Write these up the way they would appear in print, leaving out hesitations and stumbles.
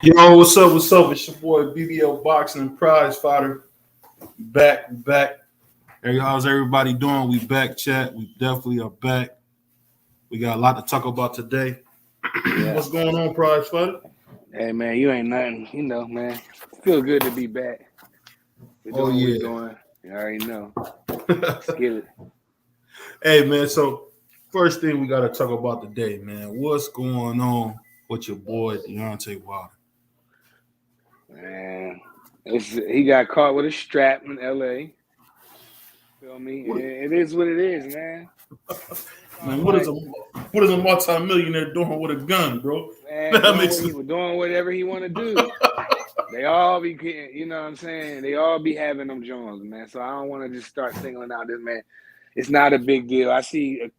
Yo, what's up? What's up? It's your boy BBL Boxing and Prize Fighter. Back. Hey, how's everybody doing? We back, chat. We definitely are back. We got a lot to talk about today. Yeah. What's going on, Prize Fighter? Hey man, you ain't nothing. Man. Feel good to be back. We're doing what we're doing. You already know. Let's get it. Hey man, so first thing we got to talk about today, man. What's going on with your boy Deontay Wilder? Man. He got caught with a strap in LA. Feel me? It is what it is, man. Man, what is a multi-millionaire doing with a gun, bro? Man, doing whatever he want to do. They all be getting, you know what I'm saying? They all be having them Jones, man. So I don't want to just start singling out this man. It's not a big deal. I seen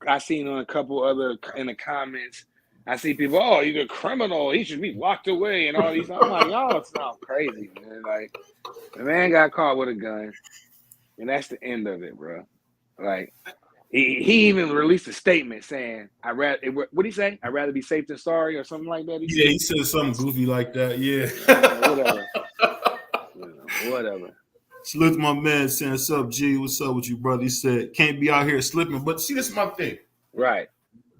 on a couple other in the comments. I see people, oh, he's a criminal. He should be locked away and all these. I'm like, y'all sound crazy, man. Like, the man got caught with a gun, and that's the end of it, bro. Like, he even released a statement saying, what'd he say? I'd rather be safe than sorry or something like that. He said something goofy like that. Yeah. Whatever. Whatever. Salute to my man saying, what's up, G? What's up with you, brother? He said, can't be out here slipping. But see, this is my thing. Right.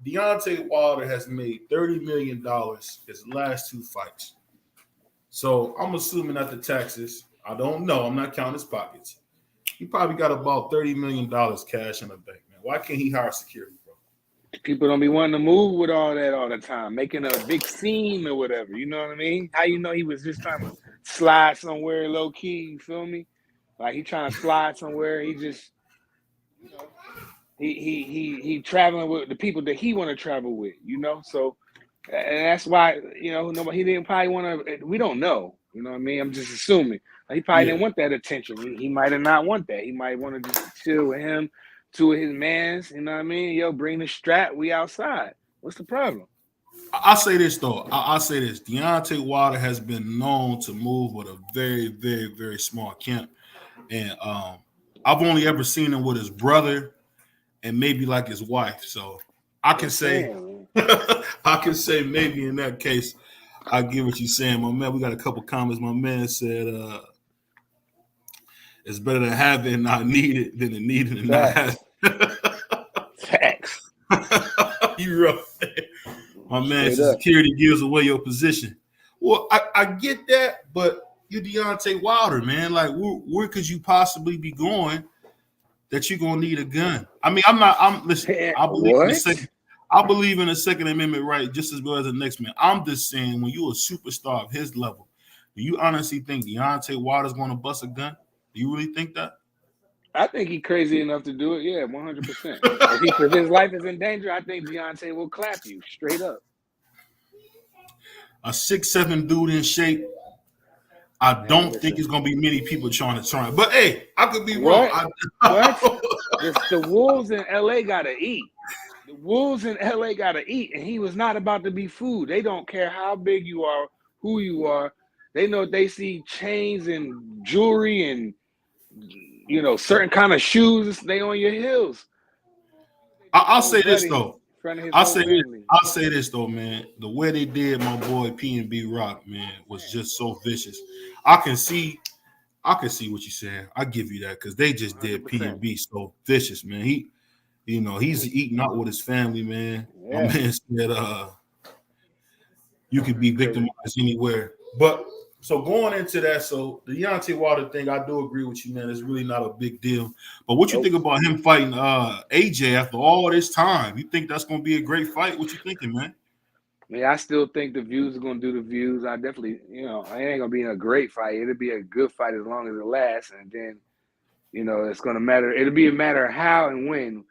Deontay Wilder has made $30 million his last two fights. So I'm assuming that the taxes, I don't know. I'm not counting his pockets. He probably got about $30 million cash in the bank, man. Why can't he hire security, bro? People don't be wanting to move with all that all the time, making a big scene or whatever. You know what I mean? How you know he was just trying to slide somewhere low key? You feel me? Like he trying to slide somewhere. He just, you know, he traveling with the people that he want to travel with. You know, so and that's why he didn't probably want to. We don't know. You know what I mean? I'm just assuming. Like, he probably didn't want that attention. He might have not want that. He might want to just chill with him. Two of his mans, you know what I mean? Yo, bring the strap. We outside. What's the problem? I'll say this, though. I'll say this. Deontay Wilder has been known to move with a very, very, very small camp. And I've only ever seen him with his brother and maybe like his wife. So I can say maybe in that case, I get what you're saying. My man, we got a couple comments. My man said it's better to have it and not need it than to need it and not have it. Facts. You rough. My man says security gives away your position. Well, I get that, but you're Deontay Wilder, man. Like, where could you possibly be going that you're gonna need a gun? I mean, listen. I believe in the Second Amendment right just as well as the next man. I'm just saying, when you're a superstar of his level, do you honestly think Deontay Wilder's gonna bust a gun? Do you really think that? I think he's crazy enough to do it. Yeah, 100%. If his life is in danger, I think Deontay will clap you straight up. A 6'7" dude in shape. I don't think it's gonna be many people trying to try. But hey, I could be wrong. The Wolves in LA gotta eat. The Wolves in LA gotta eat, and he was not about to be food. They don't care how big you are, who you are. They know they see chains and jewelry and certain kind of shoes. They on your heels. I'll say this though. I'll say this though, man. The way they did my boy P&B Rock, man, was just so vicious. I can see what you're saying. I give you that because they just did P&B so vicious, man. He's eating out with his family, man. Yeah. My man said, you could be victimized anywhere. But so going into that, so the Deontay Wilder thing, I do agree with you, man. It's really not a big deal. But what you think about him fighting AJ after all this time? You think that's going to be a great fight? What you thinking, man? I still think the views are going to do the views. I definitely, it ain't going to be a great fight. It'll be a good fight as long as it lasts. And then, it's going to matter. It'll be a matter of how and when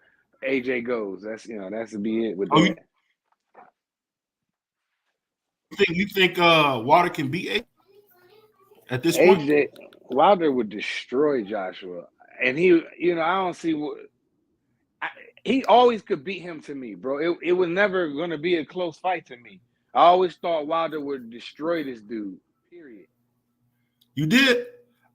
AJ goes. That's to be it with that. You think Wilder can beat AJ? At this point, Wilder would destroy Joshua, and I don't see what he always could beat him to me, bro. It was never going to be a close fight to me. I always thought Wilder would destroy this dude. Period. You did.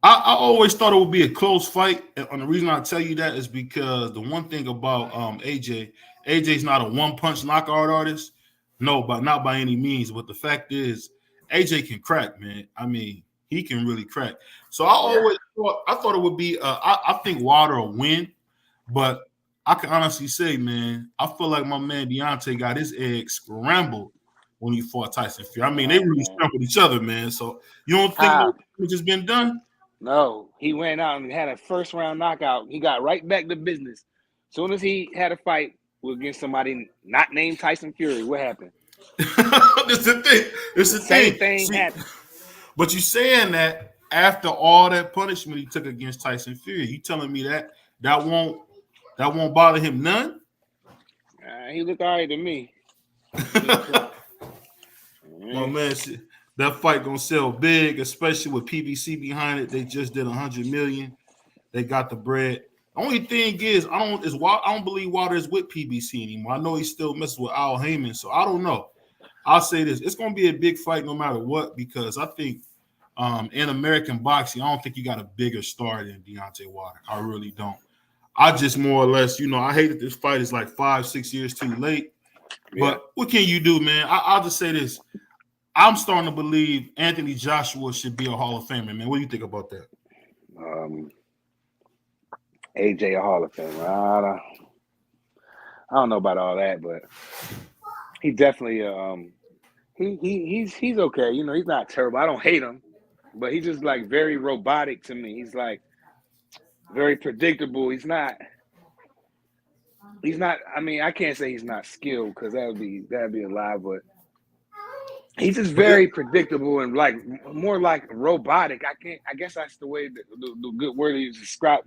I always thought it would be a close fight, and the reason I tell you that is because the one thing about AJ's not a one punch knockout artist. No, but not by any means. But the fact is, AJ can crack, man. I mean, he can really crack. So I thought it would be. I think Wilder will win, but I can honestly say, man, I feel like my man Deontay got his eggs scrambled when he fought Tyson Fury. I mean, they really scrambled each other, man. So you don't think no damage has been done? No, he went out and had a first round knockout. He got right back to business. As soon as he had a fight against somebody not named Tyson Fury, what happened? This is the thing. This is the same thing happened. But you saying that after all that punishment he took against Tyson Fury, you telling me that won't bother him none? He looked all right to me. Oh man, that fight gonna sell big, especially with PBC behind it. They just did $100 million. They got the bread. Only thing is, I don't believe Wilder is with PBC anymore. I know he still messes with Al Heyman, so I don't know. I'll say this: it's gonna be a big fight no matter what, because I think in American boxing, I don't think you got a bigger star than Deontay Wilder. I really don't. I just more or less, I hate that this fight is like 5-6 years too late. Yeah. But what can you do, man? I'll just say this. I'm starting to believe Anthony Joshua should be a Hall of Famer, man. What do you think about that? AJ a Hall of Famer. I don't know about all that, but he definitely he's okay. He's not terrible. I don't hate him, but he's just like very robotic to me. He's like very predictable. He's not. I mean, I can't say he's not skilled, because that'd be a lie, but he's just very predictable and like more like robotic. I guess that's the way the good word is describe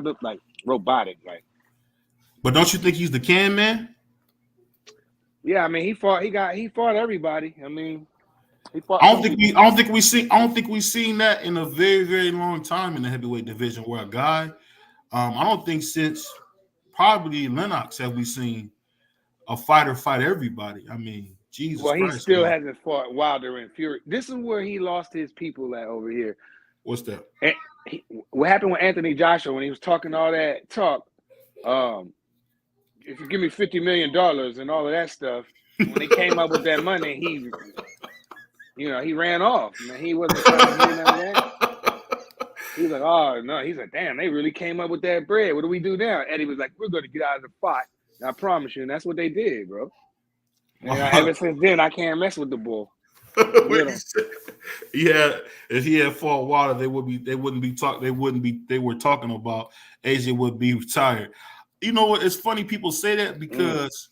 it, like robotic, like. But don't you think he's the can man? Yeah, I mean, he fought everybody. I mean, he fought. I don't think we've seen that in a very, very long time in the heavyweight division, where a guy. I don't think since probably Lennox have we seen a fighter fight everybody. I mean, Jesus Christ. Well, he still hasn't fought Wilder and Fury. This is where he lost his people at over here. What's that? What happened with Anthony Joshua when he was talking all that talk? If you give me $50 million and all of that stuff, when they came up with that money, he ran off. He wasn't trying to do none of that. He's like, oh no. He's like, damn, they really came up with that bread. What do we do now? Eddie was like, we're going to get out of the fight. And I promise you, and that's what they did, bro. And ever since then, I can't mess with the bull. Yeah, if he had fought Wilder, they were talking about AJ would be retired. You know what? It's funny people say that, because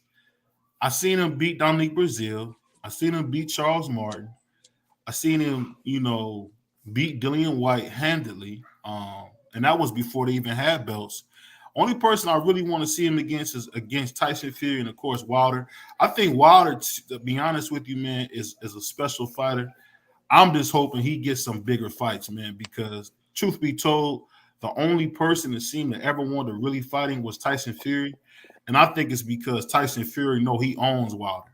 I seen him beat Dominique Brazil. I seen him beat Charles Martin. I seen him, beat Dillian White handedly. And that was before they even had belts. Only person I really want to see him against is against Tyson Fury and, of course, Wilder. I think Wilder, to be honest with you, man, is a special fighter. I'm just hoping he gets some bigger fights, man, because truth be told, the only person that seemed to ever want to really fight him was Tyson Fury. And I think it's because Tyson Fury he owns Wilder.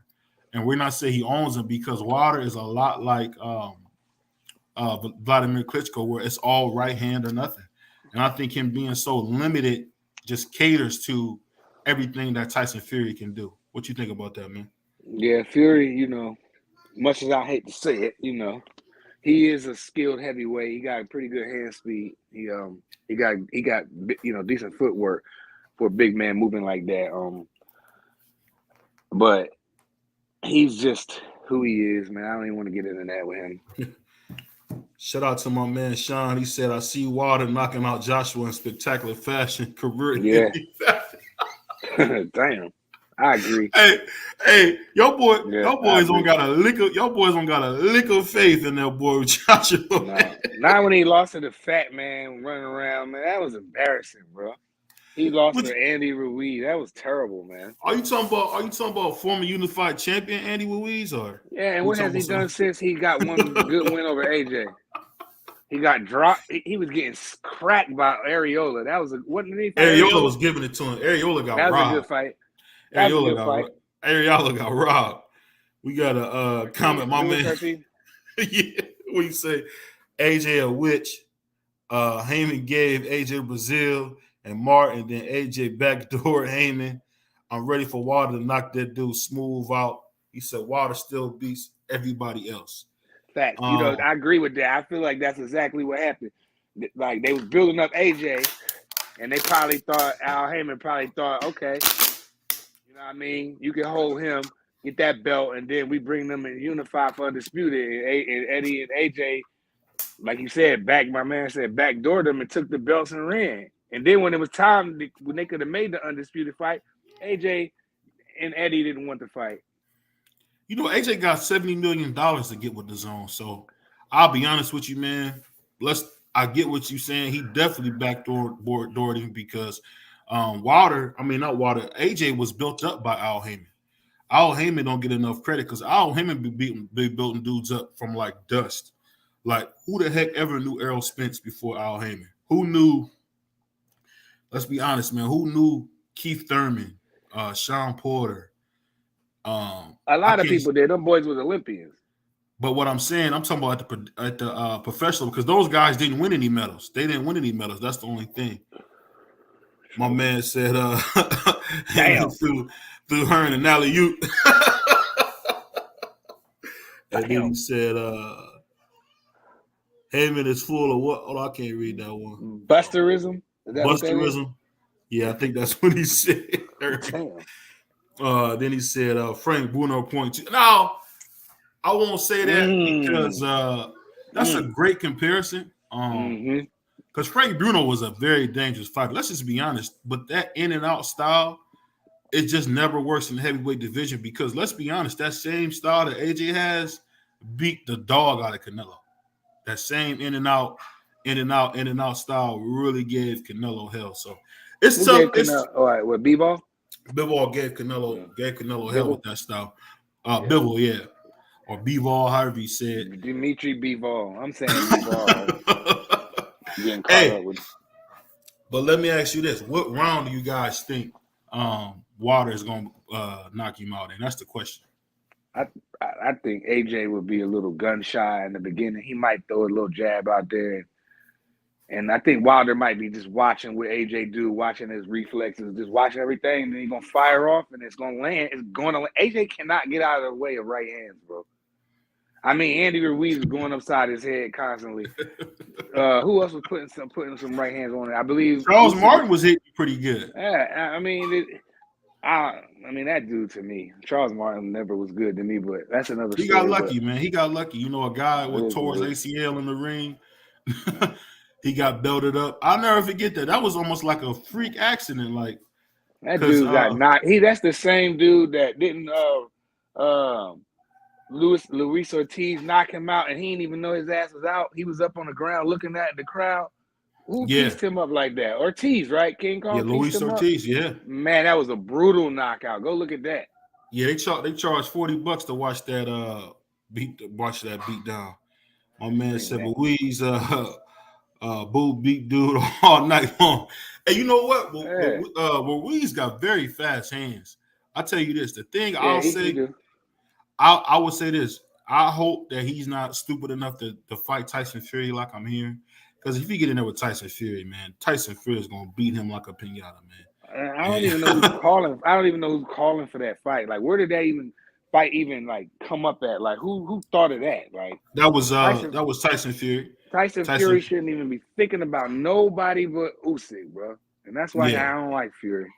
And we're not saying he owns him, because Wilder is a lot like Vladimir Klitschko, where it's all right hand or nothing. And I think him being so limited just caters to everything that Tyson Fury can do. What you think about that, man? Yeah, Fury, much as I hate to say it, he is a skilled heavyweight. He got pretty good hand speed. He got decent footwork for a big man moving like that. But he's just who he is, man. I don't even want to get into that with him. Shout out to my man Sean. He said, I see Wilder knocking out Joshua in spectacular fashion. Yeah. Damn. I agree. Hey, your boys don't got a lick of faith in that boy Joshua. No, not when he lost to the fat man running around, man. That was embarrassing, bro. He lost to Andy Ruiz. That was terrible, man. Are you talking about former unified champion Andy Ruiz, or? Yeah, and what has he done since he got one good win over AJ? He got dropped. He was getting cracked by Areola. That was Areola was giving it to him. Areola got robbed. That was a good fight. Areola got robbed. We got a comment, my man. Yeah, what you say? AJ a witch. Haney gave AJ Brazil and Martin, then AJ backdoor Heyman. I'm ready for Wilder to knock that dude smooth out. He said Wilder still beats everybody else. Facts. I agree with that. I feel like that's exactly what happened. Like they was building up AJ, and they probably thought Al Heyman probably thought, okay, you know what I mean? You can hold him, get that belt, and then we bring them and unify for Undisputed. And Eddie and AJ, like you said, my man said, backdoored them and took the belts and ran. And then when it was time, when they could have made the Undisputed fight, AJ and Eddie didn't want to fight. AJ got $70 million to get with the Zone. So I'll be honest with you, man. I get what you're saying. He definitely backdoored him because AJ was built up by Al Heyman. Al Heyman don't get enough credit because Al Heyman be building dudes up from like dust. Like, who the heck ever knew Errol Spence before Al Heyman? Who knew, let's be honest, man, who knew Keith Thurman, Sean Porter? A lot of people did. Them boys was Olympians. But what I'm saying, I'm talking about at the professional, because those guys didn't win any medals. They didn't win any medals. That's the only thing. My man said, damn. through her and alley-oop. And then he said, Heyman is full of what? Oh, I can't read that one. Busterism? Busterism? Yeah, I think that's what he said. Damn. Then he said, Frank Bruno .2. Now, I won't say that because that's a great comparison. Because Frank Bruno was a very dangerous fighter. Let's just be honest. But that in and out style, it just never works in the heavyweight division because let's be honest, that same style that AJ has beat the dog out of Canelo. That same in and out style really gave Canelo hell. So it's tough. All right, what Bivol? Bivol gave Canelo hell with that style. Bivol, yeah. Or Bivol, however you said. Dimitri Bivol. I'm saying Bivol. Getting caught up with. But let me ask you this: what round do you guys think Wilder is going to knock him out in? That's the question. I think AJ would be a little gun shy in the beginning. He might throw a little jab out there, and I think Wilder might be just watching what AJ do, watching his reflexes, just watching everything. And then he's gonna fire off, and it's gonna land. AJ cannot get out of the way of right hands, bro. I mean, Andy Ruiz is going upside his head constantly. Who else was putting some right hands on it? I believe Charles Martin was hitting pretty good. Yeah, I mean, that dude to me, Charles Martin never was good to me, but that's another story. He got lucky, man. He got lucky. A guy with tore his ACL in the ring. He got belted up. I'll never forget that. That was almost like a freak accident. Like that dude got knocked. That's the same dude that didn't Luis Ortiz knock him out, and he didn't even know his ass was out. He was up on the ground looking at the crowd. Who pieced him up like that? Ortiz, right? King Kong. Yeah, Luis Ortiz. Yeah. Man, that was a brutal knockout. Go look at that. Yeah, they charged $40 to watch that beat down. My man said Louise Boo beat dude all night long. And you know what? Louise got very fast hands. I tell you this, the thing I'll say, I would say this. I hope that he's not stupid enough to fight Tyson Fury like I'm hearing. Because if you get in there with Tyson Fury, man, Tyson Fury is gonna beat him like a pinata, man. I don't even know who's calling. I don't even know who's calling for that fight. Like, where did that fight like come up at? Like, who thought of that? Like, that was Tyson Fury. Tyson Fury shouldn't even be thinking about nobody but Usyk, bro. And that's why I don't like Fury.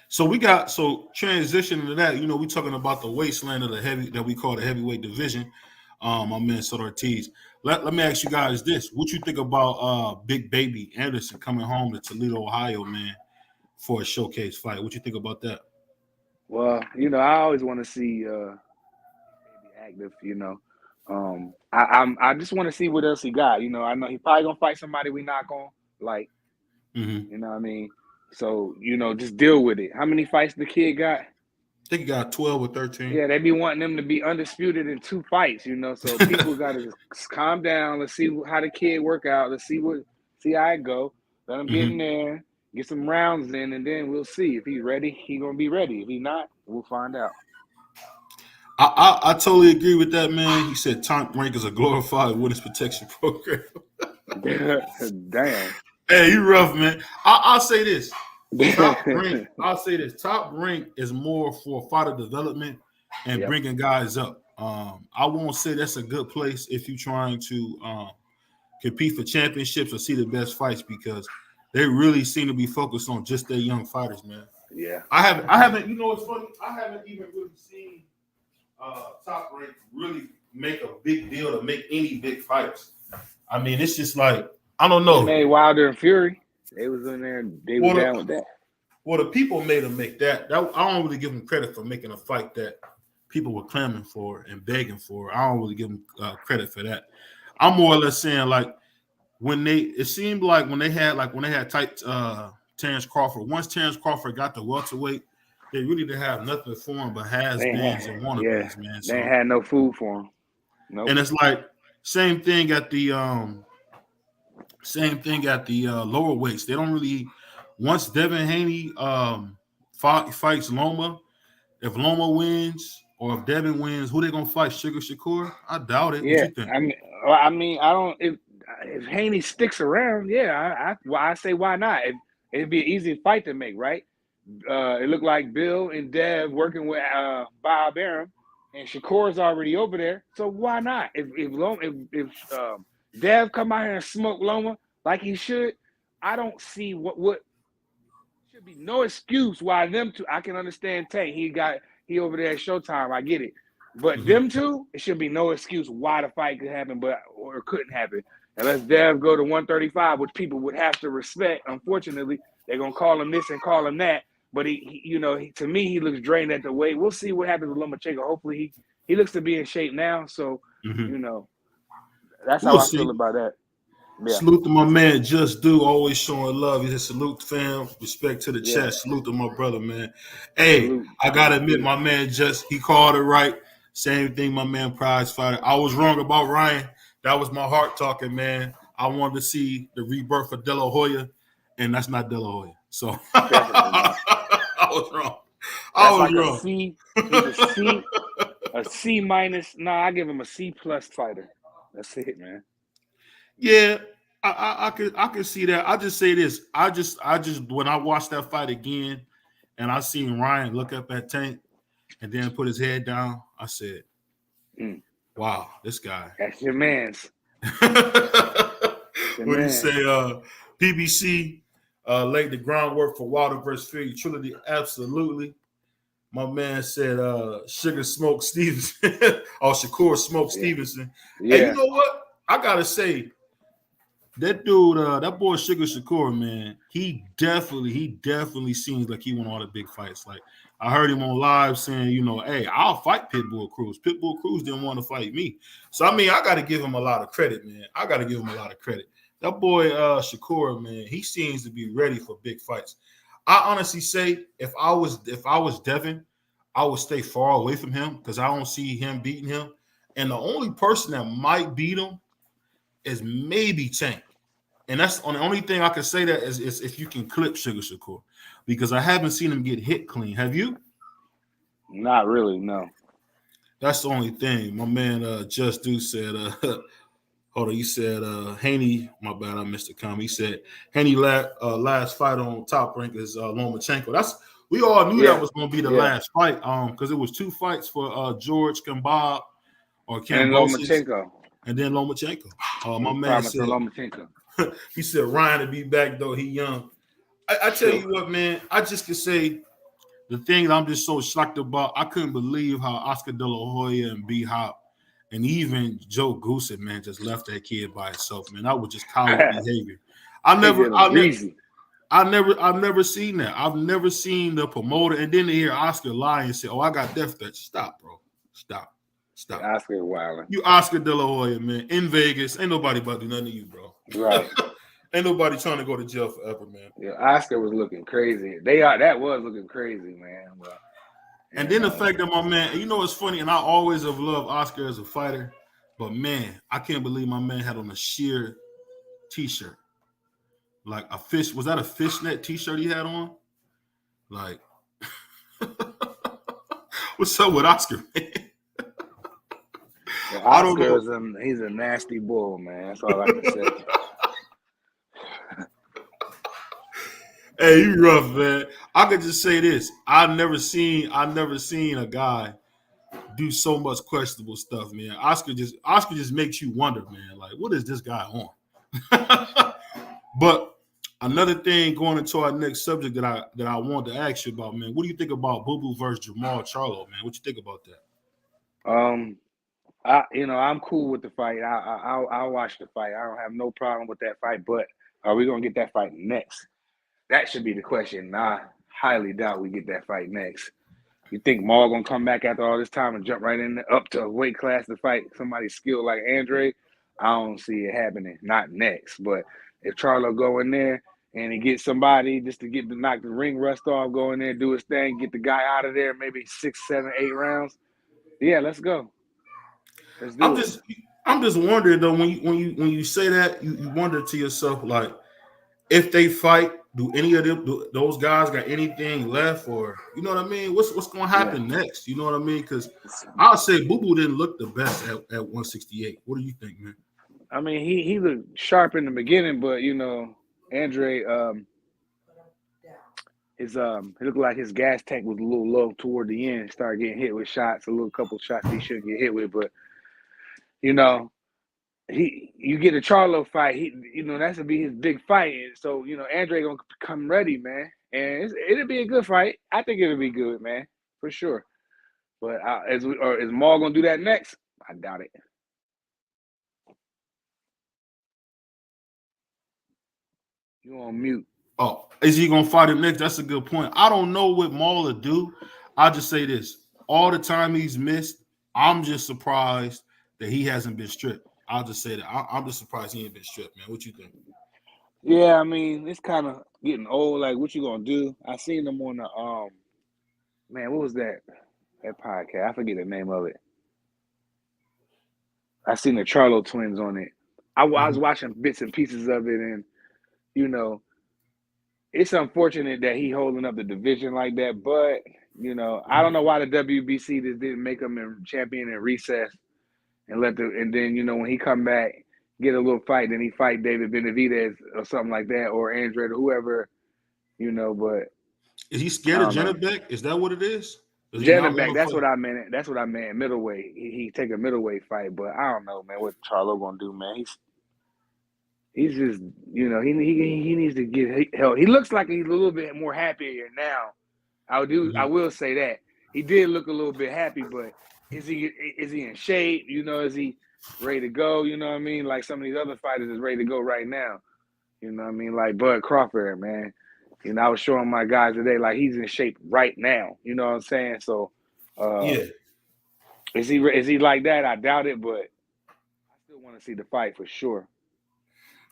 So transitioning to that, we talking about the wasteland of that we call the heavyweight division. My man Ortiz. Let me ask you guys this: what you think about Big Baby Anderson coming home to Toledo, Ohio, man, for a showcase fight? What you think about that? Well, I always want to see Baby active. I just want to see what else he got. I know he probably gonna fight somebody we not gonna like. You know what I mean? So just deal with it. How many fights the kid got? I think he got 12 or 13. Yeah, they be wanting them to be undisputed in 2 fights, So people got to just calm down. Let's see how the kid work out. Let's see how it go. Let him get in there, get some rounds in, and then we'll see. If he's ready, he gonna be ready. If he's not, we'll find out. I totally agree with that, man. He said Top Rank is a glorified witness protection program. Damn. Hey, you rough, man. I'll say this. Top Rank is more for fighter development and bringing guys up. I won't say that's a good place if you're trying to compete for championships or see the best fights because they really seem to be focused on just their young fighters, man. Yeah. I haven't. You know what's funny? I haven't even really seen Top Rank really make a big deal to make any big fights. I mean, it's just like I don't know. They made Wilder and Fury. They was in there. They were down with that. Well, the people made them make that. I don't really give them credit for making a fight that people were clamoring for and begging for. I don't really give them credit for that. I'm more or less saying like it seemed like when they had tight Terrence Crawford. Once Terrence Crawford got the welterweight, they really didn't have nothing for him but has-beens and wannabes, man. So, they had no food for him. Nope. And it's like same thing at the lower weights. They don't really. Once Devin Haney fights Loma, if Loma wins or if Devin wins, who they gonna fight? Sugar Shakur? I doubt it. Yeah, what you think? I mean, I don't. If Haney sticks around, yeah, I say why not? It'd be an easy fight to make, right? It looked like Bill and Dev working with Bob Arum, and Shakur's already over there, so why not? If Dev come out here and smoke Loma like he should, I don't see what should be no excuse why them two. I can understand Tank. He over there at Showtime. I get it, but them two, it should be no excuse why the fight could happen, or couldn't happen. Unless Dev go to 135, which people would have to respect. Unfortunately, they're gonna call him this and call him that. But to me, he looks drained at the weight. We'll see what happens with Lomachenko. Hopefully, he looks to be in shape now. So that's how I feel about that. Yeah. Salute to my man, Just Do, always showing love. He said, salute fam, respect to the chat. Salute to my brother, man. Hey, I gotta admit, my man he called it right. Same thing, my man, prize fighter. I was wrong about Ryan. That was my heart talking, man. I wanted to see the rebirth of De La Hoya, and that's not De La Hoya. So I was wrong. I was wrong. A C minus. No, I give him a C plus fighter. That's it, man. Yeah, I could see that. I just say this. I just when I watched that fight again, and I seen Ryan look up at Tank, and then put his head down, I said, "Wow, this guy." That's your man's. What do you say? PBC laid the groundwork for Wilder versus Fury trilogy. Absolutely. My man said Sugar Smoke Stevenson or Shakur Smoke Stevenson. Yeah. And you know what? I gotta say, that dude, that boy Sugar Shakur, man, he definitely seems like he won all the big fights. Like I heard him on live saying, hey, I'll fight Pitbull Cruz. Pitbull Cruz didn't want to fight me. So I mean, I got to give him a lot of credit, man. That boy Shakur, man, he seems to be ready for big fights. I honestly say if I was Devin, I would stay far away from him because I don't see him beating him. And the only person that might beat him is maybe Tank. And that's the only thing I can say that is if you can clip Sugar Shakur, because I haven't seen him get hit clean. Have you? Not really, no. That's the only thing. My man Just Do said, hold on, he said Haney, my bad, I missed the comment. He said Haney last fight on Top Rank is Lomachenko. We all knew that was going to be the last fight because it was two fights for George Kambab or Lomachenko. And then Lomachenko. My man said Lomachenko. He said Ryan to be back though. He young. I tell you what, man. I just could say the thing that I'm just so shocked about. I couldn't believe how Oscar De La Hoya and B Hop and even Joe Goosen, man, just left that kid by himself. Man, that was just coward behavior. I've never seen that. I've never seen the promoter and then to hear Oscar lie and say, "Oh, I got death threats." Stop, bro. Stop. Oscar Wilder. You Oscar De La Hoya, man, in Vegas. Ain't nobody about to do nothing to you, bro. Right. Ain't nobody trying to go to jail forever, man. Yeah, Oscar was looking crazy. That was looking crazy, man. But, and then the fact that my man, it's funny, and I always have loved Oscar as a fighter, but man, I can't believe my man had on a sheer t-shirt. Like a fish, was that a fishnet t-shirt he had on? Like, what's up with Oscar, man? Yeah, Oscar he's a nasty bull, man. That's all I can say. Hey, you rough, man. I could just say this. I've never seen a guy do so much questionable stuff, man. Oscar just makes you wonder, man. Like, what is this guy on? But another thing, going into our next subject that I wanted to ask you about, man. What do you think about Boo Boo versus Jamal Charlo, man? What you think about that? I'm cool with the fight. I'll watch the fight. I don't have no problem with that fight. But are we gonna get that fight next? That should be the question. I highly doubt we get that fight next. You think Maul gonna come back after all this time and jump right in up to a weight class to fight somebody skilled like Andre? I don't see it happening. Not next. But if Charlo go in there and he gets somebody just to knock the ring rust off, go in there, do his thing, get the guy out of there, maybe 6, 7, 8 rounds. Yeah, let's go. Let's do it. I'm just wondering though, when you say that, you wonder to yourself, like, if they fight, do any of those guys got anything left, or you know what I mean? What's going to happen next? You know what I mean? Because I'll say Boo Boo didn't look the best at 168. What do you think, man? I mean, he looked sharp in the beginning, but Andre, he looked like his gas tank was a little low toward the end. Started getting hit with shots, couple shots he shouldn't get hit with, but you get a Charlo fight, that's gonna be his big fight. And so, Andre gonna come ready, man. And it'll be a good fight. I think it'll be good, man, for sure. But is Maul gonna do that next? I doubt it. You on mute. Oh, is he gonna fight him next? That's a good point. I don't know what Maul will do. I'll just say this: all the time he's missed, I'm just surprised that he hasn't been stripped. I'll just say that. I'm just surprised he ain't been stripped, man. What you think? Yeah, I mean, it's kind of getting old. Like, what you gonna do? I seen them on the man, what was that podcast? I forget the name of it. I seen the Charlo twins on it. I was watching bits and pieces of it, and it's unfortunate that he holding up the division like that. But I don't know why the WBC just didn't make him a champion in recess and then when he come back, get a little fight, then he fight David Benavidez or something like that, or Andre or whoever, But is he scared of Janabek? Is that what it is? Janabek, that's what I meant. That's what I meant. Middleweight. He take a middleweight fight, but I don't know, man. What Charlo gonna do, man? He's just, he needs to get help. He looks like he's a little bit more happier now. I will say that he did look a little bit happy, but is he in shape? Is he ready to go? You know what I mean? Like some of these other fighters is ready to go right now. You know what I mean? Like Bud Crawford, man. I was showing my guys today, like he's in shape right now. You know what I'm saying? So, is he like that? I doubt it, but I still want to see the fight for sure.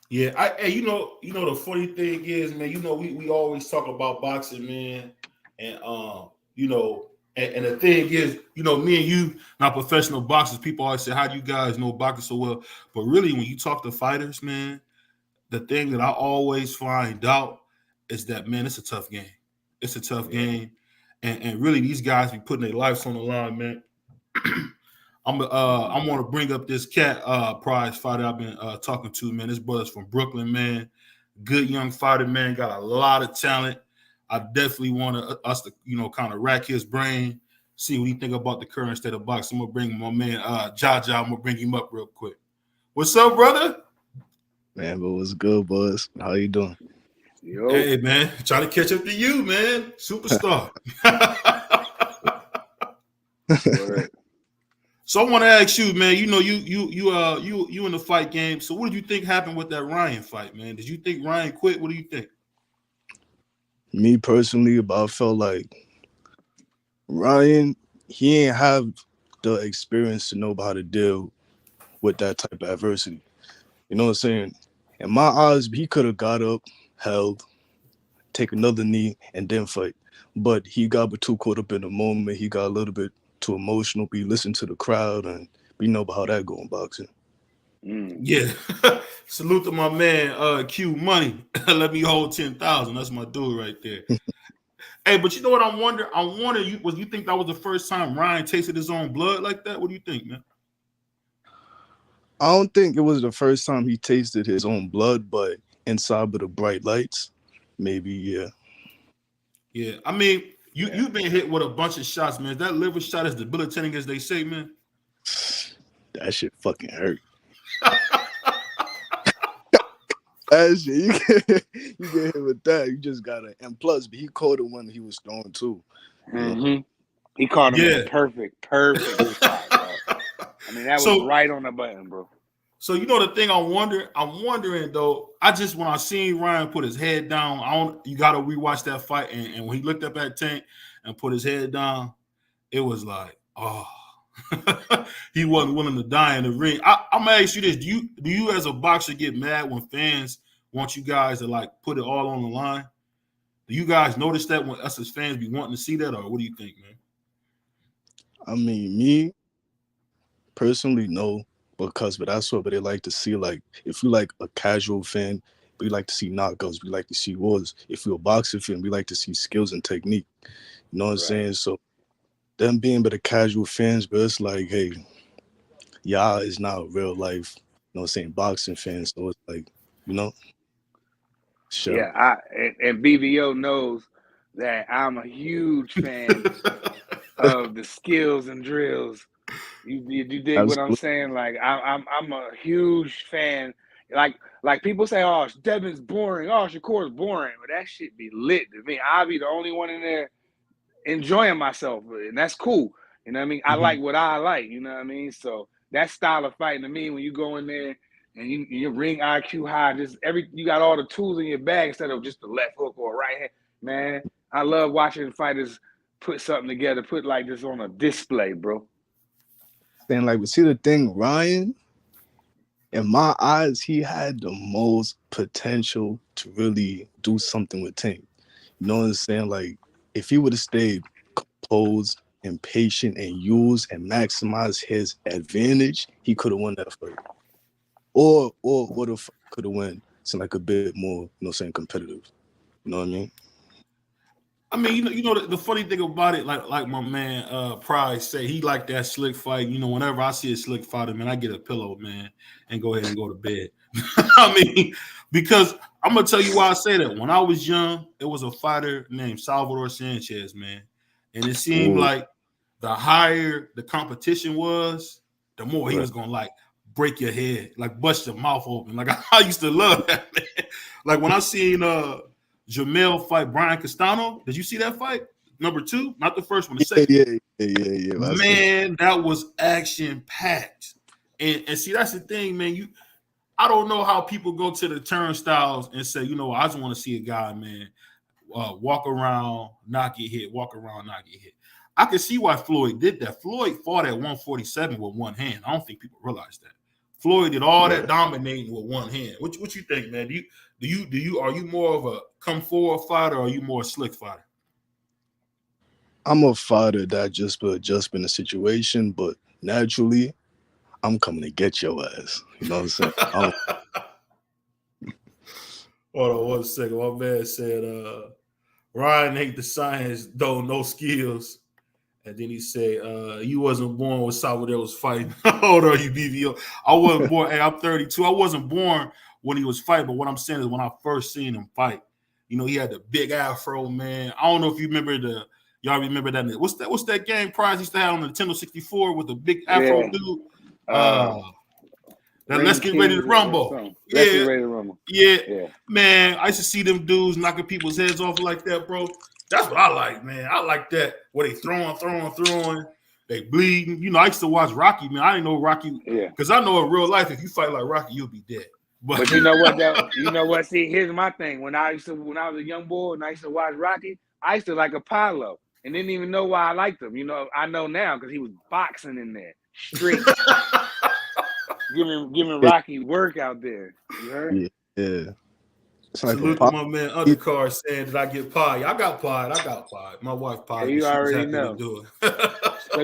Yeah, the funny thing is, man, we always talk about boxing, man, and and the thing is, me and you, not professional boxers, people always say, how do you guys know boxing so well? But really, when you talk to fighters, man, the thing that I always find out is that, man, it's a tough game. It's a tough game. And really, these guys be putting their lives on the line, man. I'm going to bring up this cat prize fighter I've been talking to, man. This brother's from Brooklyn, man. Good young fighter, man. Got a lot of talent. I definitely want us to, kind of rack his brain, see what he think about the current state of boxing. I'm going to bring my man, Jaja. I'm going to bring him up real quick. What's up, brother? Man, but what's good, Buzz? How you doing? Yo. Hey, man. Trying to catch up to you, man. Superstar. So I want to ask you, man. You in the fight game. So what did you think happened with that Ryan fight, man? Did you think Ryan quit? What do you think? Me personally, I felt like Ryan, he ain't have the experience to know how to deal with that type of adversity. You know what I'm saying? In my eyes, he could have got up, held, take another knee, and then fight. But he got too caught up in the moment. He got a little bit too emotional. He listened to the crowd, and we know about how that go in boxing. Yeah. Salute to my man, Q Money. Let me hold 10,000. That's my dude right there. Hey, but you know what I wonder? You think that was the first time Ryan tasted his own blood like that? What do you think, man? I don't think it was the first time he tasted his own blood, but inside of the bright lights, maybe, yeah. Yeah, I mean, You've been hit with a bunch of shots, man. That liver shot is debilitating, as they say, man. That shit fucking hurt. That shit, you get hit with that. You just gotta. And plus, he caught it when he was throwing too. Mm-hmm. He caught him in a perfect shot, bro. I mean, that was right on the button, bro. So you know the thing I'm wondering though. When I seen Ryan put his head down, you got to rewatch that fight, and when he looked up at Tank and put his head down, it was like, oh, he wasn't willing to die in the ring. I'm gonna ask you this: Do you as a boxer get mad when fans want you guys to like put it all on the line? Do you guys notice that when us as fans be wanting to see that, or what do you think, man? I mean, me personally, no. But that's what they like to see. Like, if you like a casual fan, we like to see knockouts. We like to see wars. If you're a boxing fan, we like to see skills and technique. You know what I'm saying? So, them being but the casual fans, but it's like, hey, y'all is not real life, you know what I'm saying, boxing fans. So it's like, you know. Sure. Yeah, and BVO knows that I'm a huge fan of the skills and drills. You dig Absolutely. What I'm saying? Like I'm a huge fan. Like people say, oh, Devin's boring. Oh, Shakur's boring. But that shit be lit to me. I'll be the only one in there enjoying myself, and that's cool. You know what I mean? I like what I like. You know what I mean? So that style of fighting to me, when you go in there and you ring IQ high, you got all the tools in your bag instead of just the left hook or right hand. Man, I love watching fighters put something together, put like this on a display, bro. And like, see the thing, Ryan, in my eyes, he had the most potential to really do something with Tank. You know what I'm saying? Like, if he would have stayed composed and patient and used and maximized his advantage, he could have won that fight. Or would have could have won something like a bit more, you know, saying competitive. You know what I mean? I mean, you know the funny thing about it, like my man Price say, he like that slick fight. You know, whenever I see a slick fighter, man, I get a pillow, man, and go ahead and go to bed. I mean, because I'm gonna tell you why I say that. When I was young, it was a fighter named Salvador Sanchez, man, and it seemed like the higher the competition was, the more he was gonna like break your head, like bust your mouth open. Like I used to love that, man. Like when I seen Jamel fight Brian Castano. Did you see that fight? Number 2, not the first one, the second. Yeah. Man, that was action packed. And see, that's the thing, man. I don't know how people go to the turnstiles and say, you know, I just want to see a guy, man, walk around, not get hit, walk around, not get hit. I can see why Floyd did that. Floyd fought at 147 with one hand. I don't think people realize that. Floyd did all that dominating with one hand. What you think, man? Are you more of a come forward fighter, or are you more a slick fighter? I'm a fighter that just put adjustment in the situation, but naturally, I'm coming to get your ass. You know what I'm saying? Hold on 1 second. My man said, Ryan hate the science, though no skills. And then he said, you wasn't born when Salvador was fighting. How old are you, BVO? I wasn't born. Hey, I'm 32. I wasn't born when he was fighting, but what I'm saying is when I first seen him fight, you know, he had the big afro, man. I don't know if you remember y'all remember that. What's that game Prize used to have on the Nintendo 64 with the big afro dude? Let's Get Ready to Rumble. Let's Get Ready to Rumble. Yeah. Man, I used to see them dudes knocking people's heads off like that, bro. That's what I like, man. I like that where they throwing, they bleeding. You know, I used to watch Rocky, man. I didn't know Rocky because I know in real life, if you fight like Rocky, you'll be dead. But you know what, though? You know what? See, here's my thing. When I was a young boy and I used to watch Rocky, I used to like Apollo and didn't even know why I liked him. You know, I know now because he was boxing in there, straight, giving Rocky work out there. You heard? Yeah. Salute to my man Undercard saying, did I get pied? I got pied. My wife pied. Yeah, you already know. Go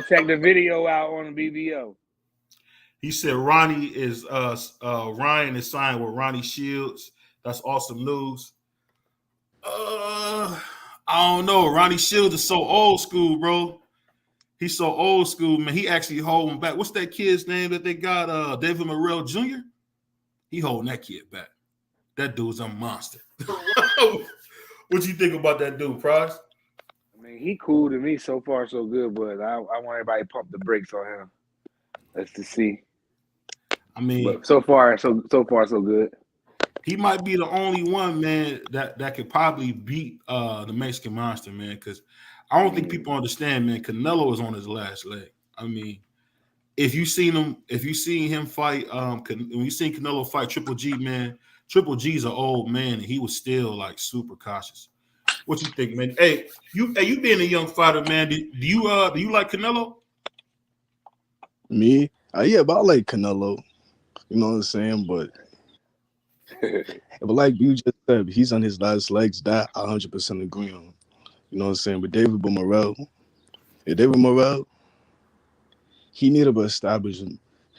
check the video out on the BBO. He said Ryan is signed with Ronnie Shields. That's awesome news. I don't know. Ronnie Shields is so old school, bro. He's so old school, man. He actually holding back. What's that kid's name that they got? David Morrell Jr. He holding that kid back. That dude's a monster. What you think about that dude, Price? I mean, he cool to me. So far, so good. But I want everybody to pump the brakes on him. Let's just see. I mean, but so far, so good. He might be the only one, man, that could probably beat the Mexican Monster, man. Because I don't think people understand, man. Canelo is on his last leg. I mean, if you seen him fight, when you seen Canelo fight Triple G, man, Triple G's an old man, and he was still like super cautious. What you think, man? Hey, you being a young fighter, man, do you like Canelo? Me? Yeah, but I like Canelo. You know what I'm saying? But like you just said, he's on his last legs. That I 100% agree on. You know what I'm saying? But David Morrell, he needed to establish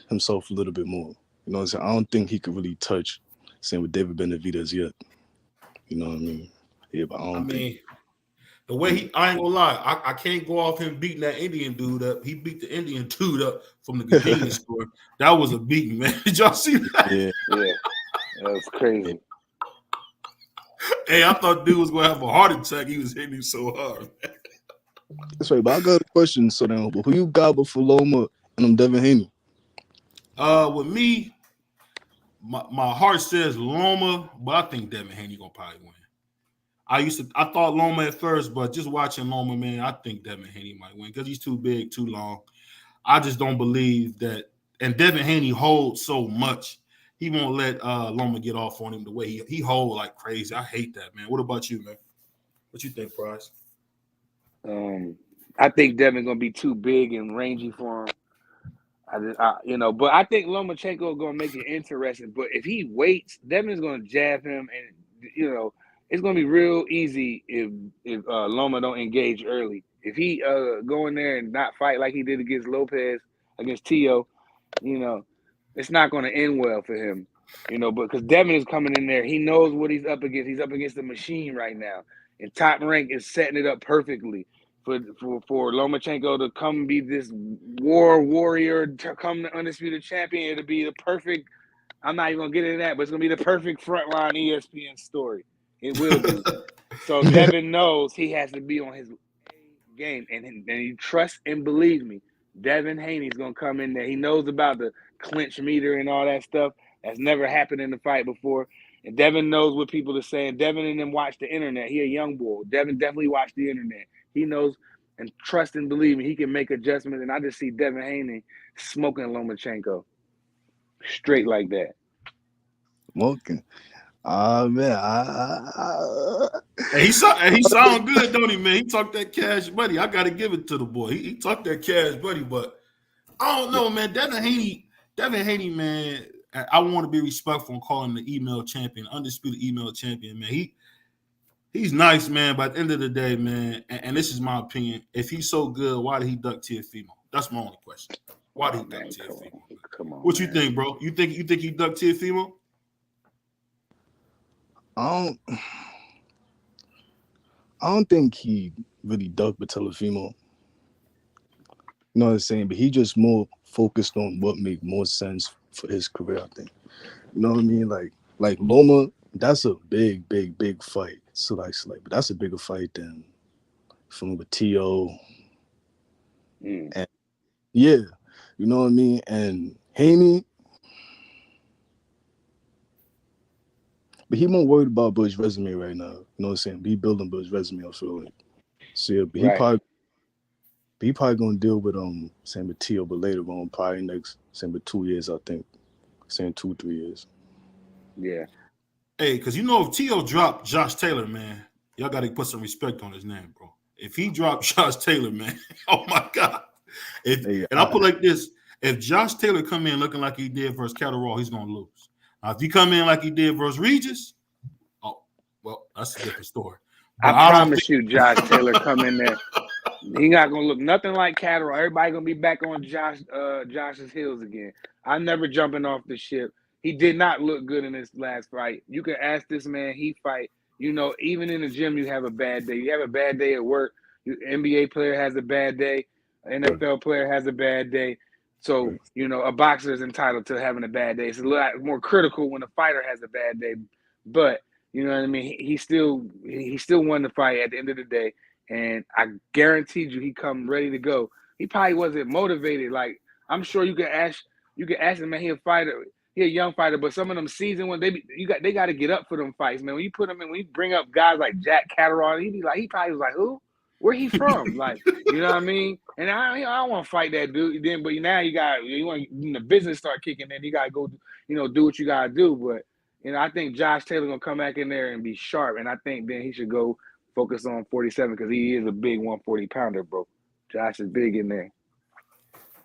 himself a little bit more. You know what I'm saying? I don't think he could really touch same with David Benavidez yet. You know what I mean? Yeah, but I think. The way I ain't gonna lie, I can't go off him beating that Indian dude up. He beat the Indian dude up from the convenience store. That was a beating, man. Did y'all see that? Yeah. That was crazy. Hey, I thought dude was gonna have a heart attack. He was hitting him so hard. That's right, but I got a question. So then, who you got before Loma and Devin Haney? With me, my heart says Loma, but I think Devin Haney gonna probably win. I thought Loma at first, but just watching Loma, man, I think Devin Haney might win because he's too big, too long. I just don't believe that. And Devin Haney holds so much. He won't let Loma get off on him the way he hold like crazy. I hate that, man. What about you, man? What you think, Price? I think Devin gonna be too big and rangy for him. But I think Lomachenko gonna make it interesting. But if he waits, Devin's gonna jab him, and it's gonna be real easy if Loma don't engage early. If he go in there and not fight like he did against Lopez, against Tio, it's not gonna end well for him. But because Devin is coming in there, he knows what he's up against. He's up against the machine right now, and Top Rank is setting it up perfectly for Lomachenko to come be this warrior, to come the undisputed champion. It'll be the perfect. I'm not even gonna get into that, but it's gonna be the perfect frontline ESPN story. It will be. So Devin knows he has to be on his game, and he trusts and believes me. Devin Haney's gonna come in there. He knows about the clinch meter and all that stuff. That's never happened in the fight before. And Devin knows what people are saying. Devin and them watch the internet. He a young boy. Devin definitely watched the internet. He knows and trust and believe me. He can make adjustments. And I just see Devin Haney smoking Lomachenko straight like that. Smoking. Man, He sound good, don't he, man? He talked that cash money. I got to give it to the boy. He talked that cash money, but I don't know, man. Devin Haney, man. I want to be respectful and call him the email champion, undisputed email champion, man. He's nice, man. But at the end of the day, man, and this is my opinion, if he's so good, why did he duck Teofimo? That's my only question. Why did he duck Teofimo? Come on. What you think, bro? You think he ducked Teofimo? I don't think he really ducked Teofimo. You know what I'm saying? But he just more focused on what made more sense for his career, I think. You know what I mean? Like Loma, that's a big fight. So but that's a bigger fight than from with T.O. And yeah, you know what I mean? And Haney, but he more worried about Bush's resume right now. You know what I'm saying? He building Bush's resume, I feel like. So yeah, but he probably gonna deal with same with Tio, but later on, probably next same with 2 years, I think. Saying 2-3 years. Yeah. Hey, because if Tio dropped Josh Taylor, man, y'all got to put some respect on his name, bro. If he dropped Josh Taylor, man, oh my God. I put like this: if Josh Taylor come in looking like he did versus Catterall, he's gonna lose. Now, if he come in like he did versus Regis, oh well, that's a different story. But I promise you, Josh Taylor come in there. He not gonna look nothing like Catterall. Everybody gonna be back on Josh's heels again. I'm never jumping off the ship. He did not look good in this last fight. You can ask this man. He fight. Even in the gym, you have a bad day. You have a bad day at work. NBA player has a bad day. NFL player has a bad day. So a boxer is entitled to having a bad day. It's a lot more critical when a fighter has a bad day. But you know what I mean. He still won the fight at the end of the day. and I guaranteed you he come ready to go. He probably wasn't motivated. Like, I'm sure you could ask him, man, he a fighter. He a young fighter, but some of them seasoned ones, they got to get up for them fights, man. When you put them in, when you bring up guys like Jack Catterall, he probably was like, who? Where he from? Like, you know what I mean? And I don't want to fight that dude. Then, but now you want the business start kicking in. You got to go, do what you got to do. But I think Josh Taylor gonna come back in there and be sharp. And I think then he should go focus on 47 because he is a big 140 pounder, bro. Josh is big in there.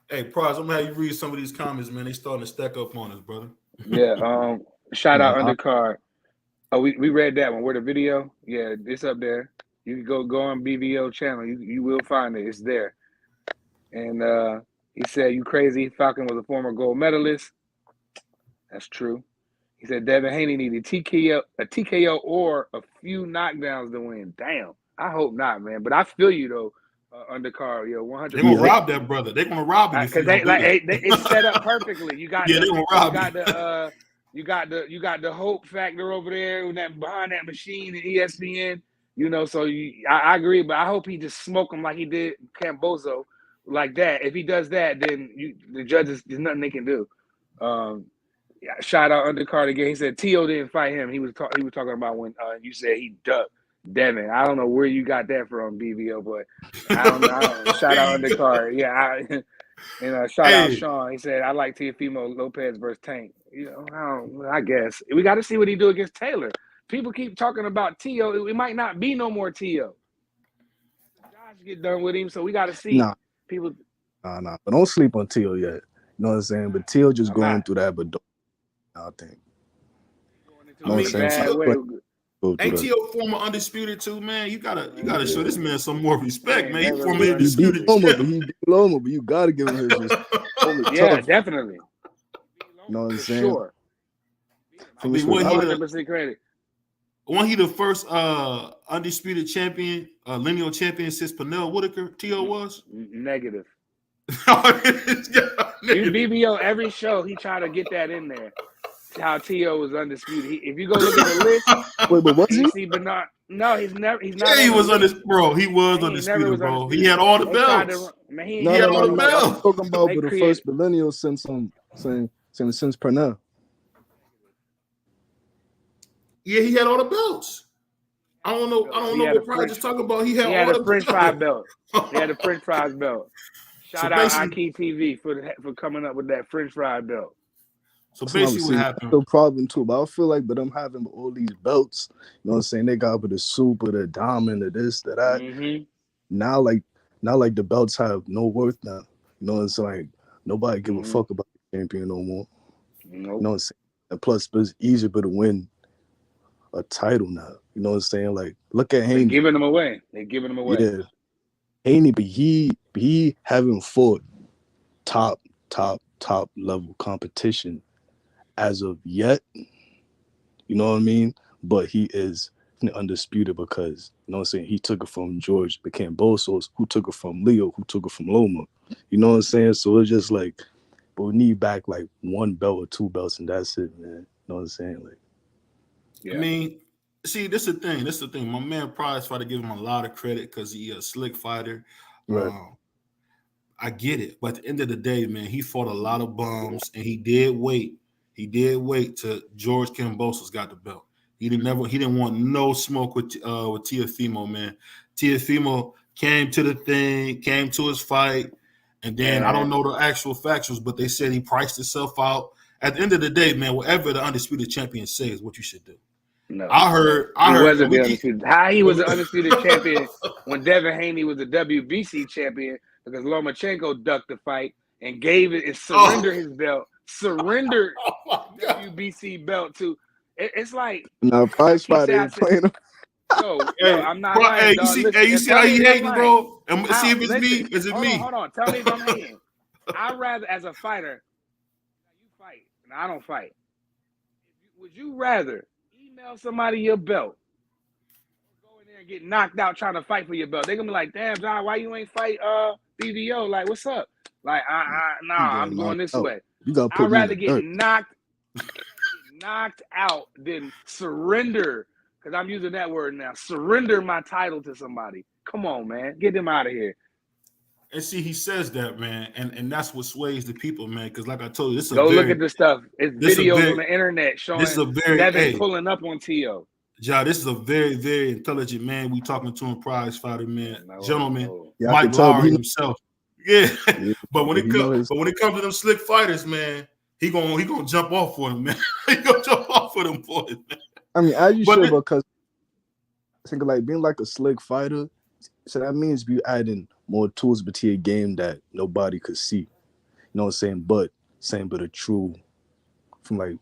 Hey, Prize, I'm gonna have you read some of these comments, man. They starting to stack up on us, brother. Yeah. Shout out Undercard. Oh, we read that one. Where the video? Yeah, it's up there. You can go on BVO channel. You will find it. It's there. And he said, "You crazy? Falcon was a former gold medalist." That's true. He said Devin Haney needed a TKO or a few knockdowns to win. Damn. I hope not, man. But I feel you though. Undercard, 100%. They're gonna rob that brother. They're gonna rob him because it's set up perfectly. You got they're gonna rob you got the hope factor over there behind that machine at ESPN. So I agree, but I hope he just smoke him like he did Cambozo, like that. If he does that, then the judges, there's nothing they can do. Shout out Undercard again. He said T.O. didn't fight him. He was talking about when you said he ducked Devin. I don't know where you got that from, BVO, but I don't know. Shout out Undercard. Yeah, shout out Sean. He said I like Teofimo Lopez versus Tank. I guess we got to see what he do against Taylor. People keep talking about T.O. It might not be no more T.O. Josh get done with him, so we got to see. People. Nah. But don't sleep on T.O. yet. You know what I'm saying? But T.O. just going through that, but don't. I think. You know what I'm saying? Ain't T.O. former undisputed too, man? You gotta show this man some more respect, man. He former undisputed. He beat Loma, but you gotta give him his respect. Yeah, definitely. You know what I'm saying? Sure. I mean, wasn't he the first undisputed champion, lineal champion since Pernell Whitaker? T.O. was negative. Yeah, BBO every show he tried to get that in there. How T.O. was undisputed. If you go look at the list, wait, but was he? See, but not. No, he's not. Yeah, he was undisputed, bro. He was undisputed, bro. Undisputed. He had all the belts. He had all the belts. I'm talking about the first millennial since Pernell. Yeah, he had all the belts. I don't know what Pride just talking about. He had all the French fry belt. He had a French fries belt. Shout out Aki TV for coming up with that French fry belt. So basically what happened. No problem too, but I feel like them having all these belts, you know what I'm saying? They got with the super, the diamond, the this, the that. Mm-hmm. Now like the belts have no worth now. You know, it's like nobody give a fuck about the champion no more. Nope. You know what I'm saying? And plus it's easier to win a title now. You know what I'm saying? Like look at Haney. They're giving them away. Yeah. Haney, but he haven't fought top level competition as of yet, you know what I mean? But he is undisputed because, you know what I'm saying, he took it from George Cambosos, who took it from Leo, who took it from Loma. You know what I'm saying? So it's just like, but we need back like one belt or two belts and that's it, man. You know what I'm saying? Like, yeah. I mean, see, this is the thing. My man Price tried to give him a lot of credit because he a slick fighter. Right. I get it. But at the end of the day, man, he fought a lot of bums and he did wait. He did wait till George Cambosos got the belt. He didn't want no smoke with Teofimo, man. Teofimo came to the thing, came to his fight, and then I don't know the actual factuals, but they said he priced himself out. At the end of the day, man, whatever the undisputed champion says is what you should do. No, I heard how he was the undisputed champion when Devin Haney was the WBC champion because Lomachenko ducked the fight and gave it and surrendered his belt. Surrendered WBC belt to it's like no prize fight ain't playing him. No, I'm not lying. You see how he hating, bro? And see if it's me. Is it me? Hold on. Tell me if I'm hating. I'd rather, as a fighter, you fight and I don't fight. Would you rather email somebody your belt, or go in there and get knocked out trying to fight for your belt? They're gonna be like, "Damn, John, why you ain't fight BVO? Like, what's up?" Like, I'm going this way. I'd rather get knocked out than surrender. because I'm using that word now. Surrender my title to somebody. Come on, man. Get them out of here. And see, he says that, man, and that's what sways the people, man. Because like I told you, Look at the stuff. It's videos on the internet showing Devin pulling up on T.O. Ja, this is a very, very intelligent man. We talking to him, prize fighter, man, gentleman, Yeah, Mike Lowry himself. Yeah, but when it comes to them slick fighters, man, he gonna jump off for them, man. He gonna jump off for them boys, man. I mean, as you should, because I think like being like a slick fighter, so that means you adding more tools to your game that nobody could see. You know what I'm saying? But a true from like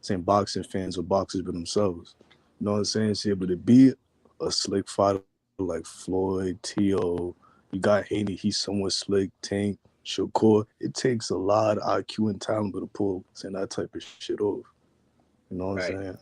saying boxing fans or boxers by themselves. You know what I'm saying? So able to be a slick fighter like Floyd, T.O., you got Haney, he's somewhat slick, Tank, Shakur. It takes a lot of IQ and talent to pull that type of shit off. You know what I'm saying?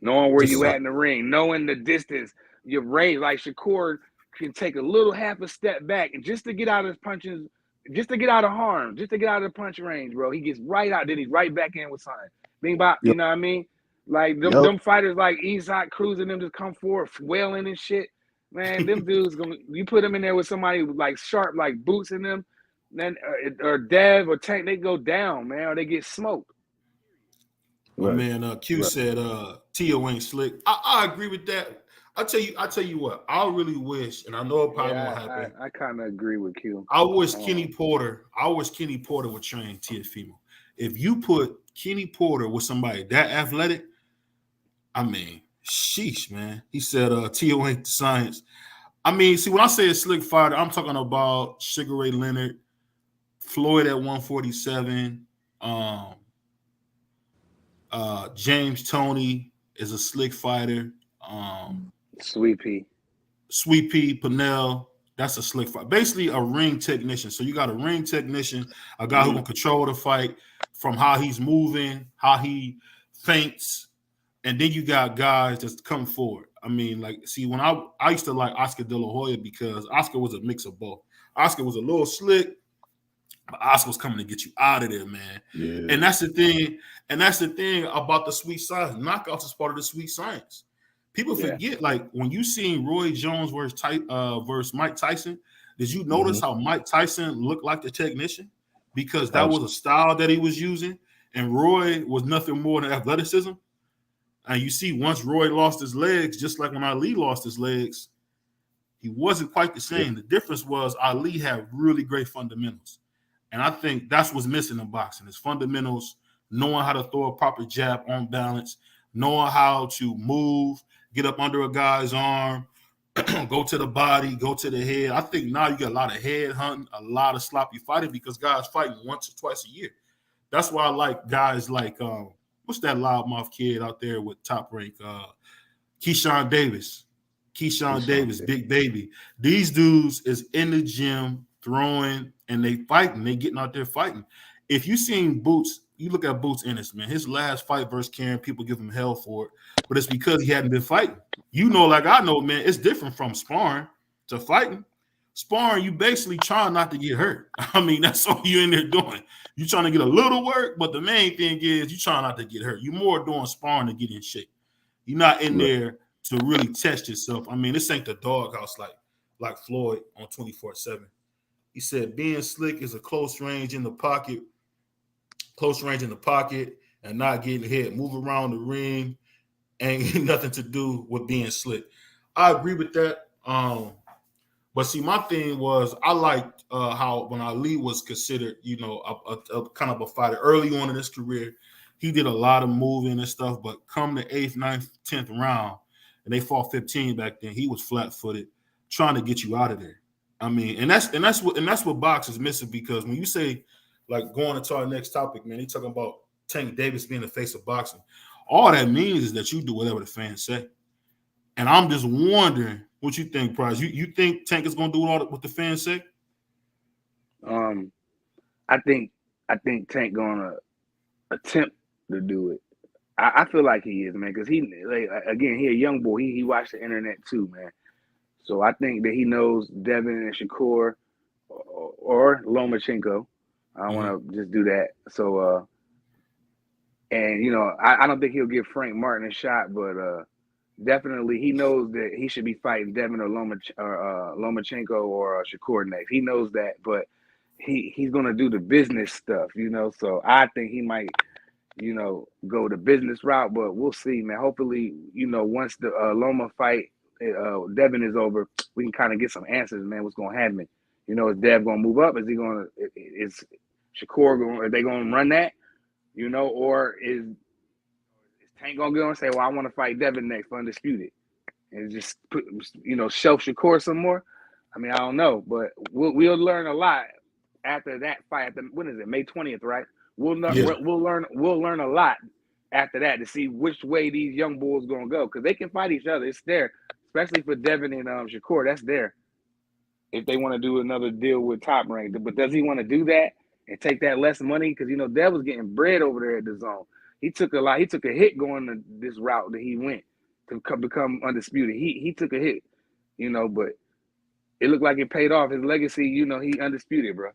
Knowing where you at in the ring, knowing the distance, your range. Like Shakur can take a little half a step back and just to get out of his punches, just to get out of harm, just to get out of the punch range, bro. He gets right out, then he's right back in with something. Bing bop, you know what I mean? Like them fighters like Isaac Cruz and them just come forward wailing and shit. Man, them dudes you put them in there with somebody like sharp like Boots in them, then or Dev or Tank, they go down, man, or they get smoked. My man Q said T.O. ain't slick. I agree with that. I tell you what, I really wish, and I know it probably won't happen. I kind of agree with Q. I wish Kenny Porter would train Teofimo. If you put Kenny Porter with somebody that athletic, I mean, sheesh, man. He said T.O. ain't the science. I mean, see, when I say a slick fighter, I'm talking about Sugar Ray Leonard, Floyd at 147, James Toney is a slick fighter. Sweet Pea, Pennell, that's a slick fight. Basically a ring technician. So you got a ring technician, a guy who can control the fight from how he's moving, how he feints, and then you got guys that come forward. I mean, like, see, when I used to like Oscar De La Hoya because Oscar was a mix of both. Oscar was a little slick, but Oscar was coming to get you out of there, man. Yeah. And that's the thing. And that's the thing about the sweet science. Knockouts is part of the sweet science. People forget, like, when you seen Roy Jones versus Mike Tyson, did you notice how Mike Tyson looked like the technician? Because that was a style that he was using, and Roy was nothing more than athleticism. And you see, once Roy lost his legs, just like when Ali lost his legs, he wasn't quite the same. The difference was Ali had really great fundamentals. And I think that's what's missing in boxing, is fundamentals, knowing how to throw a proper jab on balance, knowing how to move, get up under a guy's arm, go to the body, go to the head. I think now you get a lot of head hunting, a lot of sloppy fighting because guys fighting once or twice a year. That's why I like guys like, what's that loudmouth kid out there with top rank? Keyshawn Davis, Big Baby. These dudes is in the gym throwing and they fighting. They getting out there fighting. If you seen Boots, you look at Boots Ennis, man. His last fight versus Karen, people give him hell for it, but it's because he hadn't been fighting. You know, like I know, man, it's different from sparring to fighting. Sparring, you basically trying not to get hurt. I mean, that's all you're in there doing. You're trying to get a little work, but the main thing is you trying not to get hurt. You're more doing sparring to get in shape. You're not in there to really test yourself. I mean, this ain't the doghouse like Floyd on 24/7. He said being slick is a close range in the pocket, and not getting hit. Move around the ring ain't nothing to do with being slick. I agree with that. But see, my thing was I liked how when Ali was considered, you know, a kind of a fighter early on in his career, he did a lot of moving and stuff. But come the 8th, 9th, 10th round, and they fought 15 back then, he was flat-footed, trying to get you out of there. I mean, and that's what boxing is missing, because when you say, like, going into our next topic, man, he talking about Tank Davis being the face of boxing. All that means is that you do whatever the fans say. And I'm just wondering what you think, Prize. You think Tank is going to do all what the fans say? I think Tank going to attempt to do it. I feel like he is, man, because he a young boy. He watched the internet too, man. So I think that he knows Devin and Shakur or Lomachenko. I don't want to just do that. So, and, you know, I don't think he'll give Frank Martin a shot, but definitely he knows that he should be fighting Devin or Lomachenko or Shakur next. He knows that, but he's gonna do the business stuff, you know. So I think he might, you know, go the business route, but we'll see, man. Hopefully, you know, once the Loma fight, Devin is over, we can kind of get some answers, man. What's gonna happen? You know, is Dev gonna move up? Is he gonna? Is Shakur going? Are they gonna run that? You know, or is Tank gonna go and say, "Well, I want to fight Devin next for undisputed," and just put, you know, shelf Shakur some more? I mean, I don't know, but we'll learn a lot after that fight. When is it? May 20th, right? We'll learn a lot after that to see which way these young bulls gonna go, because they can fight each other. It's there, especially for Devin and Shakur. That's there if they want to do another deal with Top Rank. But does he want to do that and take that less money? Because, you know, Dev was getting bread over there at the Zone. He took a lot. He took a hit going to this route that he went to become undisputed. He took a hit, you know, but it looked like it paid off. His legacy, you know, he undisputed, bro.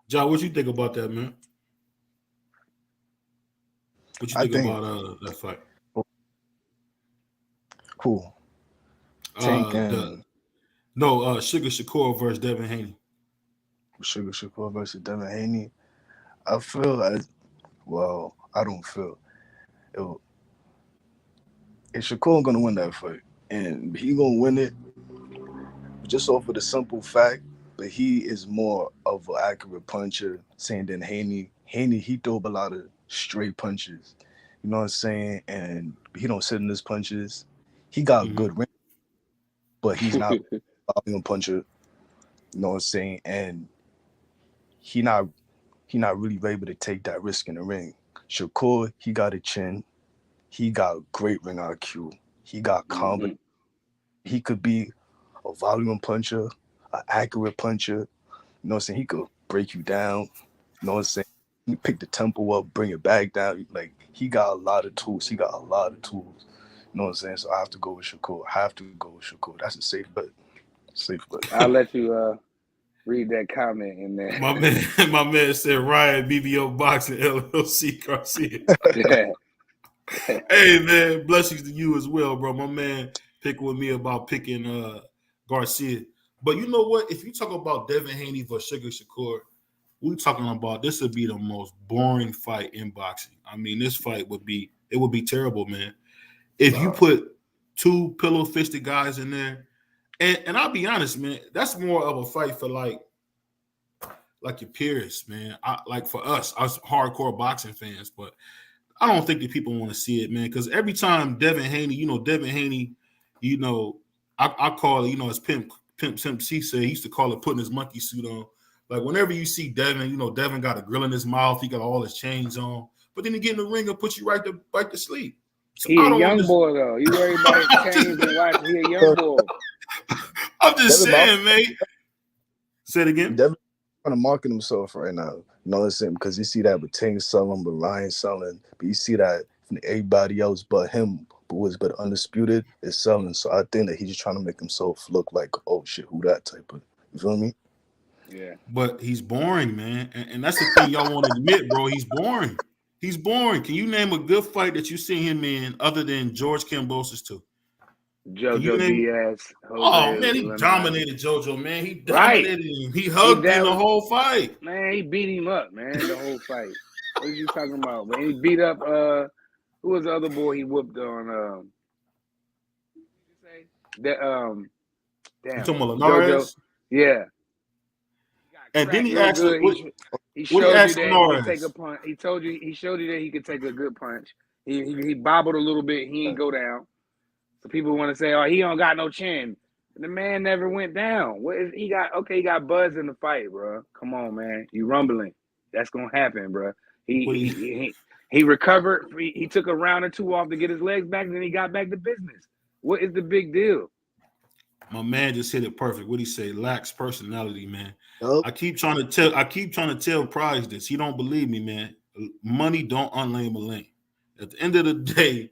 John, what you think about that, man? What you think about that fight? Cool. Sugar Shakur versus Devin Haney. Sugar Shakur versus Devin Haney. I feel as well. I don't feel if Shakur gonna win that fight, and he gonna win it just off of the simple fact that he is more of an accurate puncher, saying than Haney. Haney, he throw up a lot of straight punches. You know what I'm saying? And he don't sit in his punches. He got good ring, but he's not a volume puncher. You know what I'm saying? And he not really able to take that risk in the ring. Shakur, he got a chin. He got great ring IQ. He got combat. He could be a volume puncher, an accurate puncher. You know what I'm saying? He could break you down. You know what I'm saying? He pick the tempo up, bring it back down. Like, he got a lot of tools. You know what I'm saying? So I have to go with Shakur. That's a safe bet. I'll let you read that comment in there. My man said Ryan BBO Boxing LLC Garcia. Hey man, blessings to you as well, bro. My man picking with me about picking Garcia. But you know what? If you talk about Devin Haney versus Sugar Shakur, we're talking about this would be the most boring fight in boxing. I mean, this fight would be terrible, man. If you put two pillow-fisted guys in there, and I'll be honest, man, that's more of a fight for like your peers, man. Like for us hardcore boxing fans, but I don't think that people want to see it, man, because every time Devin Haney, I call it, as Pimp C said, he used to call it putting his monkey suit on. Like whenever you see Devin, Devin got a grill in his mouth, he got all his chains on, but then he get in the ring and put you right to sleep. So he a young boy though. You worry about his chains and watch. He a young boy. I'm just saying, man. Say it again. Devin trying to market himself right now. You know what I'm saying? Because you see that with Ting selling, but Ryan selling, but you see that everybody else but him, but undisputed, is selling. So I think that he's just trying to make himself look like, oh shit, who that type of? You feel me? Yeah. But he's boring, man, and that's the thing y'all want to admit, bro. He's boring. He's boring. Can you name a good fight that you seen him in other than George Kambosos too? JoJo Diaz. Oh man, he dominated JoJo, man. He dominated him. He hugged him the whole fight. Man, he beat him up, man, the whole fight. What are you talking about? Man, he beat up who was the other boy he whooped on damn. You talking about Linares? Yeah. And then he asked he showed you that he could take a punch. He showed you that he could take a good punch. He bobbled a little bit, he didn't go down. So people want to say, oh, he don't got no chin. The man never went down. What is he got? Okay, he got buzz in the fight, bro. Come on, man. You rumbling. That's gonna happen, bro. He recovered. He took a round or two off to get his legs back, and then he got back to business. What is the big deal? My man just hit it perfect. What he say? Lacks personality, man. Yep. I keep trying to tell Prize this. He don't believe me, man. Money don't unlame a lame. At the end of the day,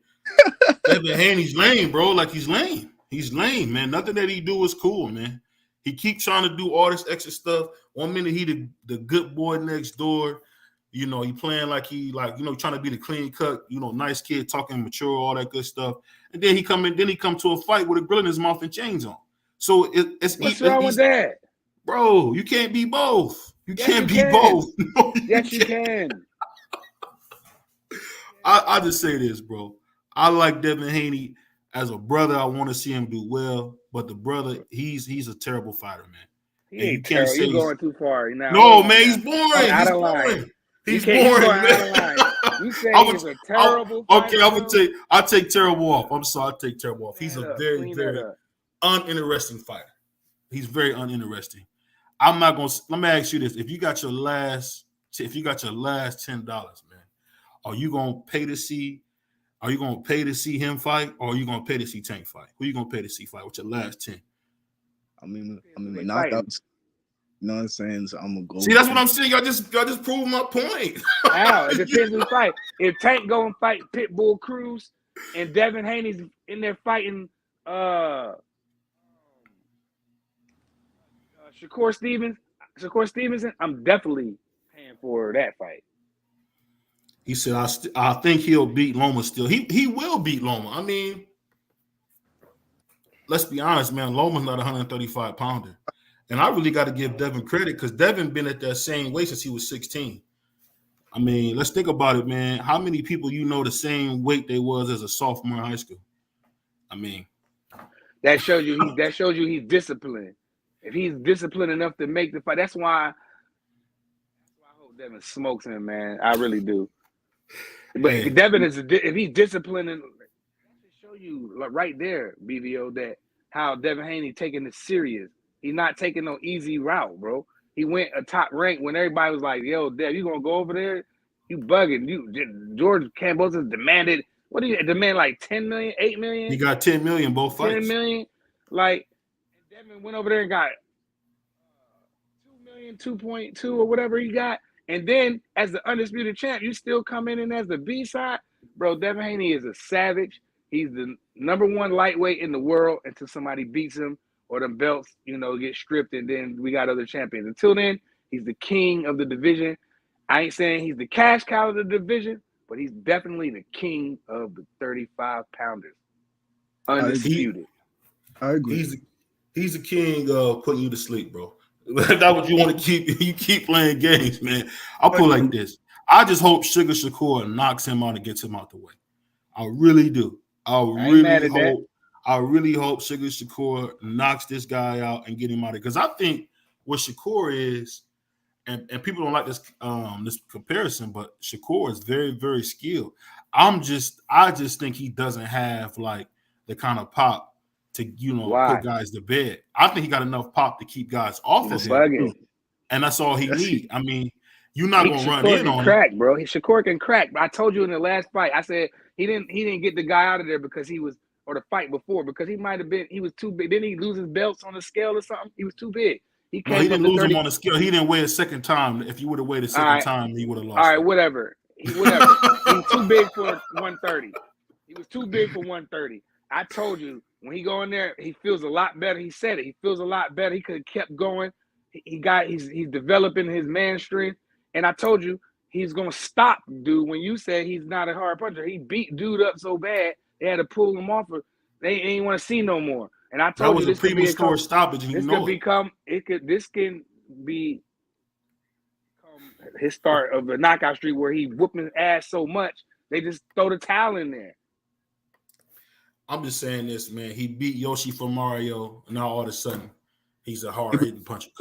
Devin Haney's lame, bro. Like he's lame. He's lame, man. Nothing that he do is cool, man. He keeps trying to do all this extra stuff. 1 minute he the good boy next door. You know, he playing like he trying to be the clean cut, nice kid, talking mature, all that good stuff. And then he come to a fight with a grill in his mouth and chains on. So what's wrong with that? Bro, you can't be both. You Yes, can't you be can. both. No, yes, you can. I just say this, bro. I like Devin Haney as a brother. I want to see him do well, but the brother, he's a terrible fighter, man. He ain't terrible. You're going too far. No, man, he's boring. He's boring. He's boring, man. You say he's a terrible fighter? Okay, I'll take terrible off. I'm sorry, I'll take terrible off. He's a very, very uninteresting fighter. He's very uninteresting. I'm not gonna. Let me ask you this: if you got your last $10, man, are you gonna pay to see? Are you gonna pay to see him fight, or are you gonna pay to see Tank fight? Who you gonna pay to see fight with your last 10? I mean, the knockouts. You know what I'm saying? So I'm gonna go. See, that's what I'm saying. Y'all just proved my point. How? It depends who fight. If Tank go and fight Pitbull Cruz, and Devin Haney's in there fighting Shakur Stevenson, I'm definitely paying for that fight. He said, I think he'll beat Loma still. He will beat Loma. I mean, let's be honest, man. Loma's not a 135 pounder. And I really got to give Devin credit because Devin been at that same weight since he was 16. I mean, let's think about it, man. How many people the same weight they was as a sophomore in high school? I mean, that shows you he's disciplined. If he's disciplined enough to make the fight, that's why I hope Devin smokes him, man. I really do. But if Devin if he's disciplined, and show you right there, BVO, that how Devin Haney taking this serious. He's not taking no easy route, bro. He went a top rank when everybody was like, "Yo, Dev, you gonna go over there? You bugging? George Kambosos demanded what do you demand? Like 10 million, 8 million? He got 10 million both fights. 10 million, like Devin went over there and got 2 million, 2.2 or whatever he got. And then as the undisputed champ, you still come in as the B side, bro. Devin Haney is a savage. He's the number one lightweight in the world until somebody beats him. Or the belts, get stripped, and then we got other champions. Until then, he's the king of the division. I ain't saying he's the cash cow of the division, but he's definitely the king of the 35-pounders. Undisputed. I agree. He's the king of putting you to sleep, bro. That's what you want to keep. You keep playing games, man. I'll put it like this. I just hope Sugar Shakur knocks him out and gets him out the way. I really do. I really hope Sugar Shakur knocks this guy out and get him out of it. Because I think what Shakur is, and people don't like this this comparison, but Shakur is very, very skilled. I just think he doesn't have like the kind of pop to put guys to bed. I think he got enough pop to keep guys off of him, and that's all he needs. I mean, you're not gonna run in on crack, bro. Shakur can crack. I told you in the last fight, I said he didn't get the guy out of there because he was. Or the fight before, because he was too big. Didn't he lose his belts on the scale or something? He was too big. He didn't lose him on the scale. He didn't weigh a second time. If you would have weighed a second time, he would have lost. All right, whatever. He was too big for 130. He was too big for 130. I told you, when he go in there, he feels a lot better. He said it. He feels a lot better. He could have kept going. He's developing his man strength. And I told you, he's going to stop dude. When you said he's not a hard puncher, he beat dude up so bad, they had to pull him off. They ain't want to see no more. And I told you this was a premature stoppage. This can be his start of the knockout streak where he whooping his ass so much they just throw the towel in there. I'm just saying this, man. He beat Yoshi from Mario, and now all of a sudden he's a hard hitting puncher.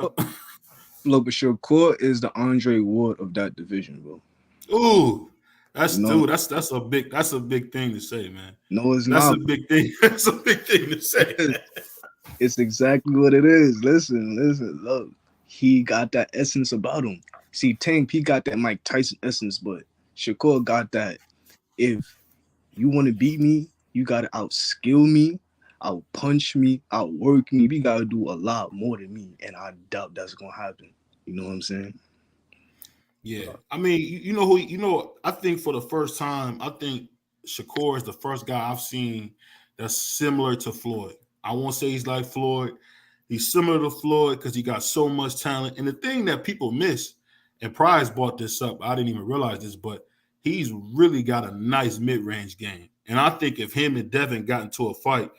Look, but Shakur is the Andre Ward of that division, bro. Ooh. That's a big thing to say, man. No, it's not. That's a big thing. That's a big thing to say. It's exactly what it is. Listen. Look, he got that essence about him. See, Tank, he got that Mike Tyson essence, but Shakur got that. If you want to beat me, you got to outskill me, outpunch me, outwork me. You got to do a lot more than me, and I doubt that's gonna happen. You know what I'm saying? Yeah, I mean, I think for the first time, I think Shakur is the first guy I've seen that's similar to Floyd. I won't say he's like Floyd. He's similar to Floyd because he got so much talent. And the thing that people miss, and Prize brought this up. I didn't even realize this, but he's really got a nice mid-range game. And I think if him and Devin got into a fight,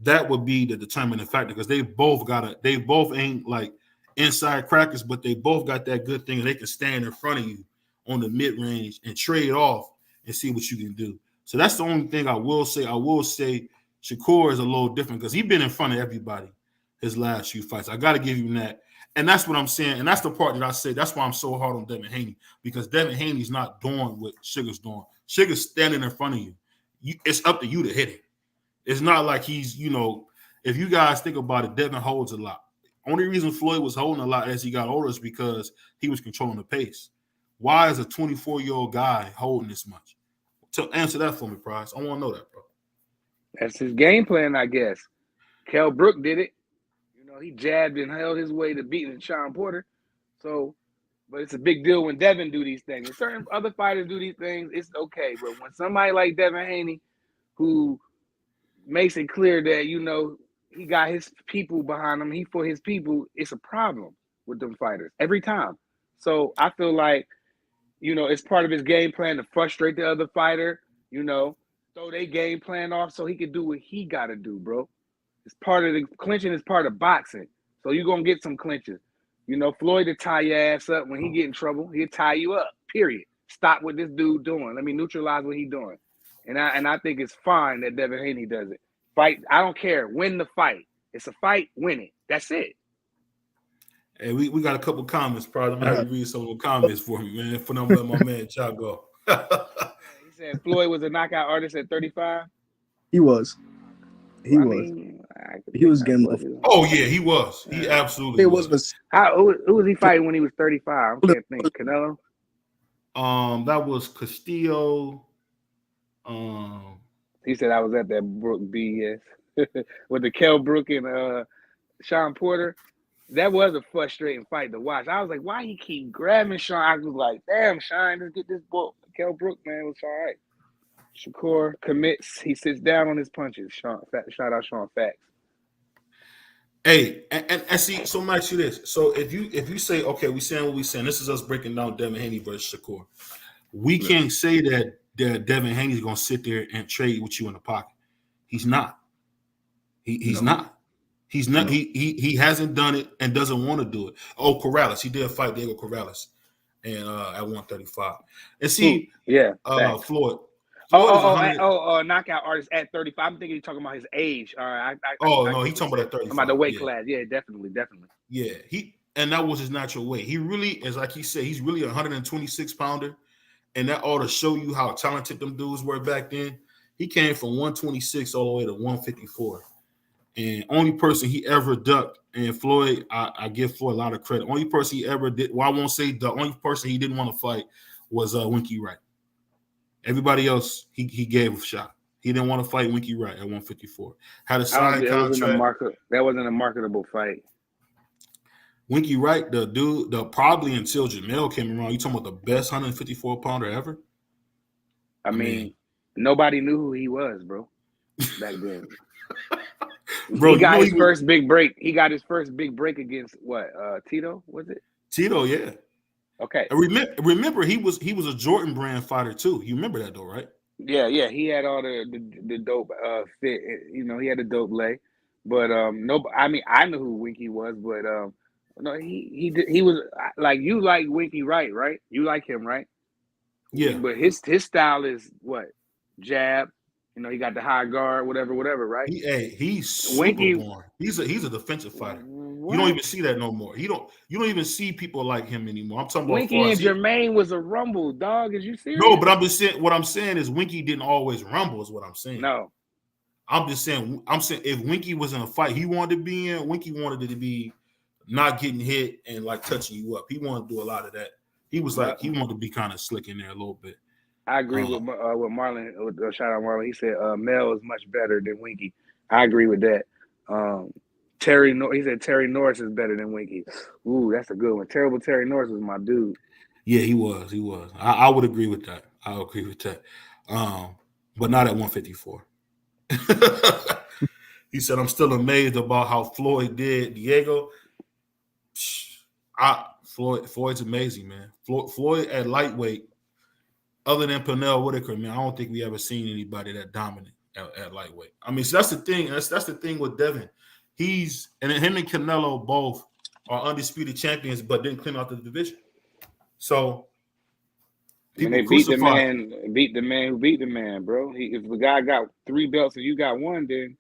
that would be the determining factor because they both ain't like inside crackers, but they both got that good thing. They can stand in front of you on the mid-range and trade off and see what you can do. So that's the only thing I will say. I will say Shakur is a little different because he's been in front of everybody his last few fights. I got to give him that. And that's what I'm saying. And that's the part that I say. That's why I'm so hard on Devin Haney because Devin Haney's not doing what Sugar's doing. Sugar's standing in front of you. It's up to you to hit it. It's not like he's, if you guys think about it, Devin holds a lot. Only reason Floyd was holding a lot as he got older is because he was controlling the pace. Why is a 24-year-old guy holding this much? To answer that for me, Price. I want to know that, bro. That's his game plan, I guess. Kell Brook did it. He jabbed and held his way to beating Sean Porter. So, but it's a big deal when Devin do these things. When certain other fighters do these things, it's okay. But when somebody like Devin Haney, who makes it clear that, he got his people behind him, he for his people, it's a problem with them fighters every time. So I feel like, it's part of his game plan to frustrate the other fighter, throw their game plan off so he can do what he got to do, bro. It's part of the clinching is part of boxing. So you're going to get some clinches. Floyd will tie your ass up when he get in trouble. He'll tie you up, period. Stop what this dude doing. Let me neutralize what he doing. And I think it's fine that Devin Haney does it. Fight, I don't care. Win the fight. It's a fight, win it. That's it. Hey, we got a couple comments, probably. I'm going to have to read some of the comments for me, man. For them, let my man Chuck go. He said Floyd was a knockout artist at 35. He was. He was getting left. Oh yeah, he was. He absolutely was. Who was he fighting when he was 35? I can't think. Canelo. That was Castillo. He said I was at that Brook BS with the Kell Brook and Sean Porter. That was a frustrating fight to watch. I was like, why he keep grabbing Sean? I was like, damn, Sean, let's get this boy. Kell Brook, man, was all right. Shakur commits. He sits down on his punches. Shout out Sean Facts. Hey, and see, so Mike, see this. So if you say, okay, we saying what we saying, this is us breaking down Devin Haney versus Shakur. We can't say that Devin Haney's gonna sit there and trade with you in the pocket. He's not. He's not. He's not. No. He hasn't done it and doesn't want to do it. Oh, Corrales. He did fight Diego Corrales and at 135. And see, Floyd. Knockout artist at 35. I'm thinking he's talking about his age. All right. No, he's talking about that 35. About the weight class. Yeah, definitely. Yeah, and that was his natural weight. He really, as like he said, he's really a 126 pounder, and that ought to show you how talented them dudes were back then. He came from 126 all the way to 154, and only person he ever ducked. And Floyd, I give Floyd a lot of credit. Only person he ever did. Well, I won't say the only person he didn't want to fight was Winky Wright. Everybody else, he gave a shot. He didn't want to fight Winky Wright at 154. Had a signed contract. That wasn't a marketable fight. Winky Wright, the dude, probably until Jamel came around, you talking about the best 154-pounder ever? I mean, nobody knew who he was, bro, back then. Bro, he got his first big break. He got his first big break against what? Tito, was it? Tito, yeah. Okay. Remember, he was a Jordan brand fighter too. You remember that though, right? Yeah. He had all the dope fit. He had a dope lay. But I knew who Winky was, but no, he was like, you like Winky Wright, right? You like him, right? Yeah. But his style is what? Jab. He got the high guard, whatever, right? He's super born. He's a defensive fighter. What? You don't even see that no more. You don't even see people like him anymore. I'm talking about Winky and Jermaine was a rumble, dog. Is you serious? No, but I'm just saying. What I'm saying is Winky didn't always rumble. Is what I'm saying. No, I'm just saying. I'm saying if Winky was in a fight he wanted to be in, Winky wanted it to be not getting hit and like touching you up. He wanted to do a lot of that. He was like he wanted to be kind of slick in there a little bit. I agree with Marlon. Shout out Marlon. He said Mel is much better than Winky. I agree with that. He said Terry Norris is better than Winky. Ooh, that's a good one. Terrible Terry Norris was my dude. Yeah, he was. I would agree with that. But not at 154. He said, I'm still amazed about how Floyd did Diego. Floyd's amazing, man. Floyd at lightweight, other than Pernell Whitaker, man, I don't think we ever seen anybody that dominant at lightweight. I mean, so that's the thing. That's the thing with Devin. Him and Canelo both are undisputed champions, but didn't clean out the division. So people they beat the man who beat the man, bro. If the guy got 3 belts and you got 1, then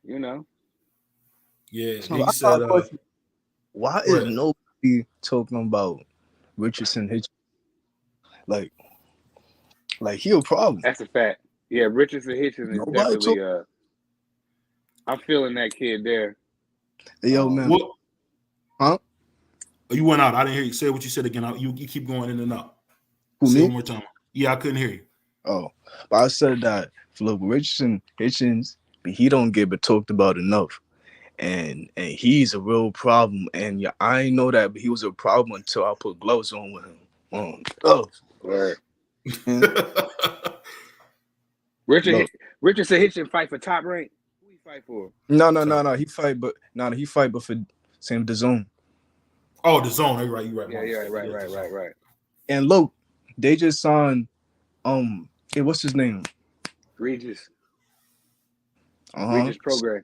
you know. Yeah, so he said. Why is nobody talking about Richardson Hitchens? Like he a problem. That's a fact. Yeah, Richardson Hitchens is definitely. I'm feeling that kid there. Hey, yo, man. What? Huh? You went out. I didn't hear you. Say what you said again. You keep going in and out. Who, say me? One more time. Yeah, I couldn't hear you. Oh, but I said that look, Richardson Hitchens, he don't get talked about enough, and he's a real problem. And yeah, I ain't know that, but he was a problem until I put gloves on with him. Right. Richardson Hitchens fight for Top Rank. Who he fight for? No. He fight, but for same DAZN. Oh, DAZN. You're right. Yeah, right. And look, they just signed. Hey, what's his name? Regis. Regis Prograis.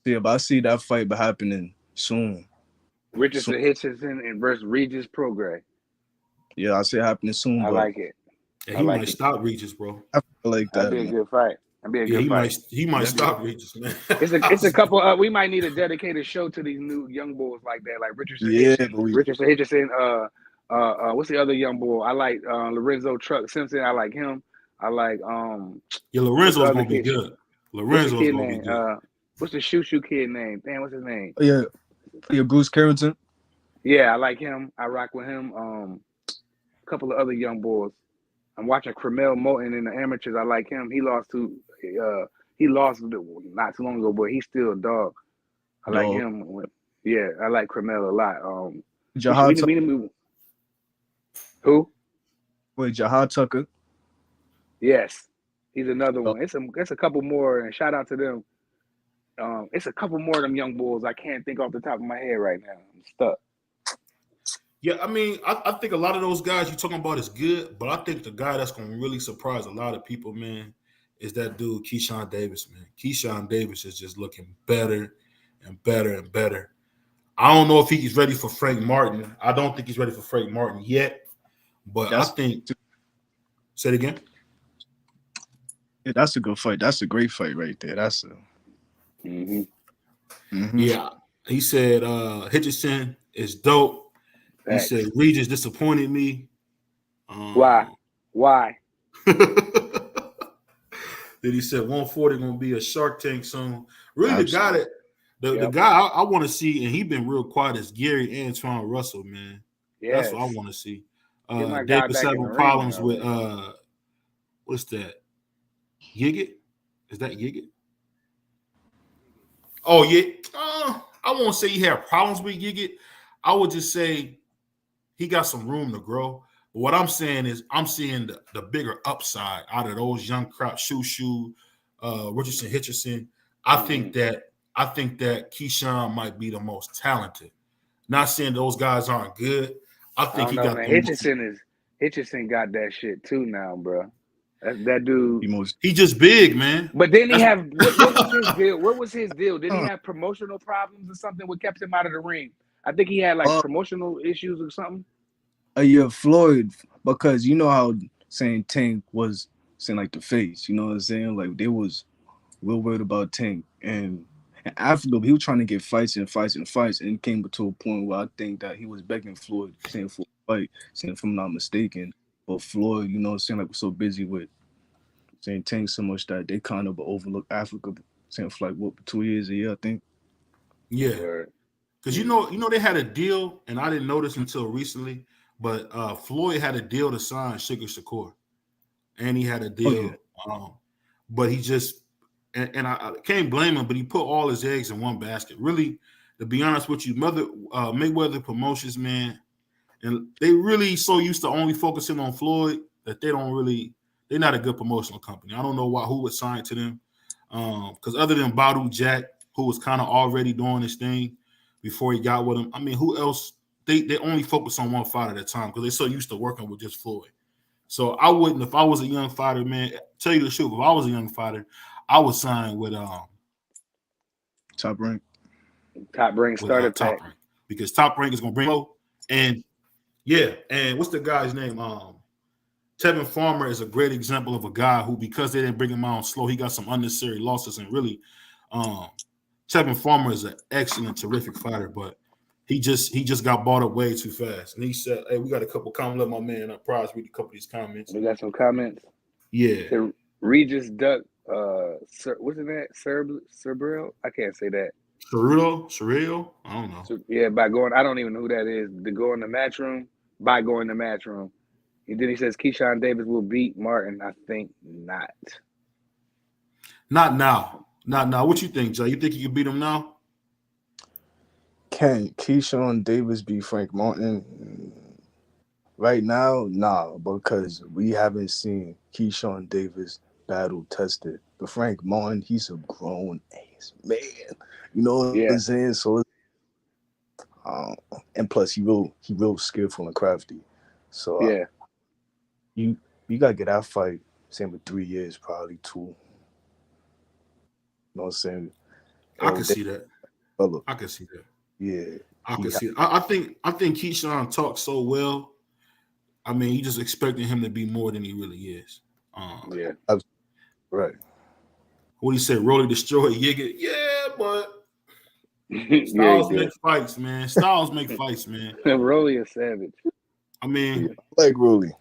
Yeah, but I see that fight happening soon. Richardson Hitchens and versus Regis Prograis. Yeah, I see it happening soon. I like it. Yeah, he might stop Regis, bro. I feel like that. That'd be a good fight. He might stop Regis, man. It's a couple. We might need a dedicated show to these new young boys like that, like Richardson. Richardson Hitchens. What's the other young boy? I like Lorenzo Truck Simpson. I like him. I like Lorenzo's gonna be good. Lorenzo's gonna be good. What's the shoe kid name? Damn, what's his name? Yeah, Bruce Carrington. Yeah, I like him. I rock with him. A couple of other young boys. I'm watching Cremel Moten in the amateurs. I like him. He lost not too long ago, but he's still a dog. I like him. Yeah, I like Cremel a lot. Who? Wait, Jahad Tucker. Yes, he's another one. It's a couple more, and shout out to them. It's a couple more of them young bulls. I can't think off the top of my head right now. I'm stuck. Yeah, I mean, I think a lot of those guys you're talking about is good, but I think the guy that's going to really surprise a lot of people, man, is that dude, Keyshawn Davis, man. Keyshawn Davis is just looking better and better and better. I don't know if he's ready for Frank Martin. I don't think he's ready for Frank Martin yet, but I think – say it again? Yeah, that's a good fight. That's a great fight right there. That's a – Yeah. He said Hitchison is dope. Thanks. He said Regis disappointed me. Why? Then he said 140 gonna be a Shark Tank soon. Really, the guy I want to see, and he been real quiet, is Gary Antoine Russell, man. Yes. That's what I want to see. David having problems with what's that? Yigit? Is that Yigit? Oh yeah. I won't say he had problems with Yigit. I would just say he got some room to grow. But what I'm saying is I'm seeing the bigger upside out of those young crop, Richardson Hitchison. I think that Keyshawn might be the most talented. Not saying those guys aren't good. I think he got Hitchison got that shit too now, bro. That dude. He just big, man. But then he have what was his deal? What was his deal? Did he have promotional problems or something? What kept him out of the ring? I think he had like promotional issues or something. Yeah, Floyd, because you know how saying Tank was saying like the face, you know what I'm saying? Like they was real worried about Tank. And after that, he was trying to get fights, and it came to a point where I think that he was begging Floyd, saying for a fight, saying if I'm not mistaken. But Floyd, you know what I'm saying, like was so busy with saying Tank so much that they kind of overlooked Africa, saying for like 2 years a year, I think. Yeah. Because you know they had a deal, and I didn't know this until recently, but Floyd had a deal to sign Sugar Shakur, and he had a deal. But he just and I can't blame him, but he put all his eggs in one basket. Really, to be honest with you, Mayweather Promotions, man, and they really so used to only focusing on Floyd that they're not a good promotional company. I don't know who would sign to them, because other than Badu Jack, who was kind of already doing his thing before he got with him. I mean, who else they only focus on one fighter at a time because they're so used to working with just Floyd. So I wouldn't, if I was a young fighter, man. Tell you the truth, if I was a young fighter, I would sign with Top Rank. Top Rank starter Top pack. Rank, because Top Rank is gonna bring low. And yeah, and what's the guy's name? Tevin Farmer is a great example of a guy who, because they didn't bring him out slow, he got some unnecessary losses. And really, Tevin Farmer is an excellent, terrific fighter, but he just got bought up way too fast. And he said, "Hey, we got a couple comments. Let my man Prize read a couple of these comments." We got some comments. Yeah. The Regis Duck, what's his name? Cerberil? I can't say that. Cerudo? I don't know. Yeah, by going, I don't even know who that is. To go in the match room, by going in the match room. And then he says Keyshawn Davis will beat Martin. I think not. Not now. Not now. What you think, Jay? You think you can beat him now? Can Keyshawn Davis beat Frank Martin? Right now, nah, because we haven't seen Keyshawn Davis battle tested. But Frank Martin, he's a grown ass man. You know what I'm saying? So, and plus he real skillful and crafty. So yeah, you gotta get that fight. Same with 3 years, probably 2. You know what I'm saying? I can see that. I can see that. Yeah, I can see it. I think Keyshawn talks so well. I mean, you just expecting him to be more than he really is. Yeah, right. What he said, Rolly destroyed Yiga. Yeah, but Styles make fights, man. Styles make fights, man. Rolly is savage. I mean, I like Rolly.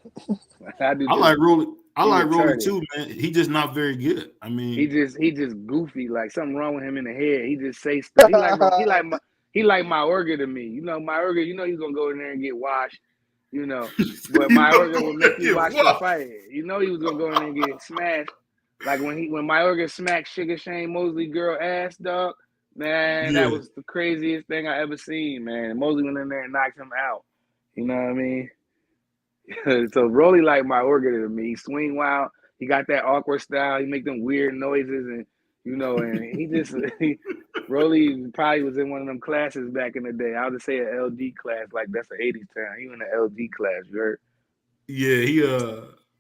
I like Rolly. I like Rolly too, man. He just not very good. I mean, he just goofy. Like something wrong with him in the head. He just say stuff. He like Mayorga to me. You know, Mayorga. You know he's gonna go in there and get washed. You know, but Mayorga will make you watch the fight. You know he was gonna go in there and get smashed. Like when Mayorga smacked Sugar Shane Mosley girl ass, dog. Man, that was the craziest thing I ever seen, man. Mosley went in there and knocked him out. You know what I mean? So Rolly like Mayorga to me. He swing wild. He got that awkward style. He make them weird noises, and you know, and he just Rolly probably was in one of them classes back in the day. I'll just say an LD class, like that's an 80s term. He in the LD class, you heard? Yeah,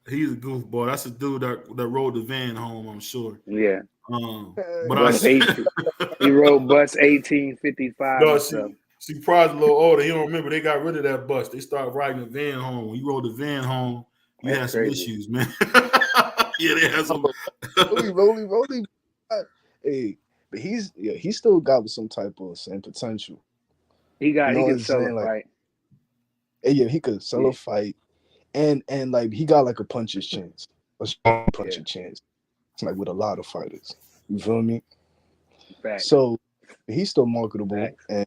he's a goofball. That's a dude that rode the van home, I'm sure. Yeah. But he rode bus 1855. No, see, Pride's a little older. He don't remember they got rid of that bus. They started riding the van home. When you rode the van home, you had some issues, man. Yeah, they had some. Rolly. Hey, but he still got some type of same potential. He can sell a fight. Yeah, he could sell a fight, and like he got like a puncher's chance, a strong puncher's chance. It's like with a lot of fighters. You feel me? Fact. So he's still marketable, and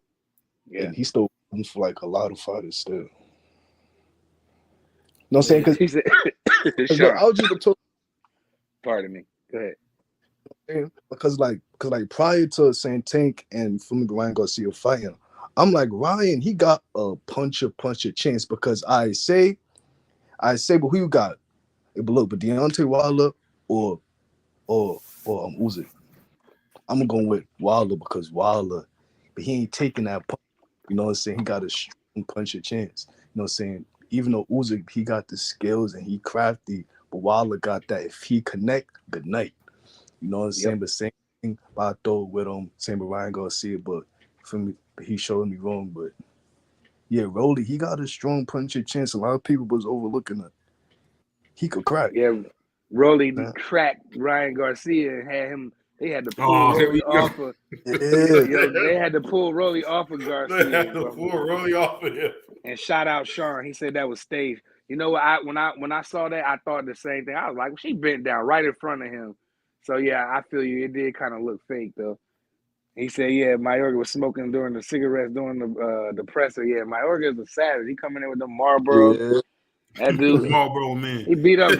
he's still for like a lot of fighters still. You know what I'm saying? Because I was just told. Pardon me. Go ahead. Because prior to Saint Tank and Ryan Garcia fighting, I'm like, Ryan, he got a puncher chance because I say, but who you got? But look, but Deontay Wilder or Usyk. I'm going with Wilder because Wilder, but he ain't taking that punch. You know what I'm saying? He got a strong puncher chance. You know what I'm saying? Even though Usyk, he got the skills and he crafty, but Wilder got that. If he connect, good night. You know what I'm saying? But same thing, I throw with him. Same with Ryan Garcia, but for me, he showed me wrong. But yeah, Rolly, he got a strong puncher chance. A lot of people was overlooking it. He could crack. Yeah, Rolly cracked Ryan Garcia and had him. They had to pull Rolly off of. They had to pull Rolly off of Garcia. They had to pull Rolly off of him. And shout out Sean. He said that was staged. You know what? When I saw that, I thought the same thing. I was like, well, she bent down right in front of him. So yeah, I feel you. It did kind of look fake though. He said, yeah, Mayorga was smoking during the cigarettes during the presser. Yeah, Mayorga is a savage. He coming in with them Marlboro. Yeah. That dude, Marlboro man. He beat up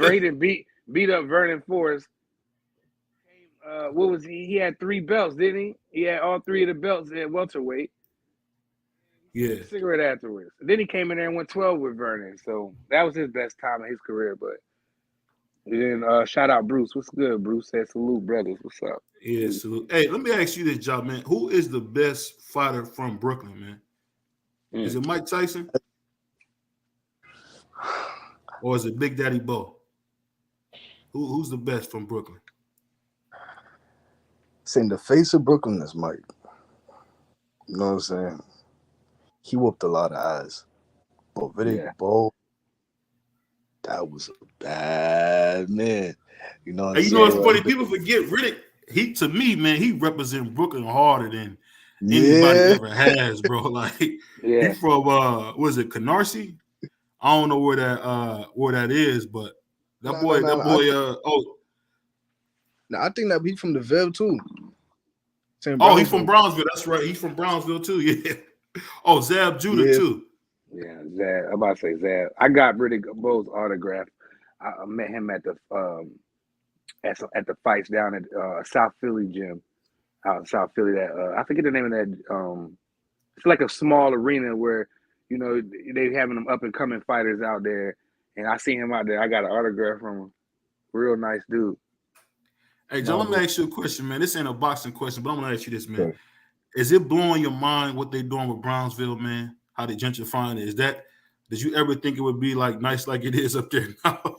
beat up Vernon Forrest. What was he? He had 3 belts, didn't he? He had all 3 of the belts at welterweight. Yeah. Cigarette afterwards. Then he came in there and went 12 with Vernon. So that was his best time in his career. But then shout out Bruce. What's good, Bruce? Said salute, brothers. What's up? Yeah, salute. Hey, let me ask you this, job, man. Who is the best fighter from Brooklyn, man? Is it Mike Tyson? Or is it Big Daddy Bo? Who's the best from Brooklyn? Saying the face of Brooklyn is Mike. You know what I'm saying? He whooped a lot of ass. But Riddick Bowe, that was a bad man. You know what I'm saying? What's funny? People forget Riddick. To me, man, he represents Brooklyn harder than anybody ever has, bro. Like he from was it Canarsie? I don't know where that is, but that boy. I think that he from the Ville too. He's from Brownsville. That's right. He's from Brownsville too. Yeah. Oh, Zab Judah too. Yeah, Zab. I'm about to say Zab. I got Riddick Bowe's autograph. I met him at the fights down at South Philly gym, out in South Philly. That I forget the name of that. It's like a small arena where they having them up and coming fighters out there, and I seen him out there. I got an autograph from him. Real nice dude. Hey, John, let me ask you a question, man. This ain't a boxing question, but I'm gonna ask you this, man. Okay. Is it blowing your mind what they doing with Brownsville, man? How they gentrifying it? Did you ever think it would be like nice like it is up there now?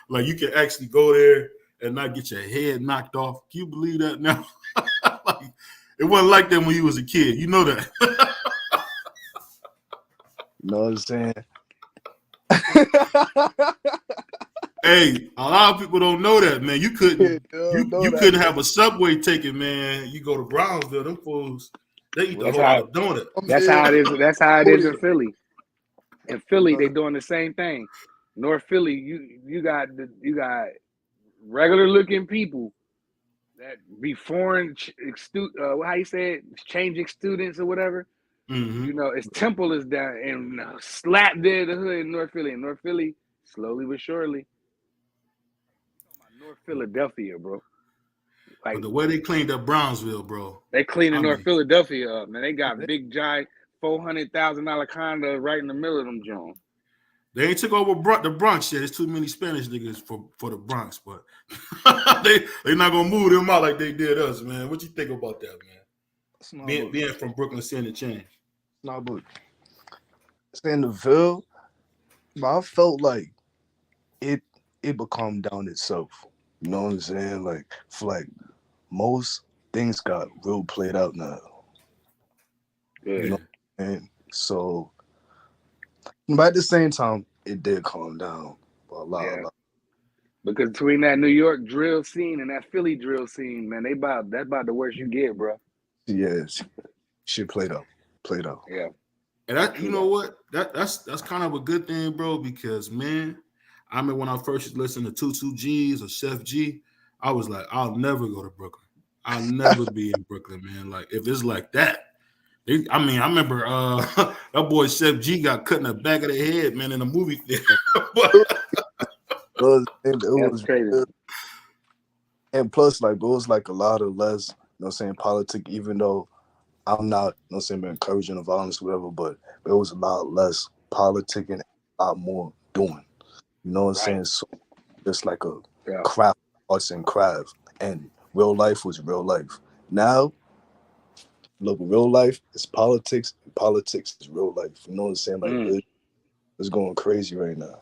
Like you can actually go there and not get your head knocked off. Can you believe that now? Like, it wasn't like that when you was a kid. You know that. You know what I'm saying? Hey, a lot of people don't know that, man. You couldn't couldn't have a subway ticket, man. You go to Brownsville, them fools, they eat the whole lot of donut. That's how it is. That's how it is in Philly. In Philly, they doing the same thing. North Philly, you got regular looking people that be foreign how you say it, changing students or whatever. Mm-hmm. Its Temple is down and slap dead the hood in North Philly. In North Philly, slowly but surely. North Philadelphia, bro. Like, but the way they cleaned up Brownsville, bro. They cleaning North Philadelphia up, man. They got big giant $400,000 condos right in the middle of them Jones. They ain't took over the Bronx yet. There's too many Spanish niggas for the Bronx, but they not gonna move them out like they did us, man. What you think about that, man? Being from Brooklyn, seeing the change. No, but saying the Ville, but I felt like it would calm down itself. You know what I'm saying? Like, for like most things got real played out now. Yeah. You know, and so, but at the same time, it did calm down a lot. Because between that New York drill scene and that Philly drill scene, man, that's about the worst you get, bro. Yes, shit played out. Yeah. And that, you know what? That's kind of a good thing, bro. Because man, I remember when I first listened to 22 G's or Chef G, I was like, I'll never go to Brooklyn. I'll never be in Brooklyn, man. Like if it's like that. I remember that boy Chef G got cut in the back of the head, man, in a movie theater. it was crazy. And plus, like, it was like a lot of less, politics, even though I'm not, encouraging the violence or whatever, but it was a lot less politic and a lot more doing. You know what I'm saying? So just like a craft, arts and craft. And real life was real life. Now, look, real life is politics, and politics is real life. You know what I'm saying? Like, it's going crazy right now.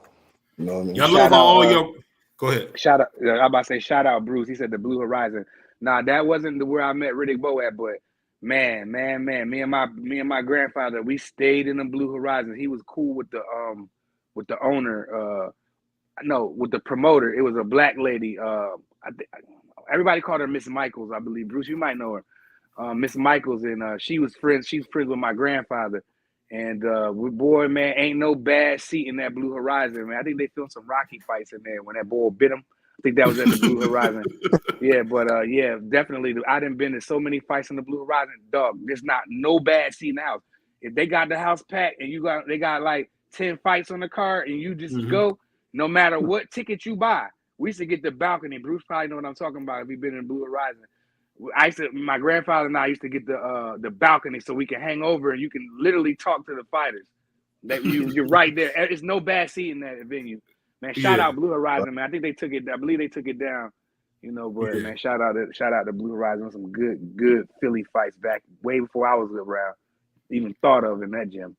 You know what I mean? Y'all love all your... Go ahead. Shout out. I'm about to say shout out Bruce. He said the Blue Horizon. Nah, that wasn't where I met Riddick Bowe at, but man. Me and my grandfather, we stayed in the Blue Horizon. He was cool with the owner. With the promoter. It was a black lady. Everybody called her Miss Michaels, I believe. Bruce, you might know her. Miss Michaels, and she was friends. She's friends with my grandfather. And boy, man, ain't no bad seat in that Blue Horizon, man. I think they filmed some Rocky fights in there when that boy bit him. I think that was at the Blue Horizon. Yeah, but definitely. I done been to so many fights in the Blue Horizon. Dog, there's not no bad seat in the house. If they got the house packed and they got like 10 fights on the card and you just go, no matter what ticket you buy. We used to get the balcony. Bruce probably know what I'm talking about if you've been in Blue Horizon. My grandfather and I used to get the balcony so we can hang over and you can literally talk to the fighters. That you're right there. It's no bad seat in that venue, man. Shout out Blue Horizon, man. I think they took it. I believe they took it down. But man, shout out to Blue Horizon. Some good Philly fights back way before I was around, even thought of in that gym.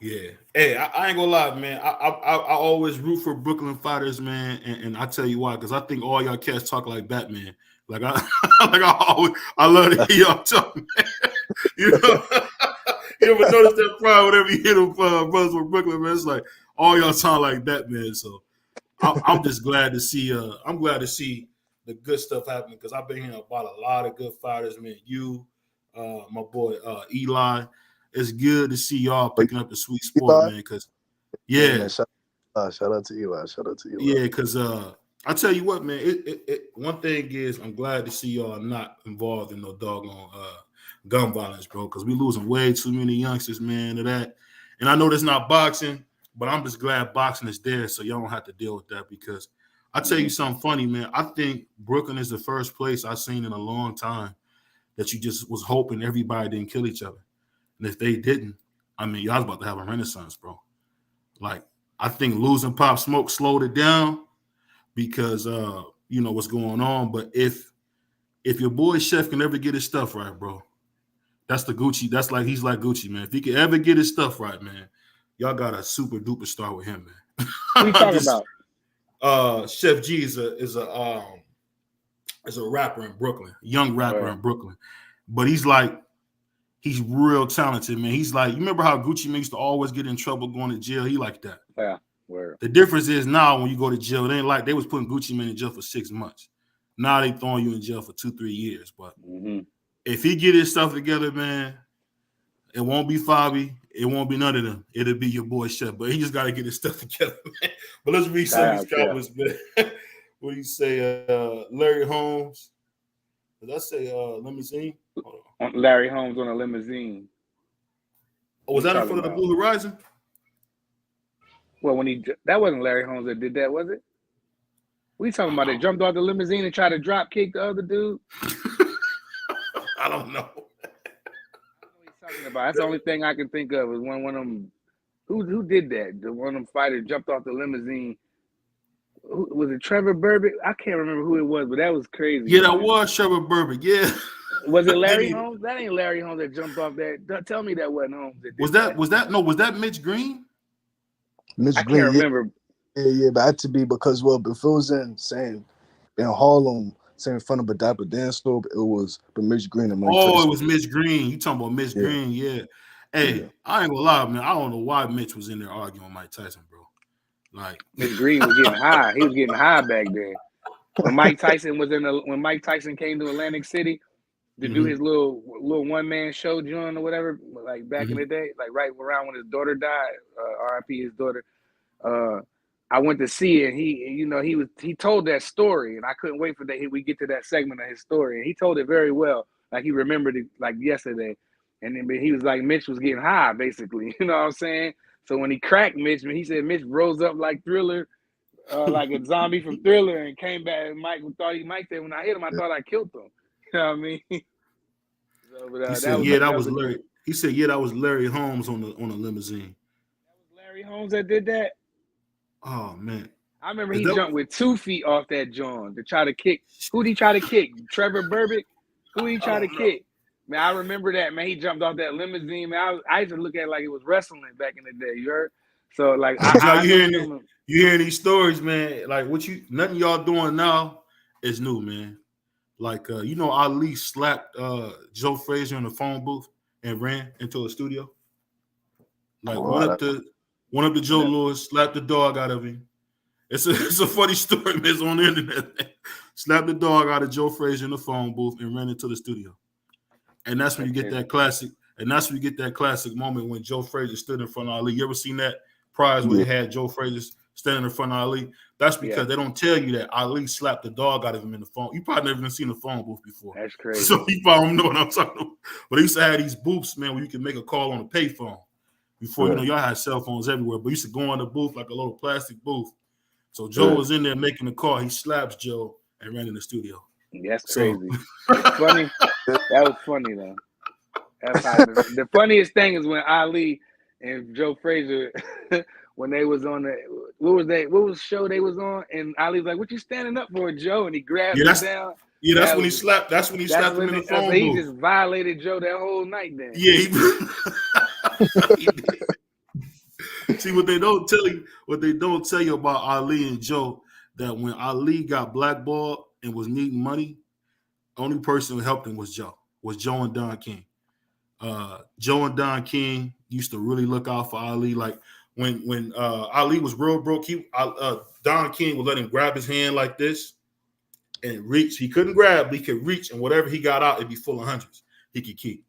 Yeah. Hey, I ain't gonna lie, man. I always root for Brooklyn fighters, man, and I tell you why, because I think all y'all cats talk like Batman. Like I love to hear y'all talk, man. You know, you ever notice that pride whenever you hear them brothers from Brooklyn, man? It's like all y'all sound like Batman. So I'm just glad to see. I'm glad to see the good stuff happening because I've been hearing about a lot of good fighters, man. You, my boy Eli. It's good to see y'all picking up the sweet sport, Eli? man. Because yeah, Shout out to Eli. Shout out to Eli. yeah. Because I tell you what, man. One thing is, I'm glad to see y'all not involved in no doggone gun violence, bro. Because we losing way too many youngsters, man, to that. And I know that's not boxing, but I'm just glad boxing is there, so y'all don't have to deal with that. Because I tell you something funny, man. I think Brooklyn is the first place I've seen in a long time that you just was hoping everybody didn't kill each other. And if they didn't, I mean, y'all was about to have a renaissance, bro. Like, I think losing Pop Smoke slowed it down because you know what's going on. But if your boy Chef can ever get his stuff right, bro, that's the Gucci. That's like he's like Gucci, man. If he can ever get his stuff right, man, y'all got a super duper star with him, man. What you talking about? Chef G is a rapper in Brooklyn, young rapper in Brooklyn, but he's real talented, man. He's like, you remember how Gucci Mane used to always get in trouble going to jail? He like that. Yeah. Word. The difference is now when you go to jail, they ain't like they was putting Gucci Mane in jail for 6 months. Now they throwing you in jail for 2-3 years. But if he get his stuff together, man, it won't be Fabi. It won't be none of them. It'll be your boy Chef. But he just got to get his stuff together, man. But let's read some of these comments, man. What do you say? Larry Holmes. Did I say limousine? Larry Holmes on a limousine. Oh, was that in front of the Blue Horizon? Well, that wasn't Larry Holmes that did that, was it? What are you talking about? They jumped off the limousine and tried to drop kick the other dude? I don't know. I know what he's talking about. That's the only thing I can think of is when one of them. Who did that? One of them fighters jumped off the limousine. Was it Trevor Burbick? I can't remember who it was, but that was crazy. Yeah, that was Trevor Burbick. Yeah. Was it Larry Holmes? That ain't Larry Holmes that jumped off that. Tell me that wasn't Holmes. Was that Mitch Green? I can't remember. Yeah, but it had to be because if it was in Harlem, in front of a Dapper dance store, it was Mitch Green and Mike Tyson. It was Mitch Green. You talking about Mitch Green? Yeah. Hey, I ain't gonna lie, man. I don't know why Mitch was in there arguing with Mike Tyson, bro. Like Mitch Green was getting high. He was getting high back then. When Mike Tyson came to Atlantic City to do his little one-man show, John, or whatever, like back in the day, like right around when his daughter died, R.I.P. his daughter. I went to see it. And he told that story, and I couldn't wait for that. We get to that segment of his story, and he told it very well, like he remembered it like yesterday. And then he was like, Mitch was getting high, basically. You know what I'm saying? So when he cracked Mitch, he said Mitch rose up like Thriller, like a zombie from Thriller, and came back. And Mike said, when I hit him, I thought I killed him. You know what I mean? So, but, he said, that was Larry. He said, that was Larry Holmes on the limousine. That was Larry Holmes that did that? Oh, man. I remember he jumped with 2 feet off that John to try to kick. Who'd he try to kick? Trevor Burbick? Who'd he try to kick? Man, I remember that, man. He jumped off that limousine, man. I used to look at it like it was wrestling back in the day, you heard? So, like, you hearing these stories, man. Like, nothing y'all doing now is new, man. Like, Ali slapped Joe Frazier in the phone booth and ran into a studio. Like, one up to Joe Lewis, slapped the dog out of him. It's a funny story, man. It's on the internet. Slapped the dog out of Joe Frazier in the phone booth and ran into the studio. And that's when you get that classic. And that's when you get that classic moment when Joe Frazier stood in front of Ali. You ever seen that prize where they had Joe Frazier standing in front of Ali? That's because they don't tell you that Ali slapped the dog out of him in the phone. You probably never even seen the phone booth before. That's crazy. So you probably don't know what I'm talking about. But they used to have these booths, man, where you can make a call on a payphone. Before, y'all had cell phones everywhere. But you used to go in the booth like a little plastic booth. So Joe was in there making a call. He slaps Joe and ran in the studio. That's crazy. Funny. That was funny, though. The funniest thing is when Ali and Joe Frazier, when they was on what was show they was on, and Ali's like, "What you standing up for, Joe?" And he grabbed him down. Yeah, that's when he slapped. That's when he slapped him in the phone booth. He just violated Joe that whole night. Then he did. See what they don't tell you about Ali and Joe, that when Ali got blackballed and was needing money, only person who helped him was Joe and Don King. Joe and Don King used to really look out for Ali. Like when Ali was real broke, Don King would let him grab his hand like this and reach. He couldn't grab, but he could reach, and whatever he got out, it'd be full of hundreds. He could keep.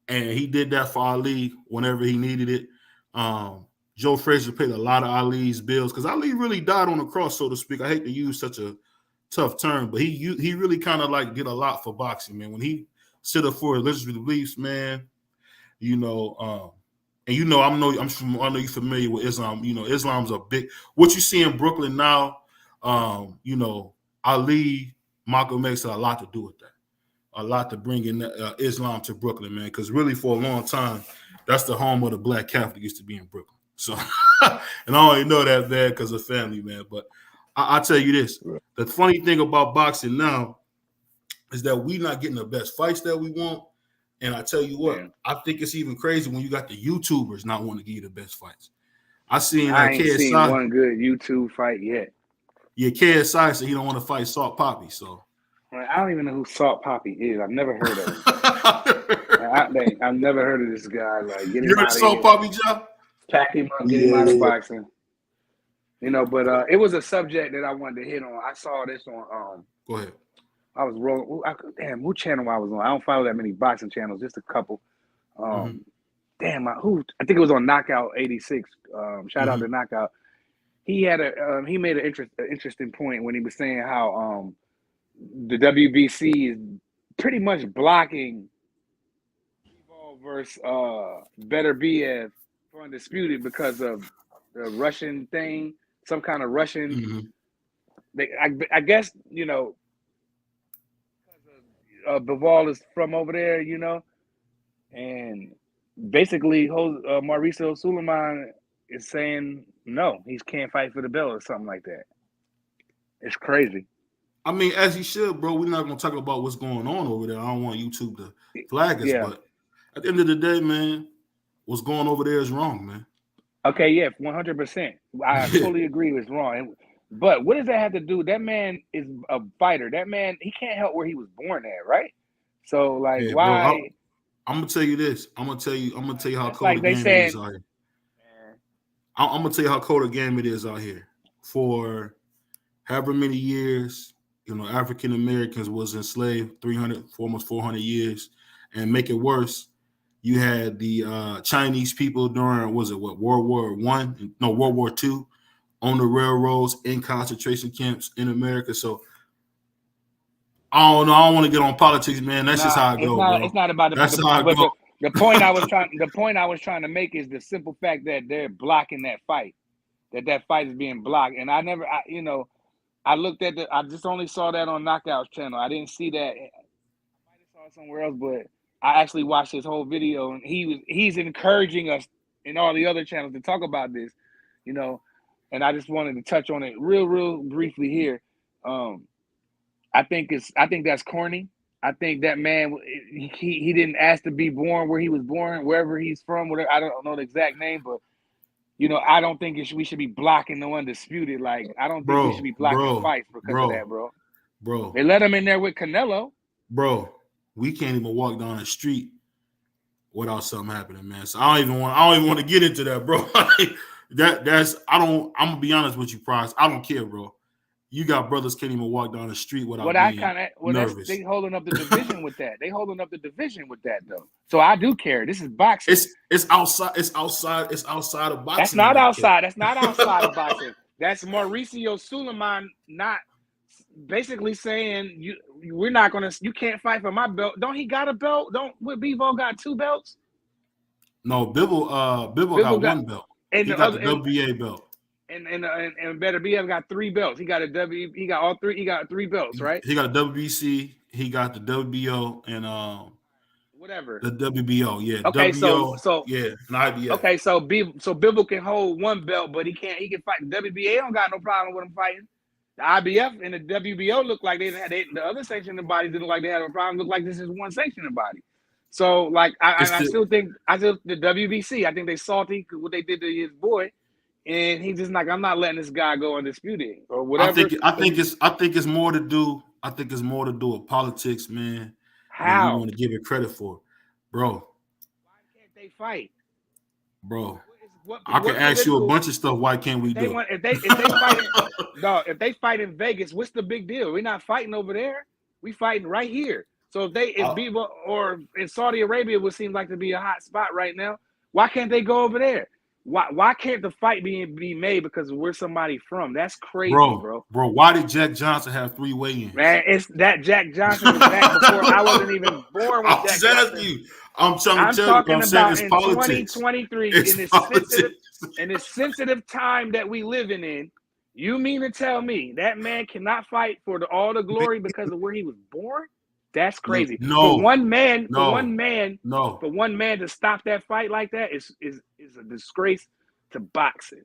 And he did that for Ali whenever he needed it. Joe Frazier paid a lot of Ali's bills because Ali really died on the cross, so to speak. I hate to use such a tough term, but he really kind of like did a lot for boxing, man. When he stood up for religious beliefs, man, you know, and you know, I know you're familiar with Islam. You know, Islam's a big. What you see in Brooklyn now, you know, Ali, Malcolm X had a lot to do with that. A lot to bring in Islam to Brooklyn, man. Because really, for a long time, that's the home of the Black Catholic used to be in Brooklyn. So, and I only know that bad because of family, man. But I'll tell you this: the funny thing about boxing now is that we're not getting the best fights that we want. And I tell you what, I think it's even crazy when you got the YouTubers not wanting to give you the best fights. I ain't seen one good YouTube fight yet. Yeah, KSI said he don't want to fight Salt Poppy. So I don't even know who Salt Poppy is. I've never heard of him. I've never heard of this guy. Like, get him you heard Salt Poppy, Joe? Pack him up, get him out of boxing. You know, but it was a subject that I wanted to hit on. I saw this on. Go ahead. I was rolling. Damn, what channel I was on? I don't follow that many boxing channels, just a couple. Damn, I think it was on Knockout 86. Shout out to Knockout. He had he made an interesting point when he was saying how the WBC is pretty much blocking versus Better BF for Undisputed because of the Russian thing, some kind of Russian. I guess, you know, Bivol is from over there, you know, and basically Mauricio Suleiman is saying no, he can't fight for the belt or something like that. It's crazy. I mean, as he should, bro. We're not going to talk about what's going on over there. I don't want YouTube to flag us, but at the end of the day, man, what's going over there is wrong, man. Okay, yeah, 100%. I totally agree it's wrong. But what does that have to do? That man is a fighter. That man, he can't help where he was born at, right? So, like, why? Bro, I'm gonna tell you this. I'm gonna tell you how cold the game is out here. I'm gonna tell you how cold the game it is out here. For however many years, you know, African Americans was enslaved 300 for almost 400 years, and make it worse, you had the Chinese people during World War I? No, World War II, on the railroads, in concentration camps in America. So I don't know. I don't want to get on politics, man. That's just how it goes, bro. It's not about That's how it goes. The point I was trying to make is the simple fact that they're blocking that fight. That fight is being blocked. And I looked at I just only saw that on Knockout's channel. I didn't see that. I might have saw it somewhere else, but I actually watched his whole video, and he's encouraging us in all the other channels to talk about this, you know. And I just wanted to touch on it real briefly here. I think that's corny. I think that man, he didn't ask to be born where he was born, wherever he's from. Whatever, I don't know the exact name, but you know, I don't think we should be blocking the Undisputed. Like, I don't think we should be blocking fights because of that, bro. Bro, they let him in there with Canelo. Bro, we can't even walk down the street without something happening, man. So I don't even want to get into that, bro. I'm gonna be honest with you, Price. I don't care, bro. You got brothers can't even walk down the street without nervous. They holding up the division with that. They holding up the division with that, though. So I do care. This is boxing. It's outside of boxing. That's not outside. That's not outside of boxing. That's Mauricio Suleiman not basically saying you can't fight for my belt. Don't he got a belt? Bivol got 2 belts? No, Bivol got 1 belt. And he got the WBA belt. And Better BF got 3 belts. He got all 3. He got 3 belts, right? He got a WBC. He got the WBO and whatever the WBO. Yeah. Okay, WBO, so yeah, an IBF. Okay, so Bivol can hold 1 belt, but he can fight. The WBA don't got no problem with him fighting. The IBF and the WBO look like the other sanctioning bodies didn't look like they had a problem. Look like this is one sanctioning body. So like I the, still think the WBC. I think they salty what they did to his boy, and he's just like, I'm not letting this guy go undisputed or whatever. I think it's more to do. I think it's more to do with politics, man, than we How? want to give it credit for, bro. Why can't they fight, bro? What I can ask you a bunch of stuff. Why can't we do? If they fight, no, if they fight in Vegas, what's the big deal? We're not fighting over there. We fighting right here. So if Bevo or in Saudi Arabia would seem like to be a hot spot right now, why can't they go over there? Why can't the fight be made because of where somebody from? That's crazy, bro. Bro, why did Jack Johnson have 3 weigh-ins? Man, it's that Jack Johnson was back before I wasn't even born with Jack Johnson. I'm talking about in politics. 2023 in this sensitive time that we living in. You mean to tell me that man cannot fight for all the glory because of where he was born? That's crazy. For one man to stop that fight like that is a disgrace to boxing.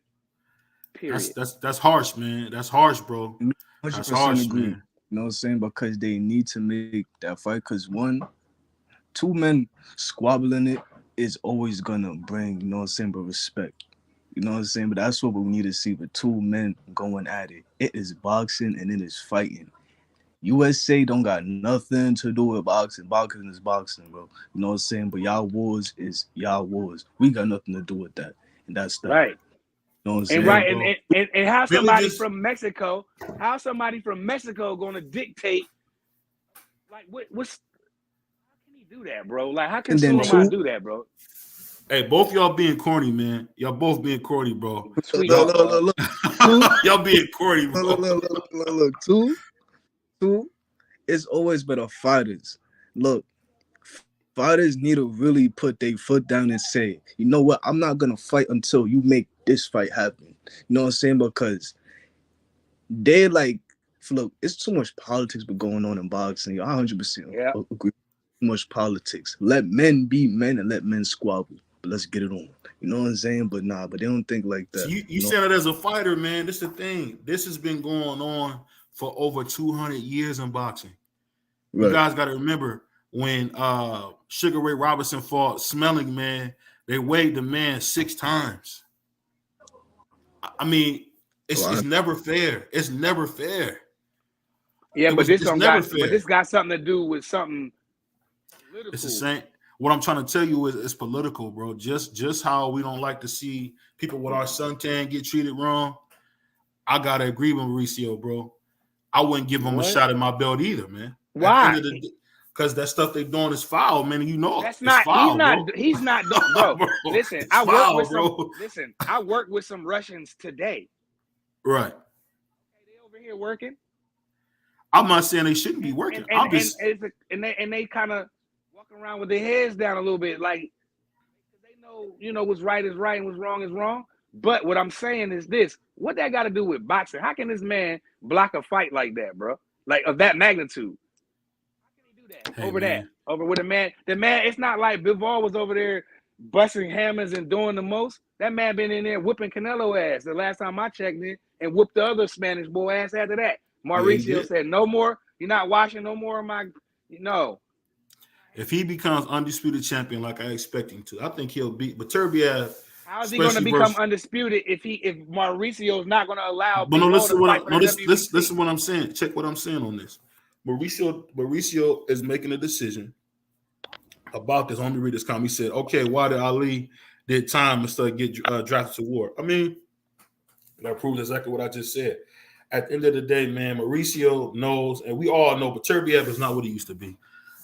Period. That's harsh, man. That's harsh, bro. That's harsh, agree. Man. You know what I'm saying? Because they need to make that fight. Because 2 men squabbling it is always gonna bring, you know what I'm saying, but respect. You know what I'm saying? But that's what we need to see with 2 men going at it. It is boxing and it is fighting. USA don't got nothing to do with boxing. Boxing is boxing, bro. You know what I'm saying? But y'all wars is y'all wars. We got nothing to do with that. And that's that. Right. You know what I'm saying? And right, and how somebody from Mexico gonna dictate like what's how can he do that, bro? Like how can someone do that, bro? Hey, both y'all being corny, man. Y'all both being corny, bro. Look. Y'all being corny, bro. Look. Two, it's always better fighters. Look, fighters need to really put their foot down and say, you know what, I'm not gonna fight until you make this fight happen. You know what I'm saying? Because they like, look, it's too much politics going on in boxing. I 100% agree. Too much politics. Let men be men and let men squabble. But let's get it on. You know what I'm saying? But they don't think like that. So you said it as a fighter, man. This is the thing. This has been going on for over 200 years in boxing. Right. You guys got to remember when Sugar Ray Robinson fought Smelling, man, they weighed the man 6 times. I mean, it's never fair. It's never fair. Yeah, but this got something to do with something political. It's the same. What I'm trying to tell you is it's political, bro. Just how we don't like to see people with our suntan get treated wrong. I gotta agree with Mauricio, bro. I wouldn't give him a shot at my belt either, man. Why? Because that stuff they doing is foul, man. You know that's not. Foul, he's not. Bro, listen. I work with some Russians today. Right. They over here working. I'm not saying they shouldn't be working. And they kind of walking around with their heads down a little bit, like they know, you know, what's right is right and what's wrong is wrong. But what I'm saying is this: what that got to do with boxing? How can this man block a fight like that, bro? Like of that magnitude? How can he do that over with a man? The man, it's not like Bivol was over there busting hammers and doing the most. That man been in there whooping Canelo ass the last time I checked in, and whooped the other Spanish boy ass after that. Mauricio said, "No more. You're not watching no more of my, If he becomes undisputed champion like I expect him to, I think he'll beat Beterbiev. How is he going to become undisputed if Mauricio is not going to allow? But listen what I'm saying. Check what I'm saying on this. Mauricio is making a decision about this. Let me read this comment. He said, "Okay, why did Ali did time instead of get drafted to war?" I mean, that proves exactly what I just said. At the end of the day, man, Mauricio knows, and we all know, Beterbiev is not what he used to be.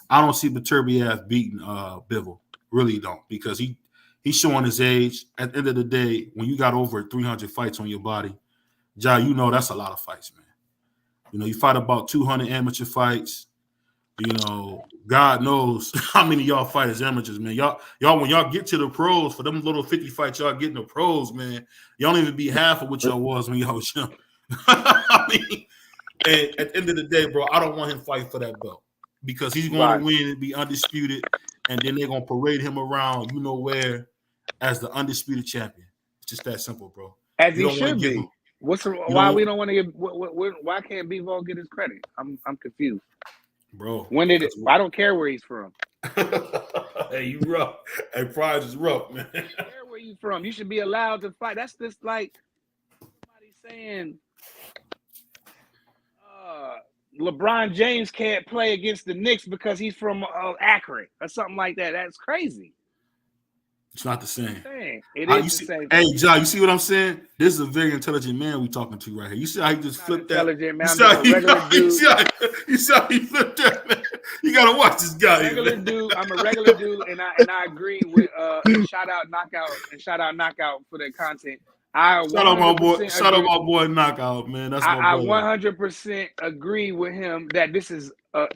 I don't see Beterbiev beating Bivol. Really don't, because he's showing his age. At the end of the day, when you got over 300 fights on your body, Ja, you know that's a lot of fights, man. You know, you fight about 200 amateur fights. You know, God knows how many y'all fight as amateurs, man. Y'all, when y'all get to the pros, for them little 50 fights y'all getting the pros, man, y'all don't even be half of what y'all was when y'all was young. I mean, and at the end of the day, bro, I don't want him fighting for that belt because he's going to win and be undisputed, and then they're going to parade him around, you know where, as the undisputed champion. It's just that simple, bro. As he should be. Why we don't want to get? Why can't Bivol get his credit? I'm confused, bro. When did it? I don't care where he's from. Hey, you rough. Hey, Pride is rough, man. Where were you from? You should be allowed to fight. That's just like somebody saying LeBron James can't play against the Knicks because he's from Akron or something like that. That's crazy. It's not the same. It is the same. Hey, John, you see what I'm saying? This is a very intelligent man we talking to right here. You see how he just flipped that? Intelligent man. I'm just a regular dude. You see how he flipped that, man? You gotta watch this guy. Regular dude. I'm a regular dude, and I agree with shout out Knockout for their content. Shout out my boy Knockout, man. That's my brother. I 100% agree with him that this is a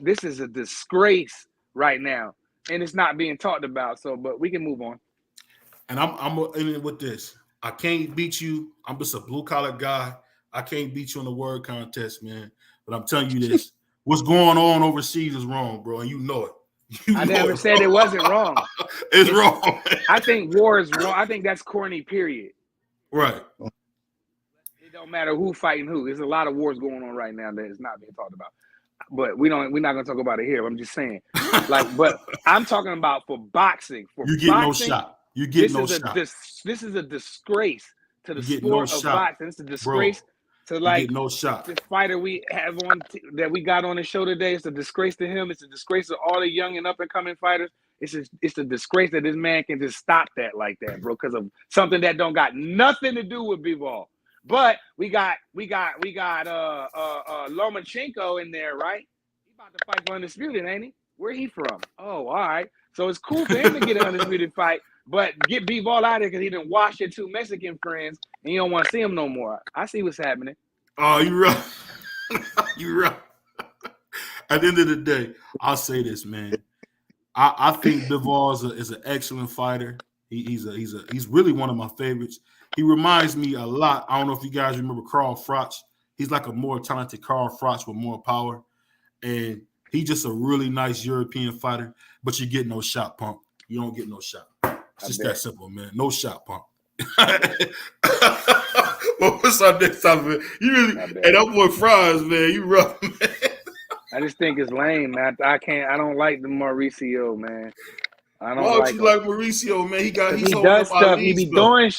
disgrace right now, and it's not being talked about. So, but we can move on. And I'm in with this. I can't beat you. I'm just a blue collar guy. I can't beat you in the word contest, man. But I'm telling you this: what's going on overseas is wrong, bro, and you know it. I never said it wasn't wrong. It's wrong. I think war is wrong. I think that's corny. Period. Right. It don't matter who fighting who. There's a lot of wars going on right now that is not being talked about. But we're not going to talk about it here. I'm just saying. But I'm talking about for boxing. For you get boxing, no shot. You get no shot. This is a disgrace to the sport of boxing. It's a disgrace to get no shot. This fighter we have on that we got on the show today. It's a disgrace to him. It's a disgrace to all the young and up and coming fighters. It's a disgrace that this man can just stop that like that, bro, because of something that don't got nothing to do with B-ball. But we got Lomachenko in there, right? He about to fight for undisputed, ain't he? Where he from? Oh, all right. So it's cool for him to get an undisputed fight, but get B-ball out of there because he didn't wash your two Mexican friends and you don't want to see him no more. I see what's happening. Oh, you rough. You rough. At the end of the day, I'll say this, man. I think Bivol is an excellent fighter. He's really one of my favorites. He reminds me a lot. I don't know if you guys remember Carl Froch. He's like a more talented Carl Froch with more power, and he's just a really nice European fighter. But you get no shot, punk. You don't get no shot. It's just that simple, man. No shot, punk. Well, what's our next topic, man? You really, hey, that boy Fries, man. You rough, man. I just think it's lame, man. I don't like the Mauricio, man. I don't Why like you like Mauricio, man? He does stuff. He be doing.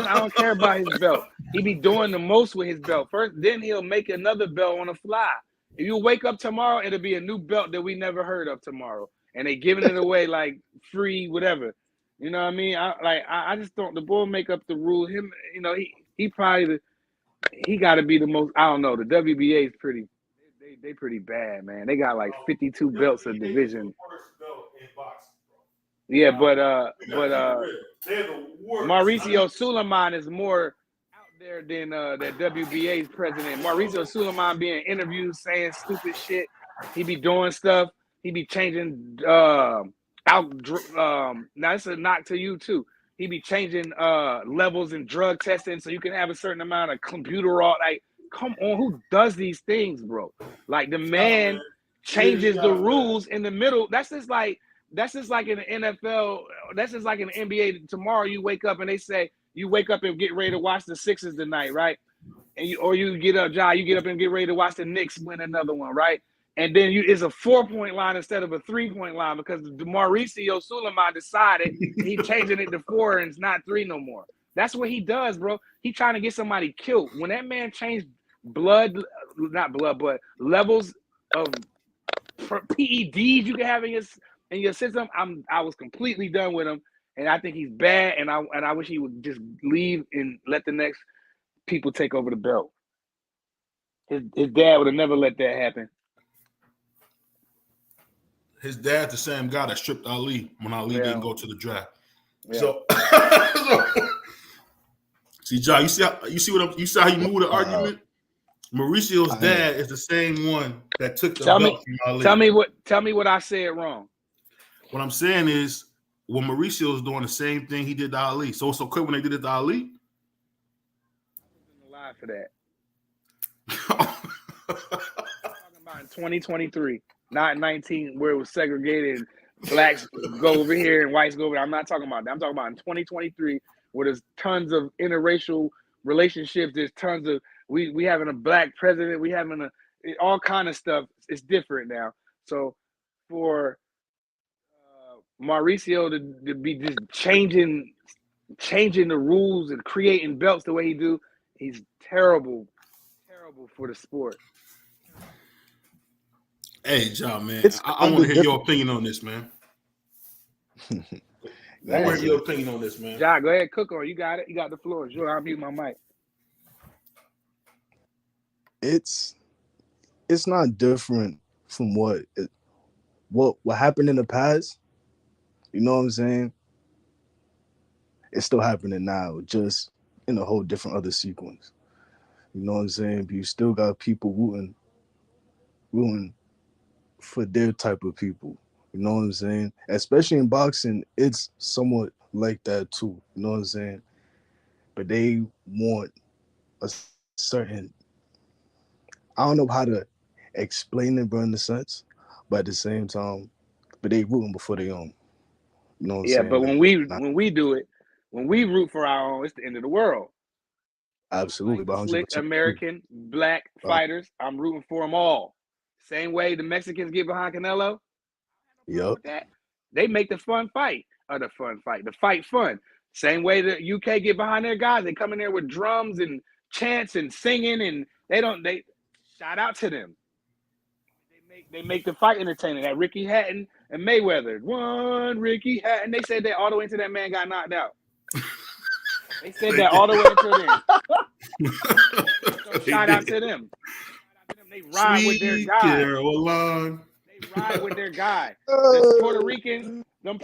I don't care about his belt. He be doing the most with his belt. First, then he'll make another belt on the fly. If you wake up tomorrow, it'll be a new belt that we never heard of tomorrow, and they giving it away like free, whatever. You know what I mean? I just don't. The boy make up the rule. Him, you know, he probably he got to be the most. I don't know. The WBA is pretty. They pretty bad, man. They got like 52 belts a division. Yeah, but Mauricio Suleiman is more out there than that WBA's president. Mauricio Suleiman being interviewed saying stupid shit. He be doing stuff. He be changing now it's a knock to you too. He be changing levels in drug testing so you can have a certain amount of computer like. Come on, who does these things, bro? Like the man changes the rules in the middle. That's just like in the NFL. That's just like in the NBA. Tomorrow you wake up and they say you wake up and get ready to watch the Sixers tonight, right? And you get up, you get up and get ready to watch the Knicks win another one, right? And then it's a 4-point line instead of a 3-point line because Mauricio Suleiman decided he's changing it to 4 and it's not 3 no more. That's what he does, bro. He trying to get somebody killed. When that man changed but levels of PEDs you can have in your system, I was completely done with him, and I think he's bad, and I wish he would just leave and let the next people take over the belt. His dad would have never let that happen. His dad's the same guy that stripped Ali when Ali didn't go to the draft. Yeah. So see, John, you see how you move the argument? Mauricio's dad is the same one that took the belt from Ali. Tell me what I said wrong. What I'm saying is, when Mauricio's doing the same thing he did to Ali, so it's okay when they did it to Ali. I'm alive for that. I'm talking about in 2023, not 19, where it was segregated. Blacks go over here and whites go over there. I'm not talking about that. I'm talking about in 2023, where there's tons of interracial relationships. There's tons of we having a black president. We having all kind of stuff. It's different now. So for Mauricio to be just changing the rules and creating belts the way he do. He's terrible for the sport. Hey, John, man, It's I want to hear your opinion on this, man. I want to hear your opinion on this, man. John, go ahead, cook on. You got it. You got the floor. Sure, I'll mute my mic. It's not different from what happened in the past. You know what I'm saying? It's still happening now, just in a whole different other sequence. You know what I'm saying? But you still got people rooting for their type of people. You know what I'm saying? Especially in boxing, it's somewhat like that too. You know what I'm saying? But they want a certain, I don't know how to explain it, bro, in the sense, but at the same time, but they rooting before they own. You know what I'm saying? But like, when we do it, when we root for our own, it's the end of the world. Absolutely, like the slick American black fighters, I'm rooting for them all. Same way the Mexicans get behind Canelo. Yep. They make the fight fun. Same way the UK get behind their guys. They come in there with drums and chants and singing, and they shout out to them. They make the fight entertaining. That Ricky Hatton and Mayweather. One Ricky Hatton. They said that all the way until that man got knocked out. They said that all the way until then. So shout out to them. They ride with their guy. Caroline. They ride with their guy. The Puerto Ricans ride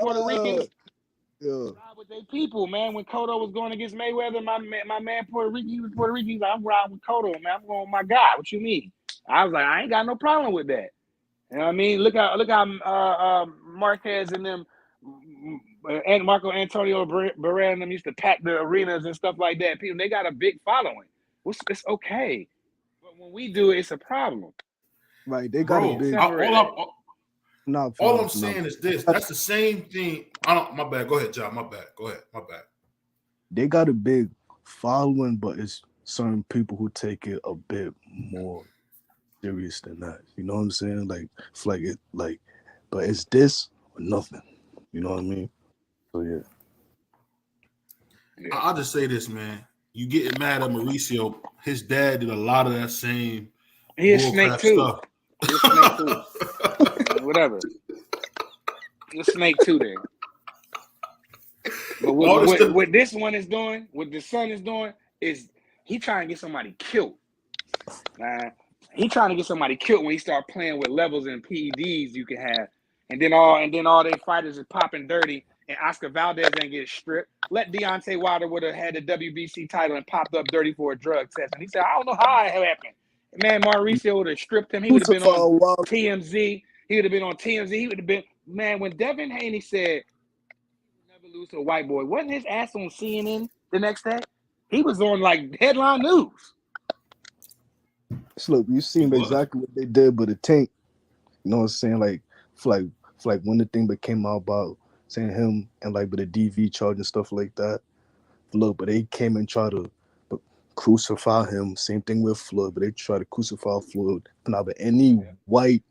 with their people, man. When Cotto was going against Mayweather, my man Puerto Rican, he was Puerto Rican. He's like, I'm riding with Cotto, man. I'm going with my guy. What you mean? I was like, I ain't got no problem with that. You know what I mean? Look how Marquez and them and Marco Antonio Barrera and them used to pack the arenas and stuff like that. People, they got a big following. It's okay. But when we do it, it's a problem. Right. They got a big all I'm saying is this. That's the same thing. My bad. Go ahead, John. My bad. Go ahead. My bad. They got a big following, but it's certain people who take it a bit more serious than that. You know what I'm saying? But it's this or nothing. You know what I mean? So yeah. I'll just say this, man. You getting mad at Mauricio? His dad did a lot of that same bullcrap stuff. He's a snake too. Whatever. He's a snake too, then. But what this one is doing, what the son is doing, is he trying to get somebody killed. He trying to get somebody killed when he start playing with levels and PEDs you can have, and then all their fighters is popping dirty, and Oscar Valdez ain't get stripped. Let Deontay Wilder would have had the WBC title and popped up dirty for a drug test, and he said, I don't know how it happened. Man, Mauricio would have stripped him. He would have been on TMZ. He would have been on TMZ. He would have been, man, when Devin Haney said he would never lose to a white boy, wasn't his ass on CNN the next day? He was on like headline news. Look, you seen exactly what they did with the Tank. You know what I'm saying? Like when the thing came out about saying him and like with the DV charge and stuff like that. Look, but they came and tried to crucify him. Same thing with Floyd, but they try to crucify Floyd. Now, but any white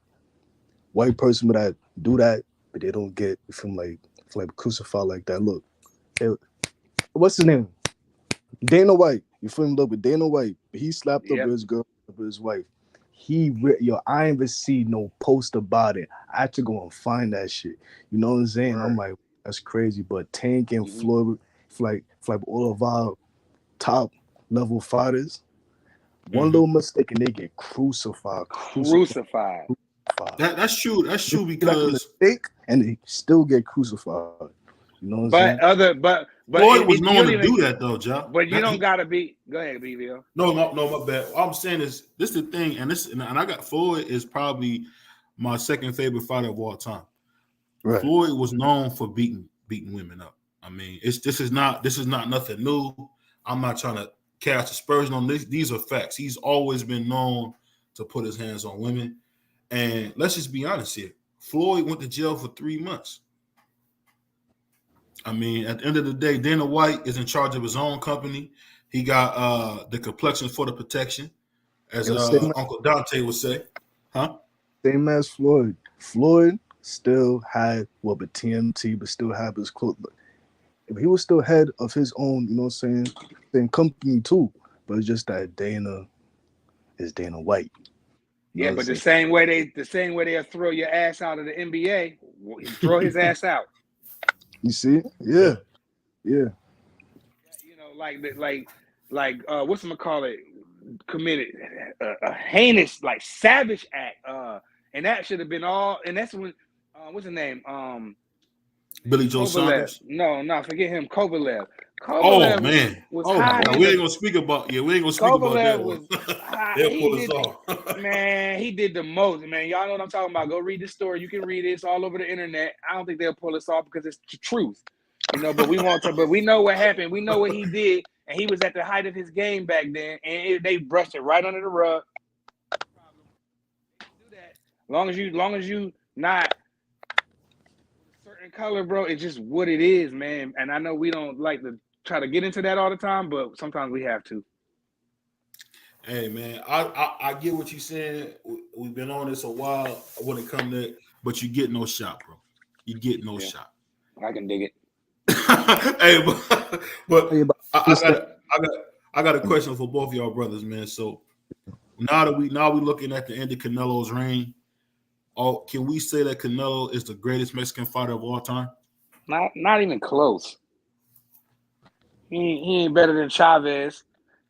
person that do that, but they don't get from like crucified like that. Look, what's his name? Dana White. You feel me? Look, but Dana White, he slapped up his girl, up his wife. I ain't even see no post about it. I had to go and find that shit. You know what I'm saying? Right. I'm like, that's crazy. But Tank and Floyd, like all of our top level fighters, one little mistake and they get crucified. That's true. That's true because and they still get crucified. You know what I'm saying? But Floyd was known to do that though, Joe. But you don't gotta be. Go ahead, BVO. No, my bad. All I'm saying is this is the thing, and I got Floyd is probably my second favorite fighter of all time. Right. Floyd was known for beating women up. I mean, this is not nothing new. I'm not trying to cast aspersion on this. These are facts. He's always been known to put his hands on women. And let's just be honest here. Floyd went to jail for 3 months. I mean, at the end of the day, Dana White is in charge of his own company. He got the complexion for the protection, as Uncle Dante would say. Huh? Same as Floyd. Floyd still had but TMT, but still have his close. If he was still head of his own, you know what I'm saying, then company too. But it's just that Dana is Dana White. Yeah, but the same way they'll throw your ass out of the NBA, throw his ass out. You see? Yeah. You know, like whatchamacallit committed a heinous, like savage act. And that should have been all. And that's when what's his name? Billy Joe Saunders. No, forget him. Kovalev. Oh man! Was oh high. my God. We ain't gonna speak about. Yeah, we ain't gonna speak about that one. They'll pull us off. Man, he did the most. Man, y'all know what I'm talking about. Go read the story. You can read it. It's all over the internet. I don't think they'll pull us off because it's the truth. You know, but we want to. But we know what happened. We know what he did, and he was at the height of his game back then, and they brushed it right under the rug. Do that. Long as you not certain color, bro, it's just what it is, man. And I know we don't like to try to get into that all the time, but sometimes we have to. Hey, man, I get what you're saying. We've been on this a while when it comes to, but you get no shot, bro. You get no shot. I can dig it. Hey, but I got a question for both of y'all brothers, man. So now we looking at the end of Canelo's reign. Can we say that Canelo is the greatest Mexican fighter of all time? Not even close. He ain't better than Chavez.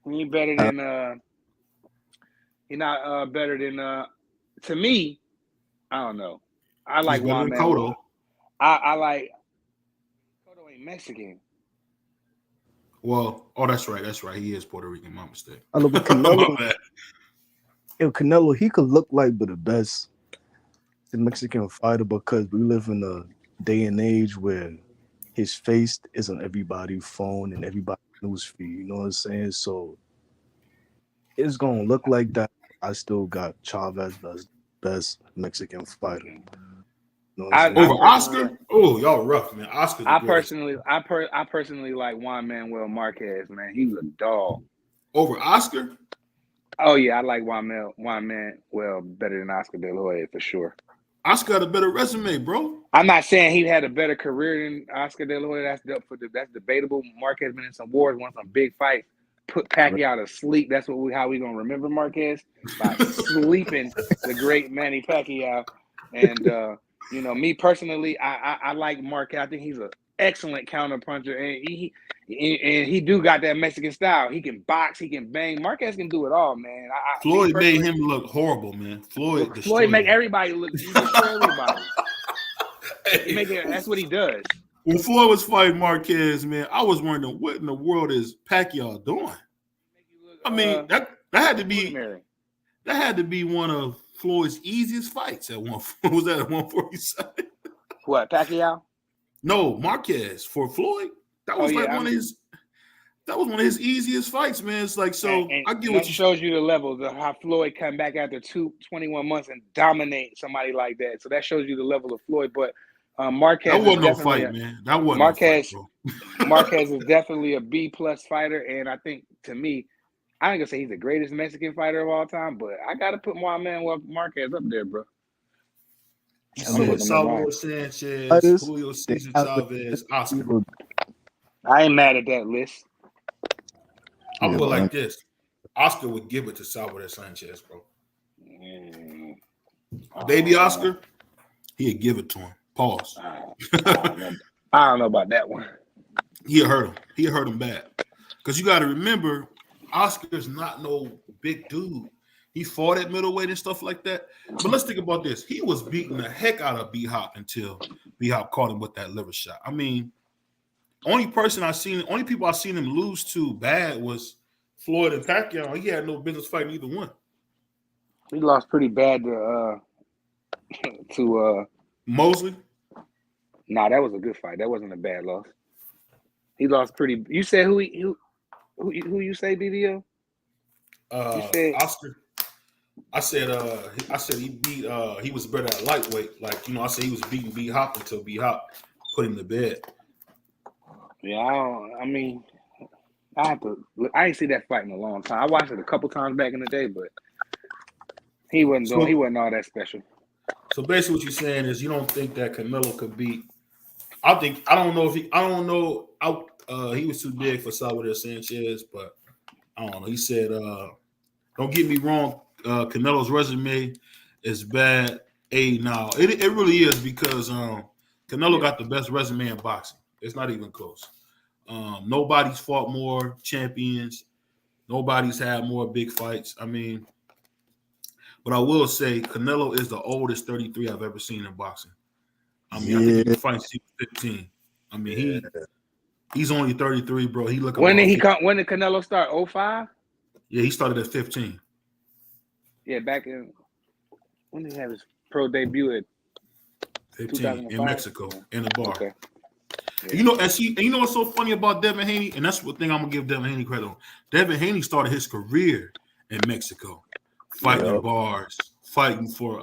He ain't better than He's not better than to me. I don't know. I like Juan Manuel. I like Cotto ain't Mexican. Well, that's right. He is Puerto Rican. My mistake. I love Canelo. Canelo, he could look like the best Mexican fighter because we live in a day and age where his face is on everybody's phone and everybody's newsfeed. You know what I'm saying? So it's gonna look like that. I still got Chavez as best Mexican fighter. You know over Oscar? Oh, y'all rough, man. Oscar's I personally like Juan Manuel Marquez, man. He was a dog. Over Oscar? Oh yeah, I like Juan Manuel better than Oscar De La Hoya for sure. Oscar had a better resume, bro. I'm not saying he had a better career than Oscar De La Hoya. That's debatable. Marquez been in some wars, won some big fights, put Pacquiao to sleep. That's how we gonna remember Marquez, by sleeping the great Manny Pacquiao. And you know, me personally, I like Marquez. I think he's an excellent counterpuncher, and he do got that Mexican style. He can box, he can bang. Marquez can do it all, man. Floyd made him look horrible, man. Floyd make everybody look. He destroy everybody. That's what he does. When Floyd was fighting Marquez, man, I was wondering what in the world is Pacquiao doing. I mean, that had to be one of Floyd's easiest fights at one. Was that at 147? What, Pacquiao? No, Marquez for Floyd. That was one of his easiest fights, man. It's like, so and I get what what you shows you the level of how Floyd come back after 21 months and dominate somebody like that. So that shows you the level of Floyd. But Marquez, that wasn't no fight, man. That wasn't Marquez. No fight, bro. Marquez is definitely a B+ fighter, and I think to me, I ain't gonna say he's the greatest Mexican fighter of all time, but I gotta put my man Marquez up there, bro. Salvador Sanchez, Julio Cesar Chavez, Oscar. I ain't mad at that list. I'll put it like this: Oscar would give it to Salvador Sanchez, bro. Baby Oscar, he'd give it to him. Pause. I don't know about that one. He'll hurt him. He'll hurt him bad. Because you got to remember, Oscar's not no big dude. He fought at middleweight and stuff like that. But let's think about this. He was beating the heck out of B-Hop until B-Hop caught him with that liver shot. I mean, only people I've seen him lose to bad was Floyd and Pacquiao. He had no business fighting either one. He lost pretty bad to Mosley? Nah, that was a good fight. That wasn't a bad loss. He lost pretty. You said who you say, BBO? Oscar. I said he beat he was better at lightweight. Like, I said he was beating B-Hop until B-Hop put him to bed. Yeah, I ain't see that fight in a long time. I watched it a couple times back in the day, but he wasn't all that special. So basically, what you're saying is you don't think that Canelo could beat. I don't know if he. I don't know. He was too big for Salvador Sanchez, but I don't know. He said, "Don't get me wrong. Canelo's resume is bad. Now it really is because Canelo got the best resume in boxing. It's not even close. Nobody's fought more champions. Nobody's had more big fights. I mean, but I will say Canelo is the oldest 33 I've ever seen in boxing. I mean, I think he was fighting since he was 15. I mean, he's only 33, bro. He look. When did he come? When did Canelo start? 05? Yeah, he started at 15. Yeah, back in when did he have his pro debut at 15 in Mexico in a bar. Okay. Yeah. You know, and you know what's so funny about Devin Haney, and that's what thing I'm gonna give Devin Haney credit on. Devin Haney started his career in Mexico, fighting in bars, fighting for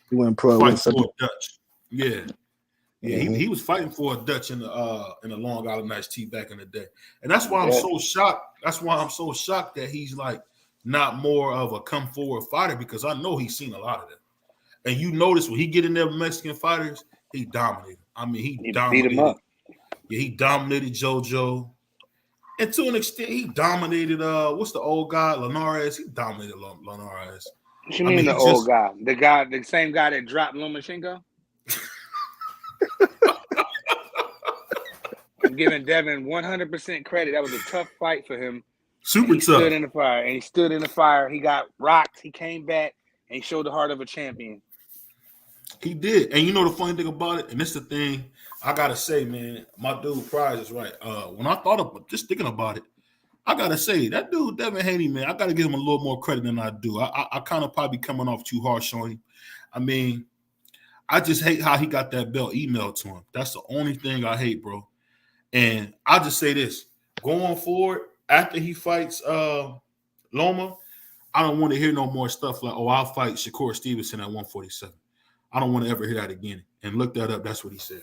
he went pro. Fighting for a Dutch. Yeah. Yeah, Mm-hmm. he was fighting for a Dutch in the Long Island Iced Tea back in the day, and that's why I'm so shocked. That's why I'm so shocked that he's like not more of a come forward fighter because I know he's seen a lot of them. And you notice when he get in there with Mexican fighters, he dominated. I mean, he dominated. Beat him up. Yeah, he dominated JoJo, and to an extent, he dominated. What's the old guy Linares? He dominated Linares. What you mean the old guy? The same guy that dropped Loma? I'm giving Devin 100% credit. That was a tough fight for him. Super tough. Stood in the fire, and he stood in the fire. He got rocked. He came back, and he showed the heart of a champion. He did. And you know the funny thing about it, and this is the thing I got to say, man, my dude Prize is right. When I thought of just thinking about it, I got to say, that dude, Devin Haney, man, I got to give him a little more credit than I do. I kind of probably coming off too harsh on him. I mean, I just hate how he got that belt emailed to him. That's the only thing I hate, bro. And I'll just say this. Going forward, after he fights Loma, I don't want to hear no more stuff like, oh, I'll fight Shakur Stevenson at 147. I don't want to ever hear that again. And look that up. That's what he said.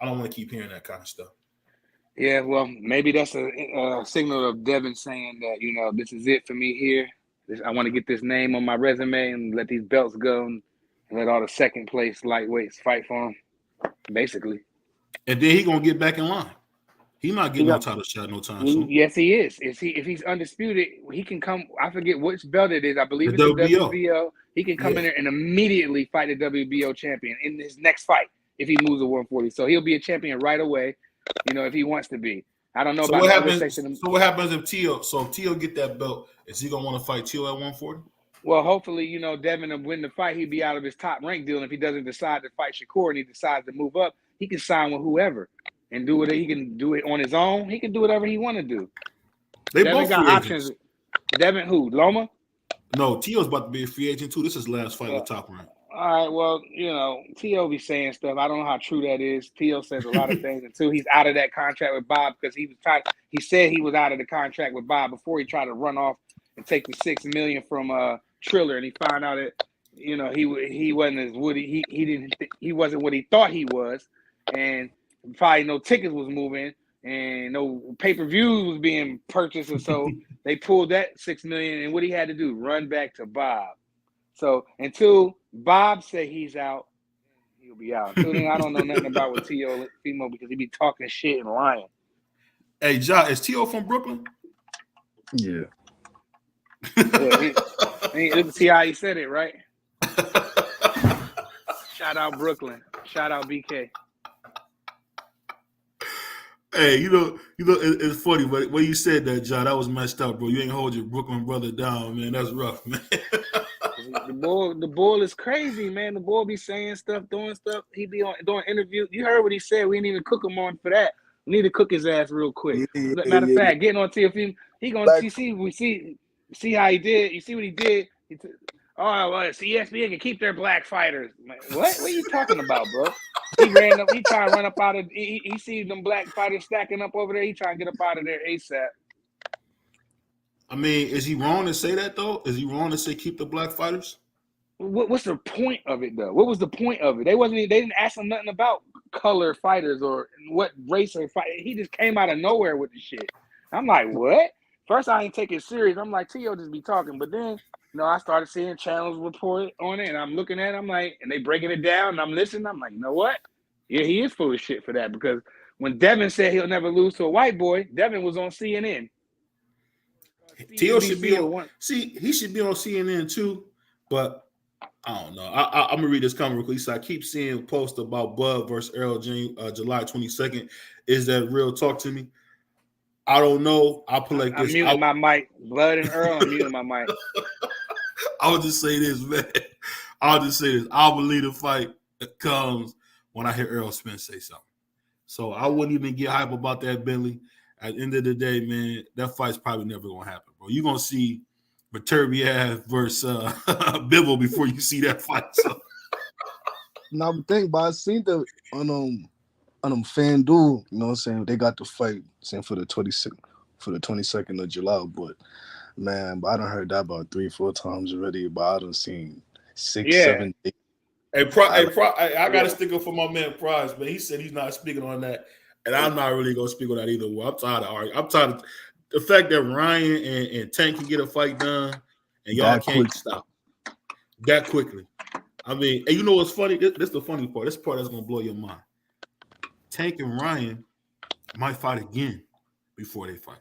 I don't want to keep hearing that kind of stuff. Yeah, well, maybe that's a signal of Devin saying that, you know, this is it for me here. I want to get this name on my resume and let these belts go and let all the second place lightweights fight for him, basically. And then he going to get back in line. He's not getting no title shot no time soon. Yes, he is. If he's undisputed, he can come. I forget which belt it is. I believe it's the WBO. He can come in there and immediately fight the WBO champion in his next fight if he moves to 140. So he'll be a champion right away, you know, if he wants to be. I don't know about what happens. So what happens if Tio? So if Tio get that belt, is he gonna want to fight Tio at 140? Well, hopefully, you know, Devin will win the fight. He'd be out of his top rank deal. And if he doesn't decide to fight Shakur and he decides to move up, he can sign with whoever and do it. He can do it on his own. He can do whatever he want to do. They Devin both got options. Devin who? Loma? No, Tio's about to be a free agent too. This is his last fight with Top Rank. All right, well, you know, Tio be saying stuff. I don't know how true that is. Tio says a lot of things until he's out of that contract with Bob because he said he was out of the contract with Bob before he tried to run off and take the $6 million from Triller, and he found out that, you know, he wasn't as what he wasn't what he thought he was, and probably no tickets was moving and no pay-per-views was being purchased, and so they pulled that $6 million, and what he had to do, run back to Bob. So until Bob say he's out, he'll be out. Until then, I don't know nothing about with Tio Fimo because he be talking shit and lying. Hey, Ja, is Tio from Brooklyn? Yeah. Let's see how he said it, right? Shout out Brooklyn. Shout out BK. Hey, you know, it's funny, but when you said that, John, that was messed up, bro. You ain't hold your Brooklyn brother down, man. That's rough, man. The bull is crazy, man. The bull be saying stuff, doing stuff. He be doing interviews. You heard what he said. We didn't even cook him on for that. We need to cook his ass real quick. Matter of fact, getting on TFM, he gonna see how he did. You see what he did? Well, ESPN can keep their black fighters. Like, what are you talking about, bro? He ran up. He trying to run up out of. He sees them black fighters stacking up over there. He trying to get up out of there ASAP. I mean, is he wrong to say that though? Is he wrong to say keep the black fighters? What's the point of it though? What was the point of it? They didn't ask him nothing about color fighters or what race or fight. He just came out of nowhere with the shit. I'm like, what? first I didn't take it serious. I'm like, T.O. just be talking. But then, I started seeing channels report on it, and I'm looking at it. I'm like, and they breaking it down, and I'm listening. I'm like, you know what? Yeah, he is full of shit for that. Because when Devin said he'll never lose to a white boy, Devin was on CNN. T.O. should be on. He should be on CNN too, but I don't know. I'm gonna read this comment real quick. So I keep seeing posts about Bud versus Earl July 22nd. Is that real? Talk to me. I don't know. I'll put like this. I'm muting my mic. Bud and Earl, I'm muting my mic. I'll just say this, man. I'll just say this. I believe the fight comes when I hear Earl Spence say something. So I wouldn't even get hype about that, Bentley. At the end of the day, man, that fight's probably never gonna happen, bro. You're gonna see Beterbiev versus Bivol before you see that fight. So. Now, but I seen that on FanDuel, you know what I'm saying? They got the fight saying for the 22nd of July, but man, I done heard that about 3-4 times already, but I done seen 6, 7, 8. I got to stick up for my man Prize, man. He said he's not speaking on that, and I'm not really going to speak on that either. Well, I'm tired of arguing. I'm tired of the fact that Ryan and Tank can get a fight done, and y'all can't stop that quickly. I mean, and you know what's funny? This is the funny part. This part that's going to blow your mind. Tank and Ryan might fight again before they fight.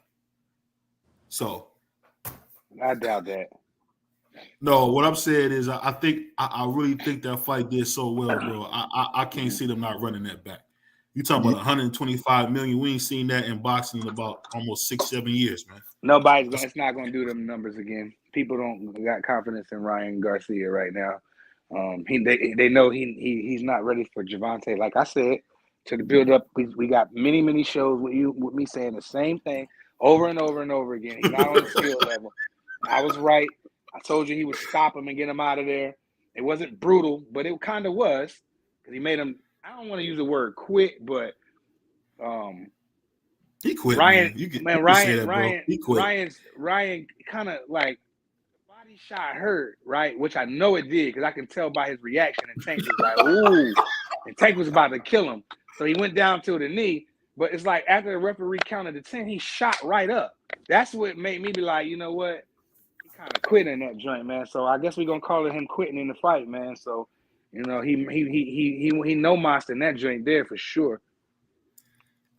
So I doubt that. No, what I'm saying is I really think that fight did so well, bro. I can't see them not running that back. You talking about 125 million? We ain't seen that in boxing in about almost 6-7 years, man. It's not going to do them numbers again. People don't got confidence in Ryan Garcia right now. They know he's not ready for Gervonta. Like I said, to the build up, we got many shows with me saying the same thing over and over and over again. He's not on the skill level. I was right. I told you he would stop him and get him out of there. It wasn't brutal, but it kind of was because he made him. I don't want to use the word quit, but he quit. Ryan, Ryan, he quit. Ryan kind of like the body shot hurt, right? Which I know it did because I can tell by his reaction. And Tank was like, "Ooh," and Tank was about to kill him, so he went down to the knee. But it's like after the referee counted to 10, he shot right up. That's what made me be like, you know what? Kind of quit in that joint, man. So I guess we're gonna call it him quitting in the fight, man. So, he no monster in that joint there for sure.